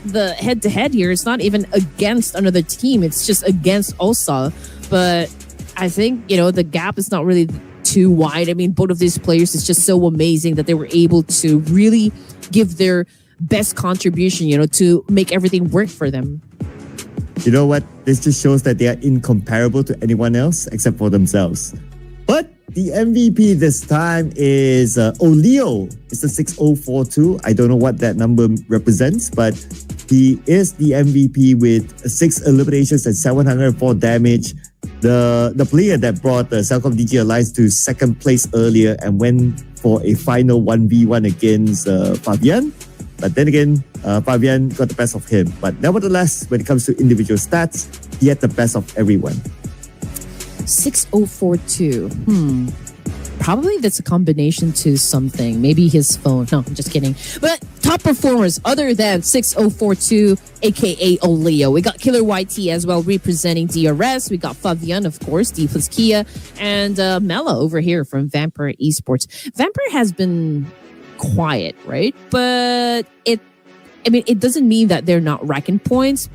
S2: the head-to-head here. It's not even against another team. It's just against Ulsa. But I think, the gap is not really too wide. I mean, both of these players is just so amazing that they were able to really give their best contribution, to make everything work for them.
S1: You know what? This just shows that they are incomparable to anyone else except for themselves. But the MVP this time is Oleo. It's a 6042. I don't know what that number represents, but he is the MVP with 6 eliminations and 704 damage. The player that brought the Celcom DJ Alliance to second place earlier and went for a final 1v1 against Fabian. But then again, Fabian got the best of him. But nevertheless, when it comes to individual stats, he had the best of everyone.
S2: 6042. Probably that's a combination to something. Maybe his phone. No, I'm just kidding. But top performers other than 6042, aka Oleo. We got Killer YT as well representing DRS. We got Fabian, of course, D plus Kia, and Mela over here from Vampire Esports. Vampire has been quiet, right? But it doesn't mean that they're not racking points.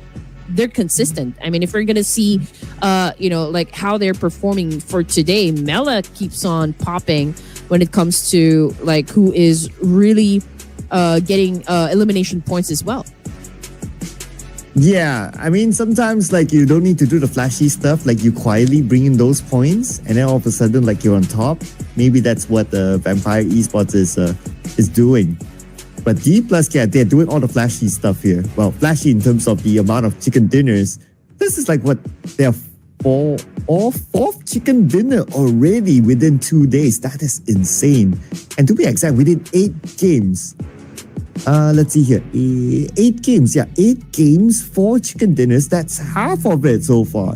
S2: They're consistent. I mean, if we're gonna see, like how they're performing for today, Mela keeps on popping when it comes to like who is really getting elimination points as well.
S1: Yeah, I mean, sometimes like you don't need to do the flashy stuff. Like you quietly bring in those points, and then all of a sudden, like you're on top. Maybe that's what the Vampire Esports is doing. But D plus Kia, they're doing all the flashy stuff here. Well, flashy in terms of the amount of chicken dinners. This is like what their fourth chicken dinner already within 2 days. That is insane. And to be exact, within 8 games. Let's see here. 8 games. Yeah, 8 games, 4 chicken dinners. That's half of it so far.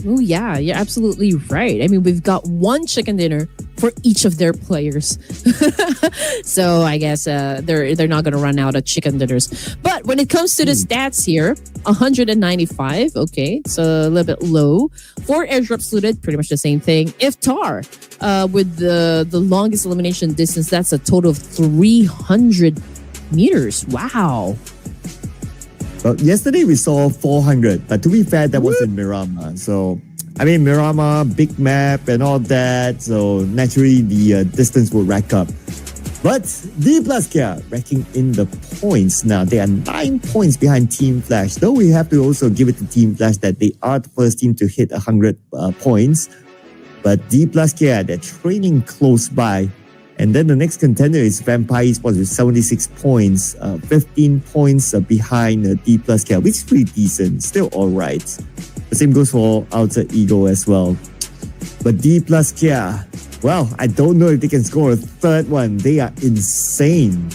S2: Oh yeah, you're absolutely right. I mean, we've got 1 chicken dinner for each of their players. So I guess they're not going to run out of chicken dinners. But when it comes to the stats here, 195, okay, so a little bit low. 4 airdrops looted, pretty much the same thing. Iftar, with the longest elimination distance, that's a total of 300 meters. Wow.
S1: Well, yesterday we saw 400, but to be fair, that was in Miramar. So, I mean, Miramar, big map and all that. So, naturally, the distance will rack up. But D plus Kia racking in the points now. They are 9 points behind Team Flash. Though we have to also give it to Team Flash that they are the first team to hit 100 points. But D plus Kia, they're training close by. And then the next contender is Vampire Esports with 76 points, 15 points behind D plus Kia, which is pretty decent, still alright. The same goes for Alter Ego as well. But D plus Kia, well, I don't know if they can score a third one. They are insane.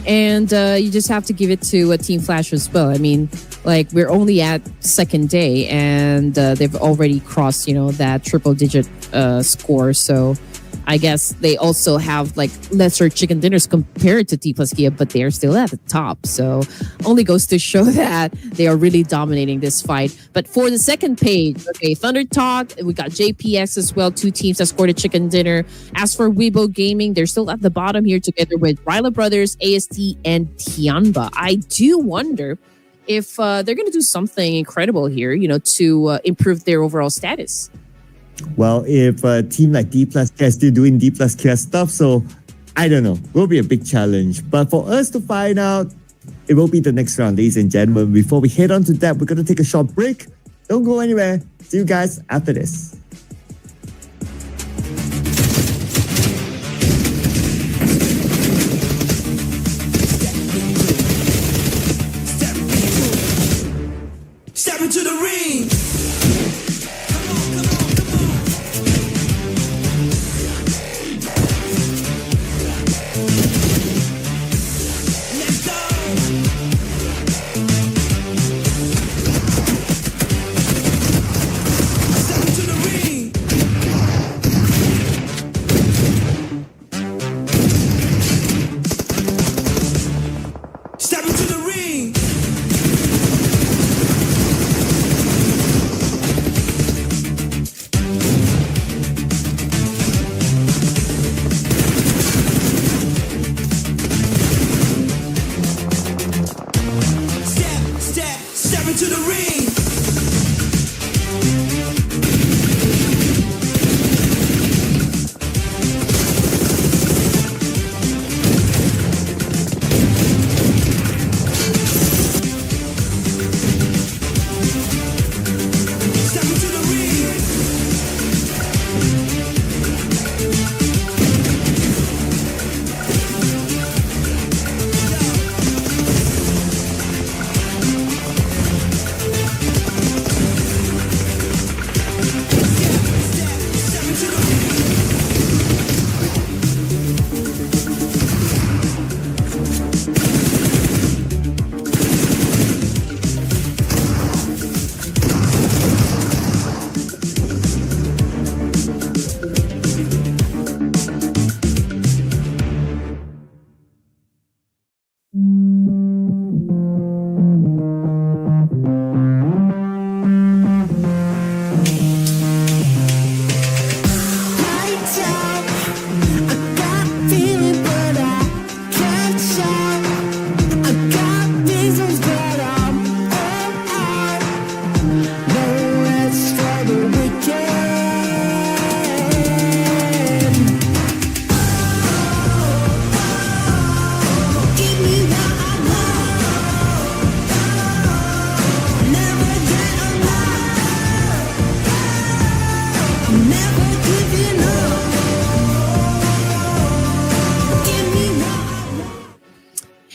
S2: And you just have to give it to Team Flash as well. I mean, like we're only at second day and they've already crossed, that triple digit score. So I guess they also have like lesser chicken dinners compared to T plus Kia, but they are still at the top. So only goes to show that they are really dominating this fight. But for the second page, okay, Thunder Talk, we got JPX as well, 2 teams that scored a chicken dinner. As for Weibo Gaming, they're still at the bottom here together with Ryla Brothers, AST, and Tianba. I do wonder if they're going to do something incredible here, to improve their overall status.
S1: Well, if a team like D plus K is still doing D plus K stuff, so I don't know, will be a big challenge. But for us to find out, it will be the next round, ladies and gentlemen. Before we head on to that, we're going to take a short break. Don't go anywhere. See you guys after this.
S4: Step into the ring.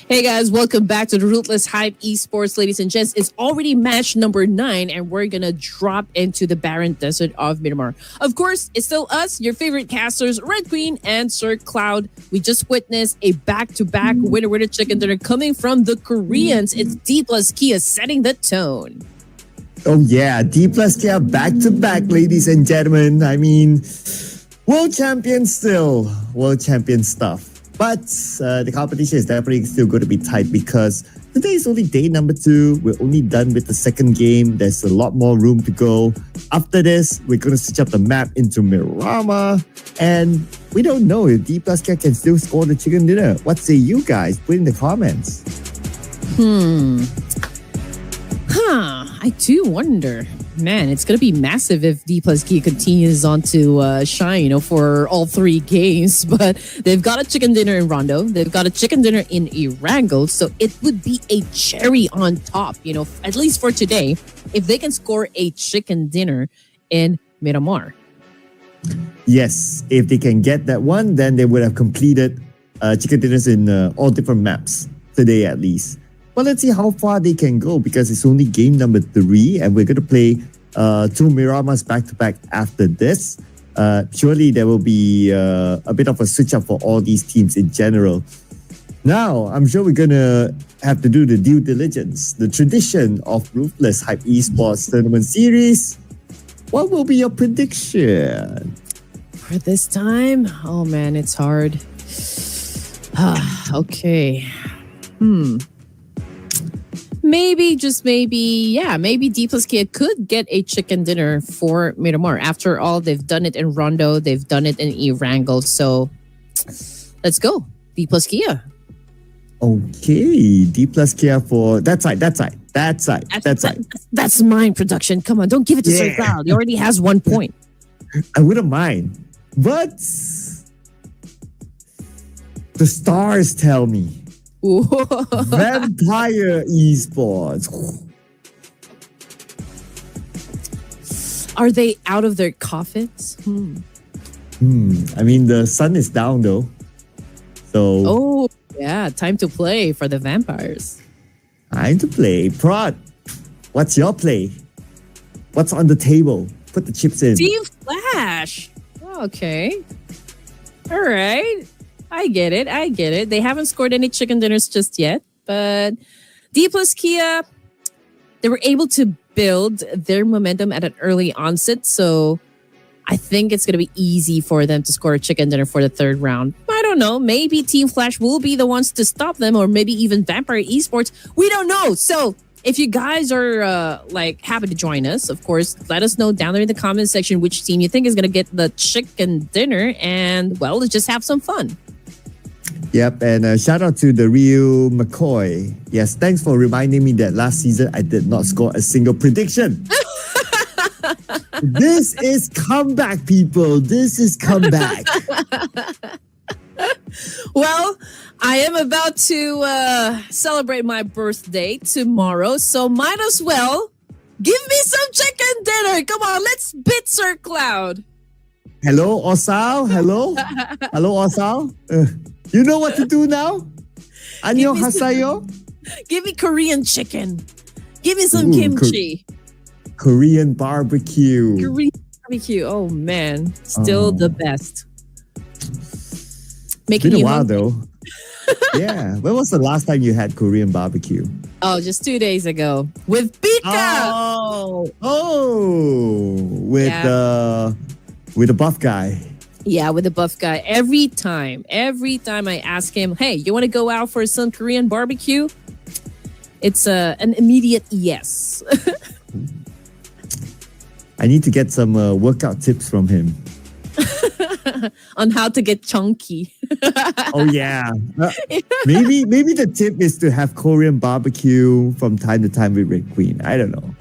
S2: Hey guys, welcome back to the Ruthless Hype Esports, ladies and gents. It's already match number 9, and we're gonna drop into the barren desert of Miramar. Of course, it's still us, your favorite casters, Red Queen and Sir Cloud. We just witnessed a back-to-back winner chicken dinner coming from the Koreans. It's D plus Kia setting the tone.
S1: Oh yeah, D plus Kia back-to-back, ladies and gentlemen. I mean, world champion still, world champion stuff. But the competition is definitely still going to be tight because today is only day number 2. We're only done with the second game. There's a lot more room to go. After this, we're going to switch up the map into Miramar. And we don't know if D plus K can still score the chicken dinner. What say you guys? Put in the comments.
S2: I do wonder. Man, it's going to be massive if D plus Kia continues on to shine, for all 3 games. But they've got a chicken dinner in Rondo. They've got a chicken dinner in Erangel. So it would be a cherry on top, at least for today, if they can score a chicken dinner in Miramar.
S1: Yes, if they can get that one, then they would have completed chicken dinners in all different maps today at least. But let's see how far they can go because it's only game number 3 and we're going to play 2 Miramars back-to-back after this. Surely there will be a bit of a switch up for all these teams in general. Now, I'm sure we're going to have to do the due diligence, the tradition of Ruthless Hype Esports Tournament Series. What will be your prediction?
S2: For this time, oh man, it's hard. Okay. Maybe, just maybe, yeah, maybe D plus Kia could get a chicken dinner for Miramar. After all, they've done it in Rondo, they've done it in Erangel. So let's go. D plus Kia.
S1: Okay, D plus Kia for that side.
S2: That's mine, production. Come on, don't give it to Sir Cloud. He already has 1 point.
S1: I wouldn't mind. But the stars tell me. Vampire Esports.
S2: Are they out of their coffins?
S1: I mean, the sun is down though. So.
S2: Oh, yeah. Time to play for the vampires.
S1: Time to play. Prod, what's your play? What's on the table? Put the chips in.
S2: Team Flash. Okay. All right. I get it. They haven't scored any chicken dinners just yet, but D plus Kia, they were able to build their momentum at an early onset, so I think it's going to be easy for them to score a chicken dinner for the third round. I don't know. Maybe Team Flash will be the ones to stop them, or maybe even Vampire Esports. We don't know. So if you guys are happy to join us, of course, let us know down there in the comment section which team you think is going to get the chicken dinner, and well, let's just have some fun.
S1: Yep, and shout out to the Ryu McCoy. Yes, thanks for reminding me that last season I did not score a single prediction. This is comeback, people. This is comeback.
S2: Well, I am about to celebrate my birthday tomorrow, so might as well give me some chicken dinner. Come on, let's beat Sir Cloud.
S1: Hello, Osal. Hello, Osal. You know what to do now? Annyeong hasayo.
S2: Give me Korean chicken. Give me some kimchi.
S1: Korean barbecue.
S2: Korean barbecue. Oh man, still the best. Making
S1: It's been a
S2: you
S1: while
S2: hungry.
S1: though. Yeah. When was the last time you had Korean barbecue?
S2: Oh, just 2 days ago with Pika.
S1: With the buff guy.
S2: Yeah, with the buff guy. Every time I ask him, hey, you want to go out for some Korean barbecue? It's an immediate yes.
S1: I need to get some workout tips from him.
S2: On how to get chunky.
S1: Oh yeah. Maybe the tip is to have Korean barbecue from time to time with Red Queen. I don't know.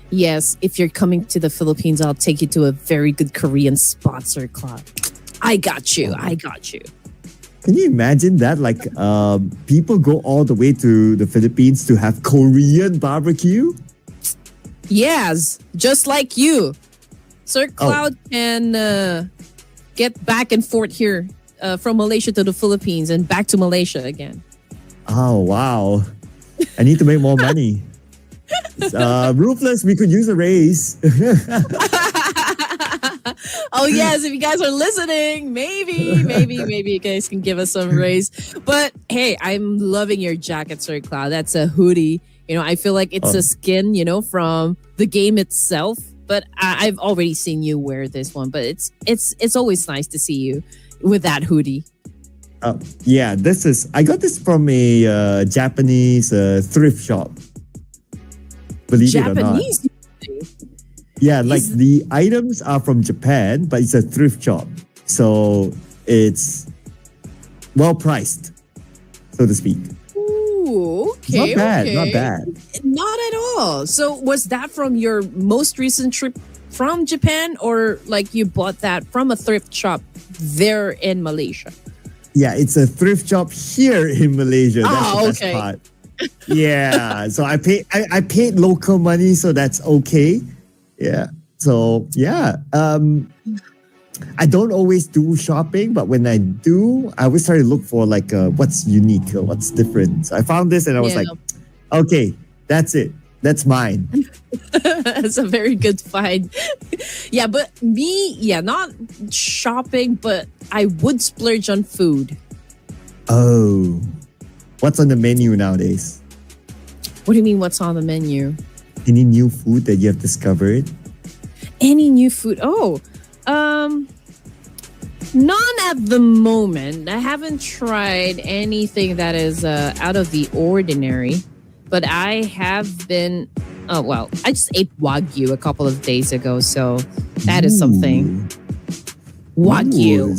S2: Yes, if you're coming to the Philippines, I'll take you to a very good Korean spot, Sir Club. I got you.
S1: Can you imagine that? Like, people go all the way to the Philippines to have Korean barbecue?
S2: Yes, just like you. Sir Cloud can get back and forth here from Malaysia to the Philippines and back to Malaysia again.
S1: Oh, wow. I need to make more money. Ruthless, we could use a raise.
S2: Oh yes, if you guys are listening, maybe you guys can give us some raise. But hey, I'm loving your jacket, Sir Cloud. That's a hoodie. You know, I feel like it's a skin, from the game itself. But I've already seen you wear this one. But it's always nice to see you with that hoodie.
S1: Yeah, I got this from a Japanese thrift shop. Believe
S2: Japanese?
S1: it or not. Yeah, like the items are from Japan, but it's a thrift shop. So it's well priced, so to speak.
S2: Ooh, okay.
S1: Not bad.
S2: Not at all. So was that from your most recent trip from Japan, or like you bought that from a thrift shop there in Malaysia?
S1: Yeah, it's a thrift shop here in Malaysia. That's the best part. Yeah, so I paid local money, so that's okay. Yeah, so yeah, I don't always do shopping, but when I do, I always try to look for like what's unique or what's different. So I found this and I was like, okay, that's it. That's mine.
S2: That's a very good find. Yeah, but me, not shopping, but I would splurge on food.
S1: Oh, what's on the menu nowadays?
S2: What do you mean, what's on the menu?
S1: Any new food that you have discovered?
S2: Any new food? Oh, None at the moment. I haven't tried anything that is out of the ordinary, but I have been. Oh well, I just ate wagyu a couple of days ago, so that is something. Wagyu.
S1: Ooh,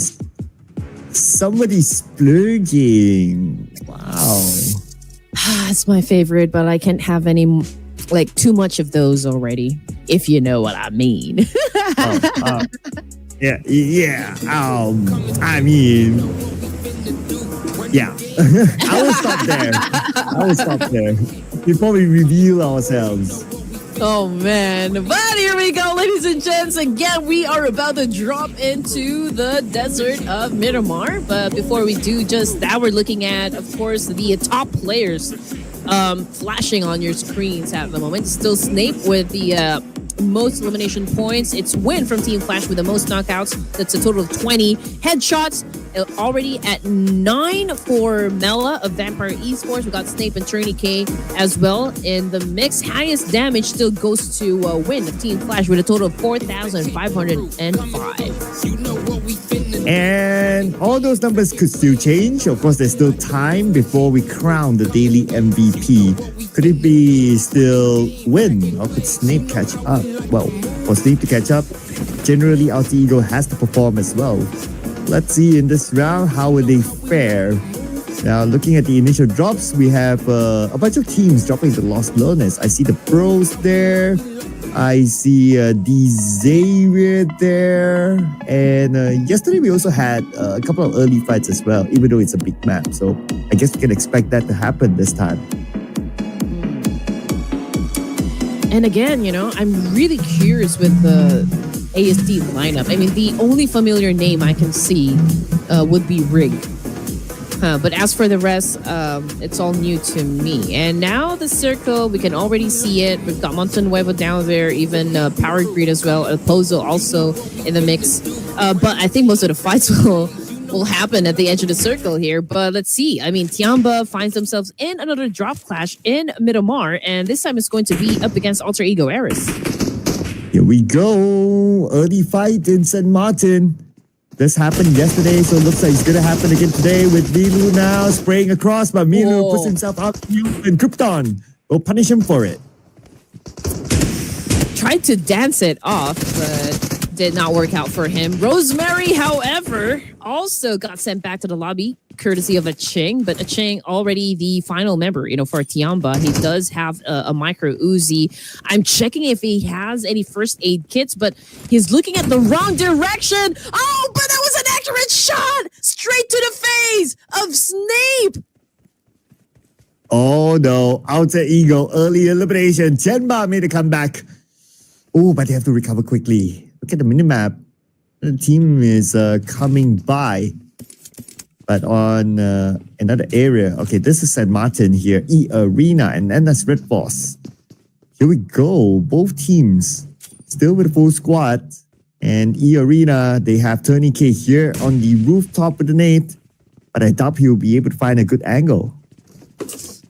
S1: somebody's splurging. Wow.
S2: It's my favorite, but I can't have any like too much of those already, if you know what I mean.
S1: Yeah. I mean, yeah. I will stop there before we reveal ourselves.
S2: Oh man, but here we go, ladies and gents. Again, we are about to drop into the desert of Miramar. But before we do just that, we're looking at, of course, the top players flashing on your screens at the moment. Still Snape with the most elimination points. It's Win from Team Flash with the most knockouts. That's a total of 20 headshots. Already at 9 for Mela of Vampire Esports. We got Snape and Trini K as well in the mix. Highest damage still goes to Win of Team Flash with a total of 4,505.
S1: And all those numbers could still change. Of course, there's still time before we crown the daily MVP. Could it be still Win, or could Snape catch up? Well, for Snape to catch up, generally Alter Ego has to perform as well. Let's see in this round, how will they fare? Now, looking at the initial drops, we have a bunch of teams dropping the Lost Learners. I see the Pros there. I see Xavier there. And yesterday we also had a couple of early fights as well, even though it's a big map. So I guess we can expect that to happen this time.
S2: And again, I'm really curious with the ASD lineup. I mean, the only familiar name I can see would be Rig. But as for the rest, it's all new to me. And now the circle, we can already see it. We've got Montanhuevo down there, even Power Grid as well. Pozo also in the mix. But I think most of the fights will happen at the edge of the circle here. But let's see. I mean, Tiamba finds themselves in another drop clash in Miramar. And this time it's going to be up against Alter Ego Eris.
S1: Here we go. Early fight in St. Martin. This happened yesterday, so it looks like it's going to happen again today with Milu now spraying across, but Milu puts himself out and Krypton will punish him for it.
S2: Tried to dance it off, but did not work out for him. Rosemary, however, also got sent back to the lobby, courtesy of Aching, but Aching already the final member, for Tiamba. He does have a micro Uzi. I'm checking if he has any first aid kits, but he's looking at the wrong direction. Oh, but that was an accurate shot! Straight to the face of Snape!
S1: Oh no, Alter Ego, early elimination. Chenba made a comeback. Oh, but they have to recover quickly. Look at the minimap. The team is coming by. But on another area. Okay, this is St. Martin here. E-Arena and then that's Red Force. Here we go. Both teams still with a full squad. And E-Arena, they have Tony K here on the rooftop with the nade. But I doubt he'll be able to find a good angle.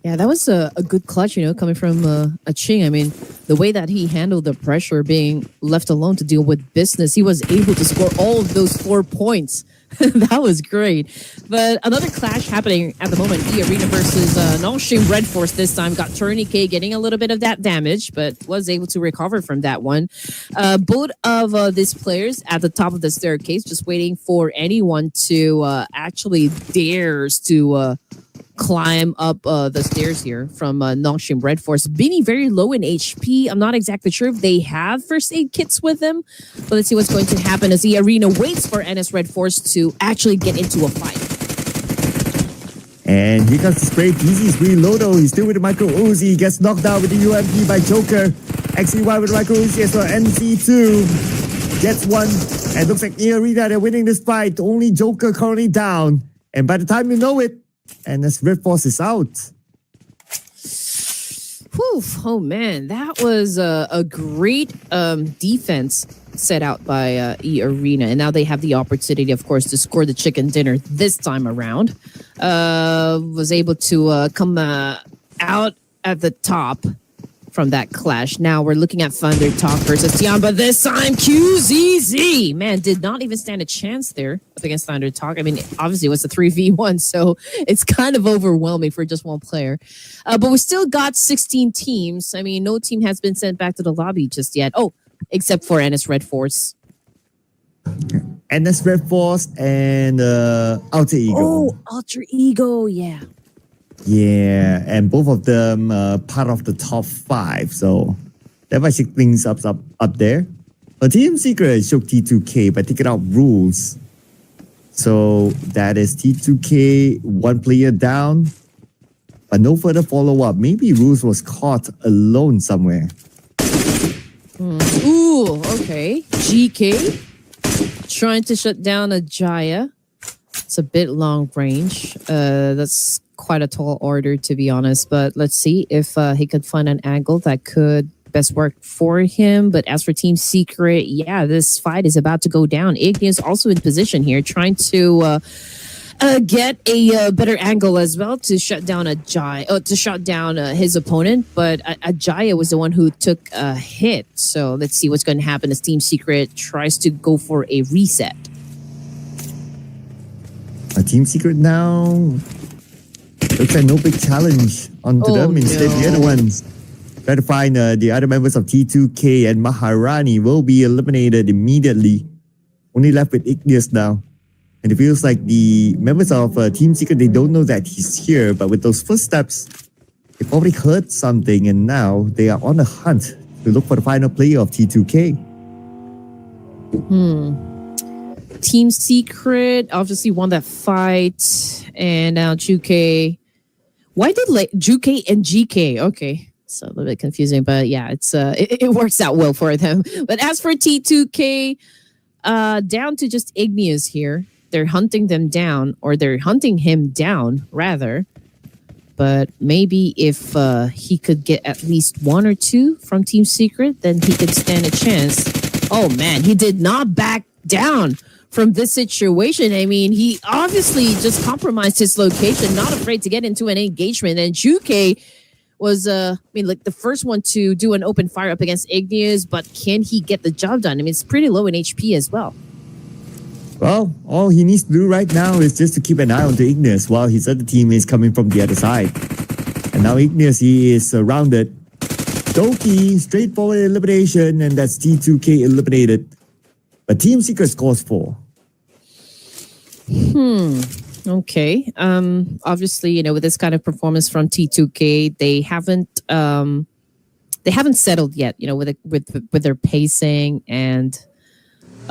S2: Yeah, that was a good clutch, coming from Aching. I mean, the way that he handled the pressure, being left alone to deal with business, he was able to score all of those 4 points. That was great. But another clash happening at the moment. E-Arena versus Nongshim Red Force this time. Got Turney K getting a little bit of that damage, but was able to recover from that one. Both of these players at the top of the staircase, just waiting for anyone to actually dares to climb up the stairs here from Nongshim Red Force. Beanie very low in HP. I'm not exactly sure if they have first aid kits with them, but let's see what's going to happen as the arena waits for NS Red Force to actually get into a fight.
S1: And here comes the spray. Easy's really low though. He's still with the micro Uzi. Gets knocked out with the UMP by Joker. XEY with the micro Uzi as well. NC2 gets one. And looks like E-Arena, they're winning this fight. Only Joker currently down. And by the time you know it, and this Red Force is out.
S2: Whew, oh man, that was a great defense set out by E-Arena. And now they have the opportunity, of course, to score the chicken dinner this time around. Was able to come out at the top from that clash. Now we're looking at Thunder Talk versus Tian, but this time QZZ, man, did not even stand a chance there up against Thunder Talk. I mean, obviously it was a 3v1, so it's kind of overwhelming for just one player. But we still got 16 teams. I mean, no team has been sent back to the lobby just yet. Oh, except for NS Red Force.
S1: NS Red Force and Alter Ego.
S2: Oh, Alter Ego, yeah.
S1: Yeah, and both of them part of the top 5, so that might shake things up there. But Team Secret shook T2K by taking out Rules. So that is T2K, one player down, but no further follow-up. Maybe Rules was caught alone somewhere.
S2: Ooh, okay. GK trying to shut down a Jaya. It's a bit long range. That's quite a tall order, to be honest. But let's see if he could find an angle that could best work for him. But as for Team Secret, yeah, this fight is about to go down. Igneous also in position here, trying to get a better angle as well to shut down a Jaya, to shut down his opponent. But a Jaya was the one who took a hit. So let's see what's going to happen as Team Secret tries to go for a reset.
S1: Team Secret now looks like no big challenge onto them. Instead, the other ones try to find the other members of T2K, and Maharani will be eliminated immediately. Only left with Igneous now. And it feels like the members of Team Secret, they don't know that he's here, but with those footsteps, they probably heard something, and now they are on a hunt to look for the final player of T2K.
S2: Team Secret obviously won that fight, and now Juke. Why did Juke and GK? Okay, so a little bit confusing, but yeah, it works out well for them. But as for T2K, down to just Igneous here. They're hunting them down, or they're hunting him down rather. But maybe if he could get at least 1 or 2 from Team Secret, then he could stand a chance. Oh man, he did not back down from this situation. I mean, he obviously just compromised his location, not afraid to get into an engagement. And Juke was, like the first one to do an open fire up against Igneous, but can he get the job done? I mean, it's pretty low in HP as well.
S1: Well, all he needs to do right now is just to keep an eye on the Igneous while his other team is coming from the other side. And now Igneous, he is surrounded. Doki, straightforward elimination, and that's T2K eliminated. But Team Secret scores 4.
S2: Okay. Obviously, with this kind of performance from T2K, they haven't settled yet, with their pacing and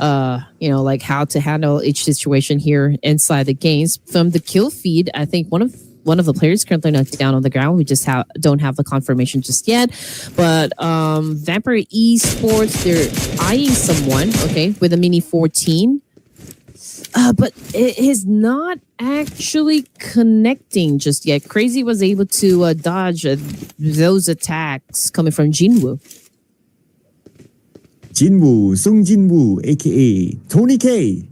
S2: like how to handle each situation here inside the games. From the kill feed, I think one of the players currently knocked down on the ground. We just don't have the confirmation just yet. But Vampire Esports, they're eyeing someone, okay, with a Mini 14. But it is not actually connecting just yet. Crazy was able to dodge those attacks coming from Jinwoo.
S1: Sung Jinwoo, aka Tony K.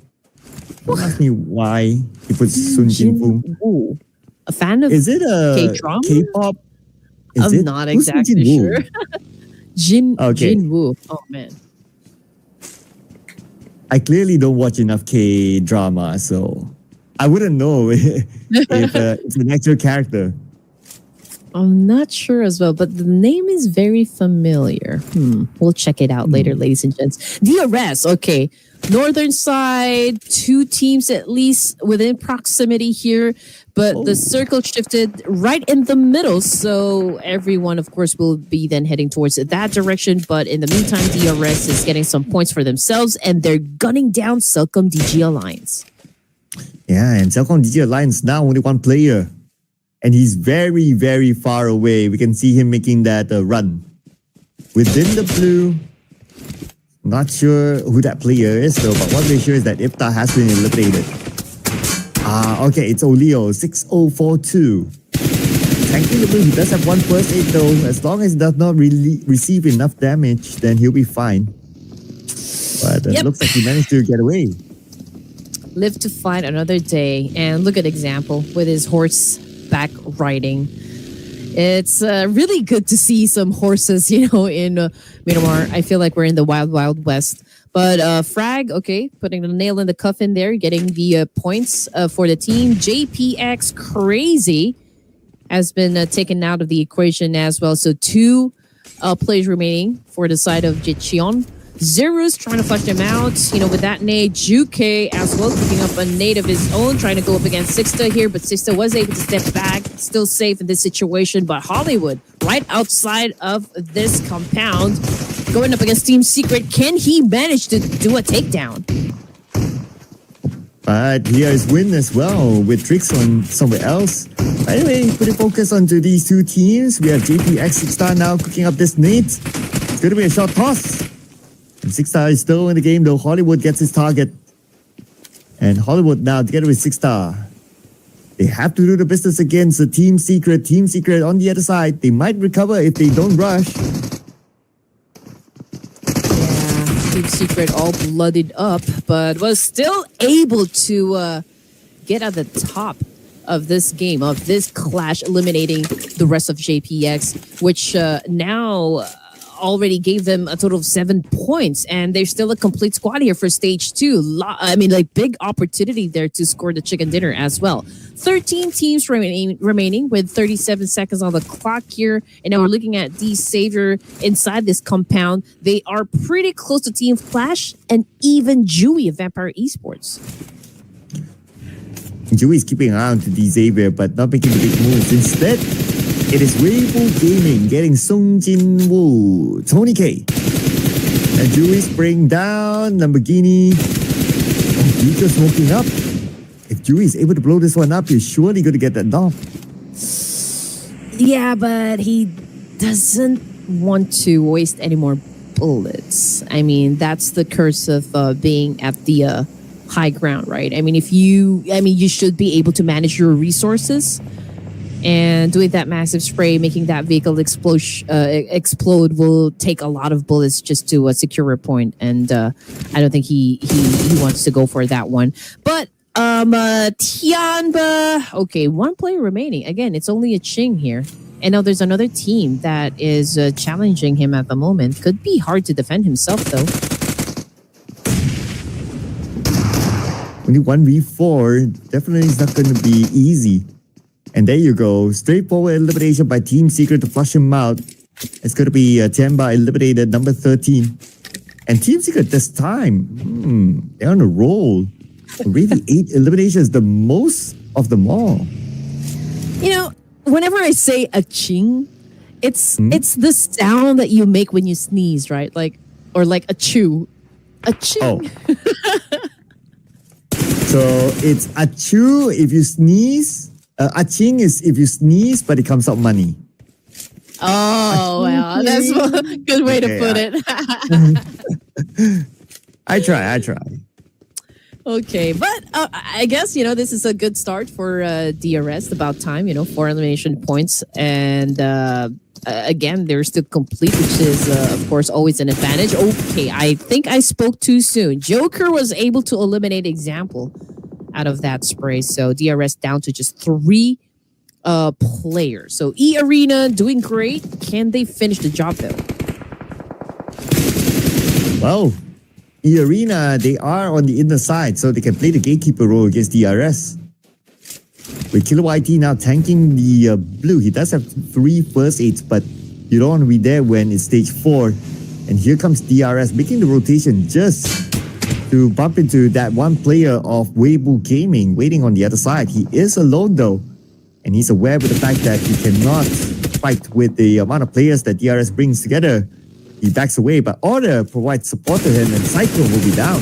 S1: Don't ask me why he puts Sung Jinwoo.
S2: A fan of
S1: Is it a
S2: K-drama?
S1: K-pop?
S2: I'm not exactly sure. Jinwoo. Oh man.
S1: I clearly don't watch enough K-drama, so I wouldn't know if it's an actual character.
S2: I'm not sure as well, but the name is very familiar. We'll check it out later, ladies and gents. DRS, okay. Northern side, 2 teams at least within proximity here, but the circle shifted right in the middle, so everyone, of course, will be then heading towards that direction. But in the meantime, DRS is getting some points for themselves, and they're gunning down Celcom DG Alliance.
S1: Yeah, and Celcom DG Alliance now only 1 player. And he's very, very far away. We can see him making that run. Within the blue, not sure who that player is though, but what we're sure is that Ipta has been eliminated. Okay, it's Olio, 6042. Thankfully, he does have 1 first aid though. As long as he does not really receive enough damage, then he'll be fine. But it looks like he managed to get away.
S2: Live to fight another day. And look at example with his horse back riding. It's really good to see some horses, in Myanmar. I feel like we're in the wild, wild west. But Frag, okay, putting the nail in the coffin there, getting the points for the team. JPX Crazy has been taken out of the equation as well. So 2 players remaining for the side of Jicheon. Zero's trying to flush them out, with that nade. Juke as well, picking up a nade of his own, trying to go up against Sixta here, but Sixta was able to step back, still safe in this situation. But Hollywood, right outside of this compound, going up against Team Secret. Can he manage to do a takedown?
S1: But here is Win as well, with tricks on somewhere else. Anyway, putting focus onto these 2 teams. We have JPX Six-Star now cooking up this nade. It's going to be a short toss. And Six-Star is still in the game, though. Hollywood gets his target. And Hollywood now, together with Six-Star, they have to do the business against the Team Secret. Team Secret on the other side. They might recover if they don't rush.
S2: Team Secret all blooded up, but was still able to get at the top of this game, of this clash, eliminating the rest of JPX, which now already gave them a total of 7 points, and there's still a complete squad here for stage 2. Big opportunity there to score the chicken dinner as well. 13 teams remaining with 37 seconds on the clock here, and now we're looking at the Savior inside this compound. They are pretty close to Team Flash and even Dewey of Vampire Esports.
S1: Dewey is keeping an eye on the Xavier, but not making the big moves. Instead, it is Weibo Gaming getting Sung Jin Woo, Tony K. And Dewey spraying down, Lamborghini. Oh, Vika smoking up. If Dewey is able to blow this one up, he's surely going to get that knock.
S2: Yeah, but he doesn't want to waste any more bullets. That's the curse of being at the high ground, right? You should be able to manage your resources. And doing that massive spray, making that vehicle explode will take a lot of bullets just to secure a point. And I don't think he wants to go for that one. But Tianba, okay, 1 player remaining. Again, it's only a Ching here. And now there's another team that is challenging him at the moment. Could be hard to defend himself, though.
S1: Only 1v4, definitely is not going to be easy. And there you go, straightforward elimination by Team Secret to flush him out. It's going to be Tianba eliminated, number 13. And Team Secret this time, they're on a roll. Already 8 eliminations, the most of them all.
S2: Whenever I say a ching, it's the sound that you make when you sneeze, right? Or like a chew. A ching.
S1: Oh. So it's a chew if you sneeze. Aching is if you sneeze, but it comes out money.
S2: Oh, well, that's a good way to put it.
S1: I try.
S2: Okay, but I guess, this is a good start for DRS. About time, 4 elimination points. And again, they're still complete, which is, of course, always an advantage. Okay, I think I spoke too soon. Joker was able to eliminate Example out of that spray. So DRS down to just 3 players. So E-Arena doing great. Can they finish the job, though?
S1: Well, E-Arena, they are on the inner side, so they can play the gatekeeper role against DRS. With Killer YT now tanking the blue. He does have 3 first aids, but you don't want to be there when it's stage 4. And here comes DRS making the rotation just to bump into that one player of Weibo Gaming waiting on the other side. He is alone though, and he's aware of the fact that he cannot fight with the amount of players that DRS brings together. He backs away, but Order provides support to him, and Cyclone will be down.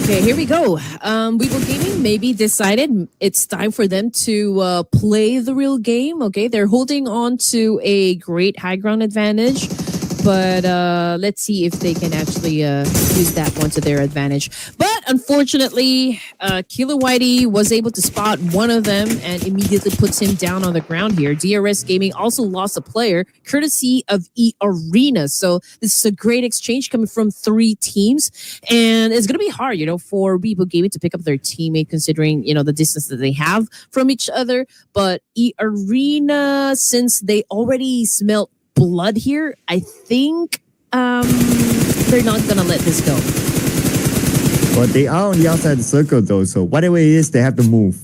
S2: Okay, here we go. Weibo Gaming maybe decided it's time for them to play the real game. Okay, they're holding on to a great high ground advantage. But let's see if they can actually use that one to their advantage. But unfortunately, Kilo Whitey was able to spot one of them and immediately puts him down on the ground here. DRS Gaming also lost a player courtesy of E-Arena. So this is a great exchange coming from 3 teams. And it's going to be hard, for Weibo Gaming to pick up their teammate considering, the distance that they have from each other. But E-Arena, since they already smelt blood here, I think they're not going to let this go.
S1: But they are on the outside of the circle though, so whatever it is, they have to move.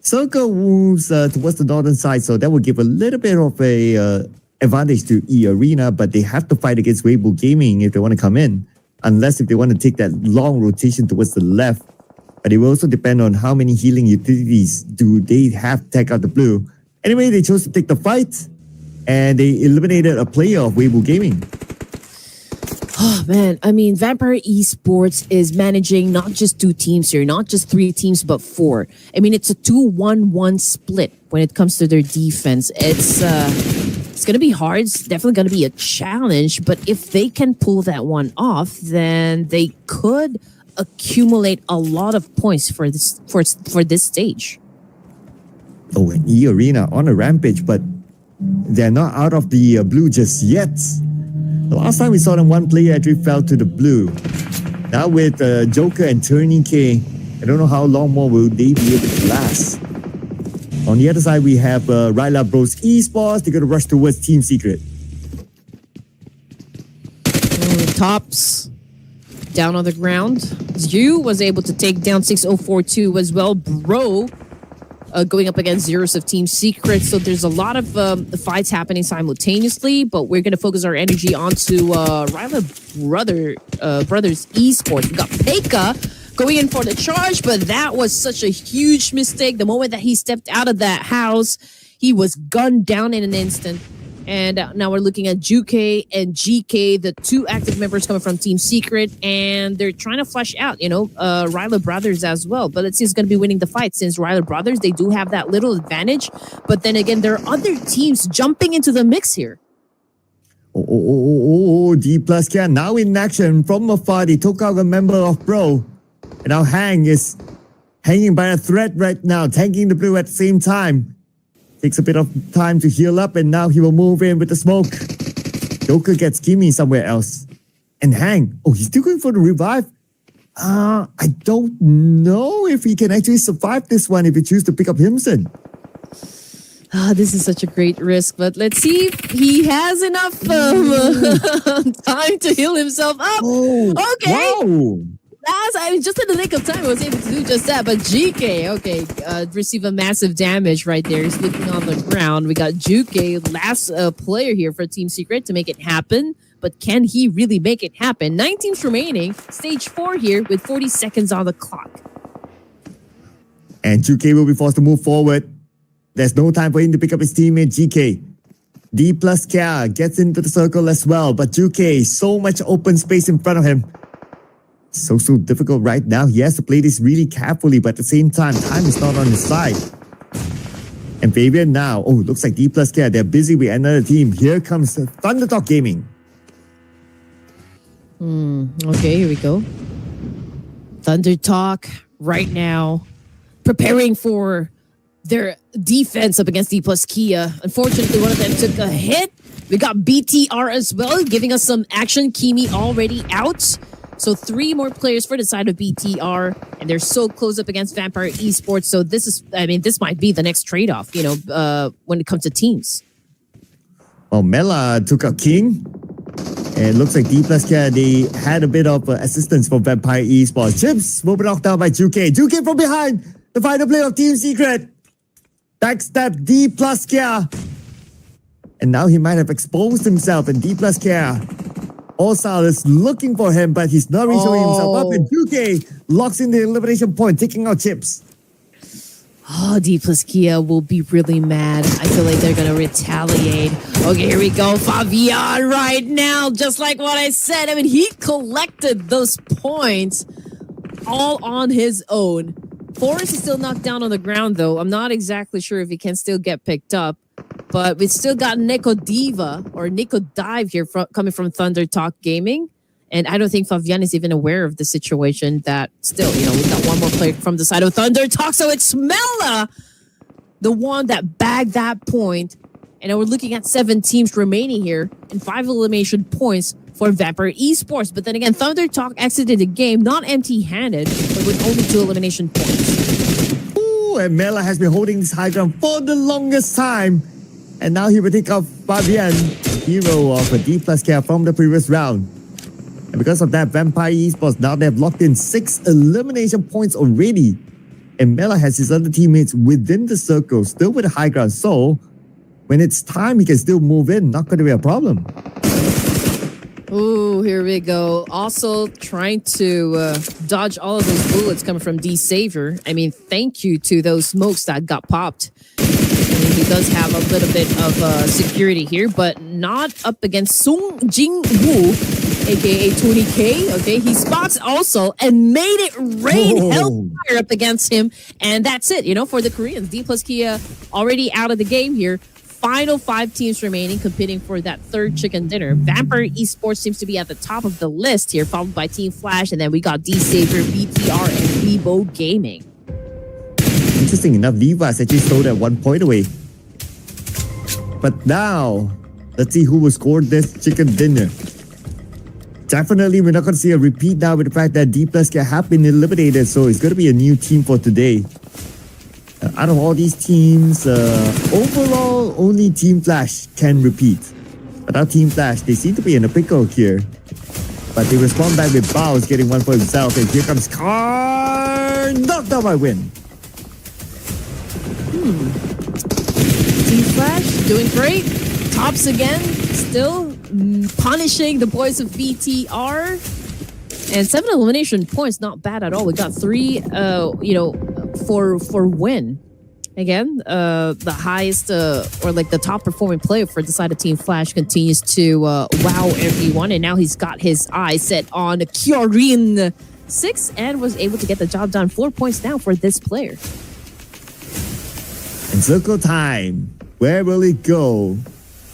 S1: Circle moves towards the northern side, so that will give a little bit of a advantage to E-Arena, but they have to fight against Weibo Gaming if they want to come in. Unless if they want to take that long rotation towards the left. But it will also depend on how many healing utilities do they have to take out the blue. Anyway, they chose to take the fight, and they eliminated a player of Weibo Gaming.
S2: Oh, man. I mean, Vampire Esports is managing not just 2 teams here, not just 3 teams, but 4. I mean, it's a 2-1-1 split when it comes to their defense. It's going to be hard. It's definitely going to be a challenge. But if they can pull that one off, then they could accumulate a lot of points for this stage.
S1: Oh, and E-Arena on a rampage, but they're not out of the blue just yet. The last time we saw them, one player actually fell to the blue. Now with Joker and Turning K, I don't know how long more will they be able to last. On the other side, we have Ryla Bros Esports. They're going to rush towards Team Secret.
S2: Tops down on the ground. Yu was able to take down 6042 as well. Bro going up against Zeros of Team Secret. So there's a lot of fights happening simultaneously, but we're going to focus our energy onto Ryla Brothers Esports. We got Pekka going in for the charge, but that was such a huge mistake. The moment that he stepped out of that house, he was gunned down in an instant. And now we're looking at Juke and GK, the 2 active members coming from Team Secret, and they're trying to flush out, Ryla Brothers as well. But let's see who's going to be winning the fight, since Ryla Brothers, they do have that little advantage. But then again, there are other teams jumping into the mix here.
S1: D plus K now in action from afar. They took out a member of Bro. And now Hang is hanging by a thread right now, tanking the blue at the same time. Takes a bit of time to heal up, and now he will move in with the smoke. Joker gets Gimme somewhere else. And Hang, he's still going for the revive. I don't know if he can actually survive this one if he chooses to pick up Himson.
S2: This is such a great risk, but let's see if he has enough time to heal himself up. Okay.
S1: Wow.
S2: Just in the nick of time, I was able to do just that. But GK, receive a massive damage right there. He's looking on the ground. We got Juke, last player here for Team Secret to make it happen. But can he really make it happen? 9 teams remaining. Stage 4 here with 40 seconds on the clock.
S1: And Juke will be forced to move forward. There's no time for him to pick up his teammate GK. D plus K gets into the circle as well. But Juke, so much open space in front of him. So difficult right now. He has to play this really carefully, but at the same time is not on his side. And Fabian now, looks like D plus K, they're busy with another team. Here comes Thundertalk Gaming.
S2: Okay, here we go. Thundertalk right now preparing for their defense up against D plus Kia. Unfortunately, one of them took a hit. We got BTR as well, giving us some action. Kimi already out. So 3 more players for the side of BTR, and they're so close up against Vampire Esports. So this might be the next trade-off, when it comes to teams.
S1: Well, Mela took out King. And it looks like D plus K, they had a bit of assistance from Vampire Esports. Chips will be knocked down by Juke. Juke from behind. The final play of Team Secret. Backstab D plus K. And now he might have exposed himself, and D plus K. All-Star is looking for him, but he's not really showing himself up. And Juke locks in the elimination point, taking out Chips.
S2: D plus Kia will be really mad. I feel like they're going to retaliate. Okay, here we go. Fabian right now, just like what I said. I mean, he collected those points all on his own. Forrest is still knocked down on the ground, though. I'm not exactly sure if he can still get picked up. But we still got Nico Diva or Nico Dive here coming from Thunder Talk Gaming. And I don't think Fabian is even aware of the situation that still, we've got one more player from the side of Thunder Talk. So it's Mela, the one that bagged that point. And we're looking at 7 teams remaining here and 5 elimination points for Vampire Esports. But then again, Thunder Talk exited the game not empty-handed, but with only 2 elimination points.
S1: Ooh, and Mela has been holding this high ground for the longest time. And now he will take out Fabian, hero of a D+ care from the previous round. And because of that, Vampire Esports, now they have locked in 6 elimination points already. And Mela has his other teammates within the circle, still with the high ground. So, when it's time, he can still move in. Not going to be a problem.
S2: Ooh, here we go. Also trying to dodge all of those bullets coming from D Savior. I mean, thank you to those smokes that got popped. I mean, he does have a little bit of security here, but not up against Sung Jing Woo, aka Tony K. Okay, he spots also and made it rain hellfire up against him, and that's it. For the Koreans, D+ Kia already out of the game here. Final 5 teams remaining, competing for that 3rd chicken dinner. Vampire Esports seems to be at the top of the list here, followed by Team Flash, and then we got D Savior, BTR, and Vivo Gaming.
S1: Interesting enough, Levi's actually stole that 1 point away. But now, let's see who will score this chicken dinner. Definitely, we're not going to see a repeat now with the fact that D+ have been eliminated, so it's going to be a new team for today. Out of all these teams, overall, only Team Flash can repeat. Without Team Flash, they seem to be in a pickle here. But they respond back with Baus getting 1 for himself, and here comes Car, knocked out by Win.
S2: Team Flash doing great. Tops again, still punishing the boys of BTR. And 7 elimination points, not bad at all. We got 3, for Win. Again, the highest or like the top performing player for the side of Team Flash continues to wow everyone, and now he's got his eyes set on Kyorin 6 and was able to get the job done. 4 points now for this player.
S1: And circle time. Where will it go?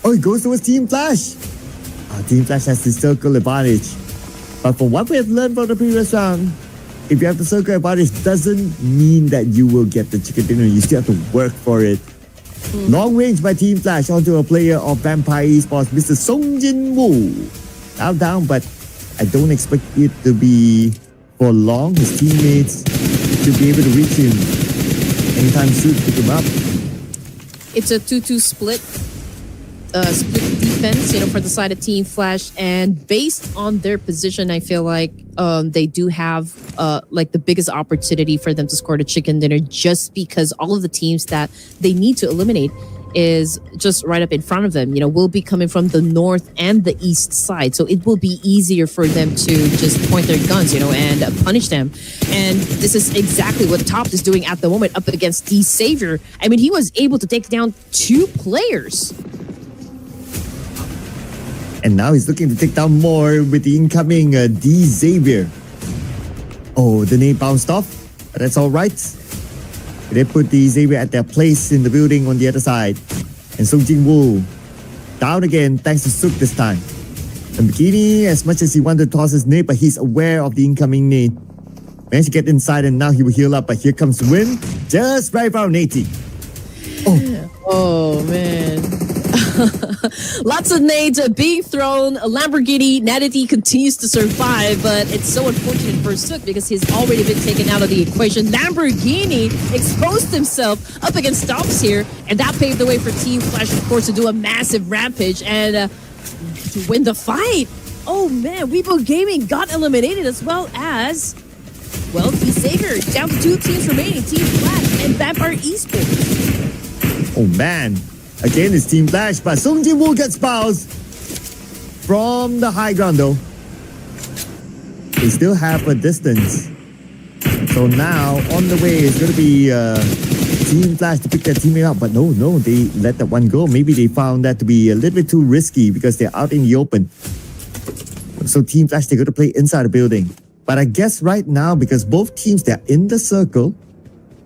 S1: Oh, it goes towards Team Flash. Team Flash has the circle advantage. But from what we have learned from the previous round, if you have the circle advantage, doesn't mean that you will get the chicken dinner. You still have to work for it. Long range by Team Flash onto a player of Vampire Esports, Mr. Song Jin Woo. Now down, but I don't expect it to be for long. His teammates should be able to reach him anytime soon to pick him up.
S2: It's a 2-2 split defense, for the side of Team Flash, and based on their position, I feel like they do have like the biggest opportunity for them to score the chicken dinner, just because all of the teams that they need to eliminate is just right up in front of them. Will be coming from the north and the east side, so it will be easier for them to just point their guns, and punish them. And this is exactly what Top is doing at the moment up against D Savior. I mean, he was able to take down 2 players.
S1: And now he's looking to take down more with the incoming D Xavier. Oh, the name bounced off. But that's all right. They put D Xavier at their place in the building on the other side. And Song Jin Woo down again thanks to Suk this time. And Bikini, as much as he wanted to toss his nade, but he's aware of the incoming nade. Managed to get inside, and now he will heal up. But here comes Win, just right around 80.
S2: Oh man. Lots of nades being thrown. Lamborghini Nadity continues to survive, but it's so unfortunate for Suk because he's already been taken out of the equation. Lamborghini exposed himself up against Stops here, and that paved the way for Team Flash, of course, to do a massive rampage and to win the fight. Oh man, Weibo Gaming got eliminated, as well as, well, D Savior. Down to 2 teams remaining, Team Flash and Vampire Esports.
S1: Oh man. Again, it's Team Flash, but Song Jin Woo gets Baus from the high ground though. They still have a distance. So now, on the way, it's going to be Team Flash to pick their teammate up. But no, they let that one go. Maybe they found that to be a little bit too risky because they're out in the open. So Team Flash, they're going to play inside the building. But I guess right now, because both teams, they're in the circle,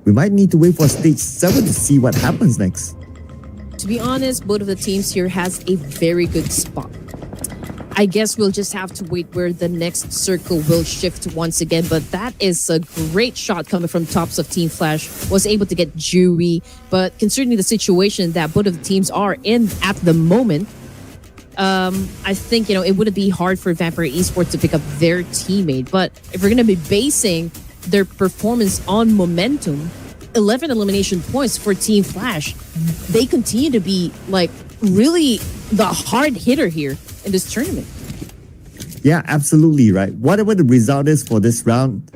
S1: we might need to wait for stage 7 to see what happens next.
S2: To be honest, both of the teams here has a very good spot. I guess we'll just have to wait where the next circle will shift once again. But that is a great shot coming from tops of Team Flash. Was able to get Dewey. But considering the situation that both of the teams are in at the moment, I think, it wouldn't be hard for Vampire Esports to pick up their teammate. But if we're going to be basing their performance on momentum, 11 elimination points for Team Flash, they continue to be really the hard hitter here in this tournament.
S1: Yeah, absolutely right. Whatever the result is for this round,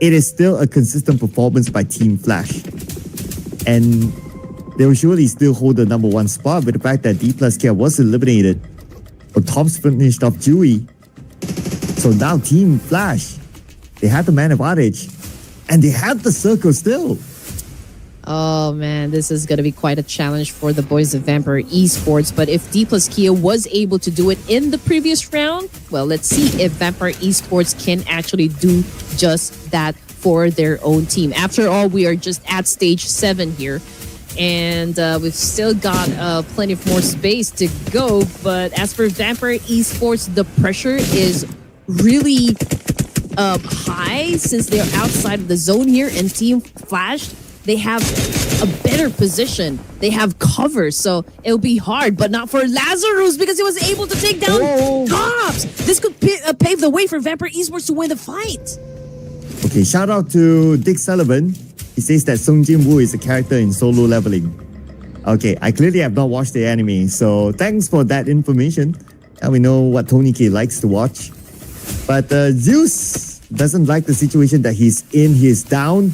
S1: it is still a consistent performance by Team Flash. And they will surely still hold the number 1 spot with the fact that D+K was eliminated. But Tops finished off Dewey. So now Team Flash, they have the man advantage. And they have the circle still.
S2: Oh man, this is going to be quite a challenge for the boys of Vampire Esports. But if D+Kia was able to do it in the previous round, well, let's see if Vampire Esports can actually do just that for their own team. After all, we are just at stage 7 here. And we've still got plenty of more space to go. But as for Vampire Esports, the pressure is really high since they're outside of the zone here. And Team Flash, they have a better position. They have cover, so it'll be hard, but not for Lazarus because he was able to take down Tops. This could pave the way for Vampire Esports to win the fight.
S1: Okay, shout out to Dick Sullivan. He says that Sung Jin Woo is a character in Solo Leveling. Okay, I clearly have not watched the anime, so thanks for that information. Now we know what Tony K likes to watch. But Zeus doesn't like the situation that he's in. He's down.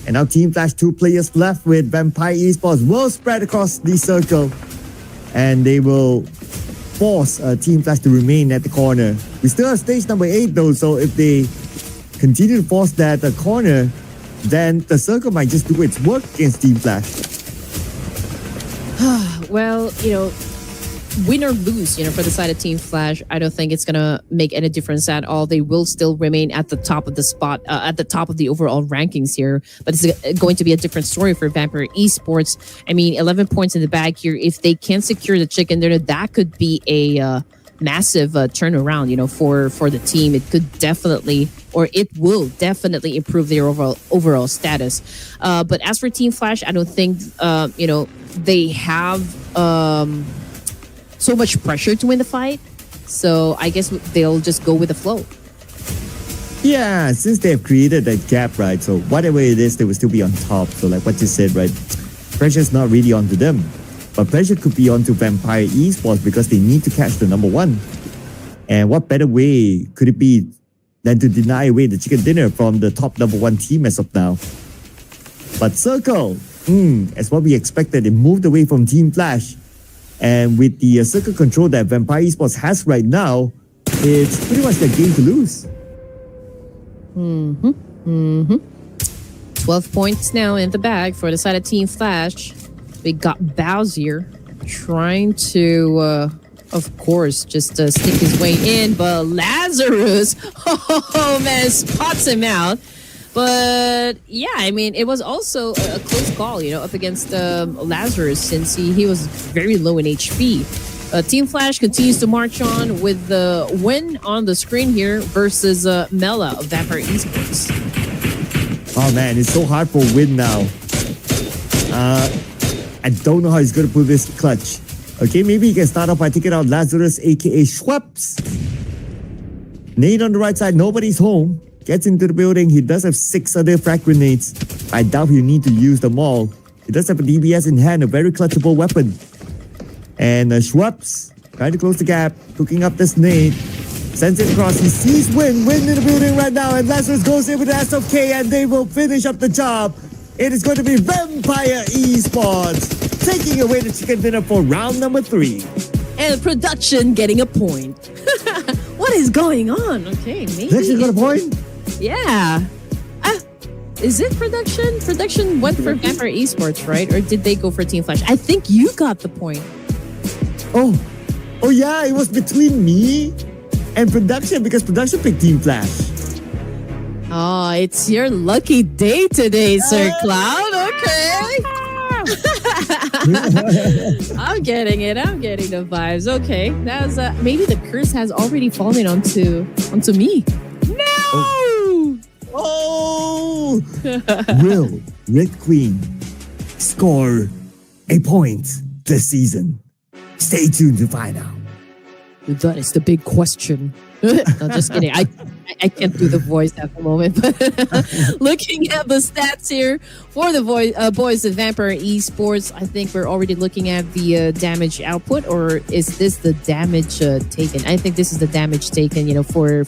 S1: And now Team Flash, 2 players left with Vampire Esports will spread across the circle. And they will force Team Flash to remain at the corner. We still have stage number 8 though, so if they continue to force that corner, then the circle might just do its work against Team Flash.
S2: Well, win or lose, for the side of Team Flash, I don't think it's gonna make any difference at all. They will still remain at the top of the spot, at the top of the overall rankings here. But it's going to be a different story for Vampire Esports. I mean, 11 points in the bag here. If they can secure the chicken dinner, that could be a massive turnaround, for the team. It could definitely, or it will definitely improve their overall status. But as for Team Flash, I don't think, they have so much pressure to win the fight. So I guess they'll just go with the flow.
S1: Yeah, since they've created that gap, right? So whatever it is, they will still be on top. So like what you said, right? Pressure's not really onto them. But pressure could be onto Vampire Esports because they need to catch the number 1. And what better way could it be than to deny away the chicken dinner from the top number 1 team as of now? But Circle, as what we expected, it moved away from Team Flash. And with the circle control that Vampire Esports has right now, it's pretty much their game to lose.
S2: 12 points now in the bag for the side of Team Flash. We got Bowser trying to, of course, just stick his way in. But Lazarus, oh man, spots him out. But yeah, I mean, it was also a close call, up against Lazarus since he was very low in HP. Team Flash continues to march on with the win on the screen here versus Mela of Vampire Esports.
S1: Oh man, it's so hard for Win now. I don't know how he's going to pull this clutch. Okay, maybe he can start off by taking out Lazarus, aka Schweppes. Nade on the right side, nobody's home. Gets into the building. He does have 6 other frag grenades. I doubt he'll need to use them all. He does have a DBS in hand, a very clutchable weapon. And Schweppes trying to close the gap, cooking up this nade. Sends it across. He sees Win in the building right now. And Lazarus goes in with the SFK and they will finish up the job. It is going to be Vampire Esports taking away the chicken dinner for round number 3.
S2: And production getting a point. What is going on? Okay, maybe.
S1: Production got a point?
S2: Yeah. Is it production? Production went for Vampire Esports, right? Or did they go for Team Flash? I think you got the point.
S1: Oh yeah, it was between me and production because production picked Team Flash.
S2: Oh, it's your lucky day today, Sir Cloud. Okay. I'm getting it. I'm getting the vibes. Okay, that was maybe the curse has already fallen onto me. No.
S1: Oh! Will Red Queen score a point this season? Stay tuned to find out.
S2: That is the big question. No, just kidding. I can't do the voice at the moment. But looking at the stats here for the boys of Vampire Esports, I think we're already looking at the damage output, or is this the damage taken? I think this is the damage taken. For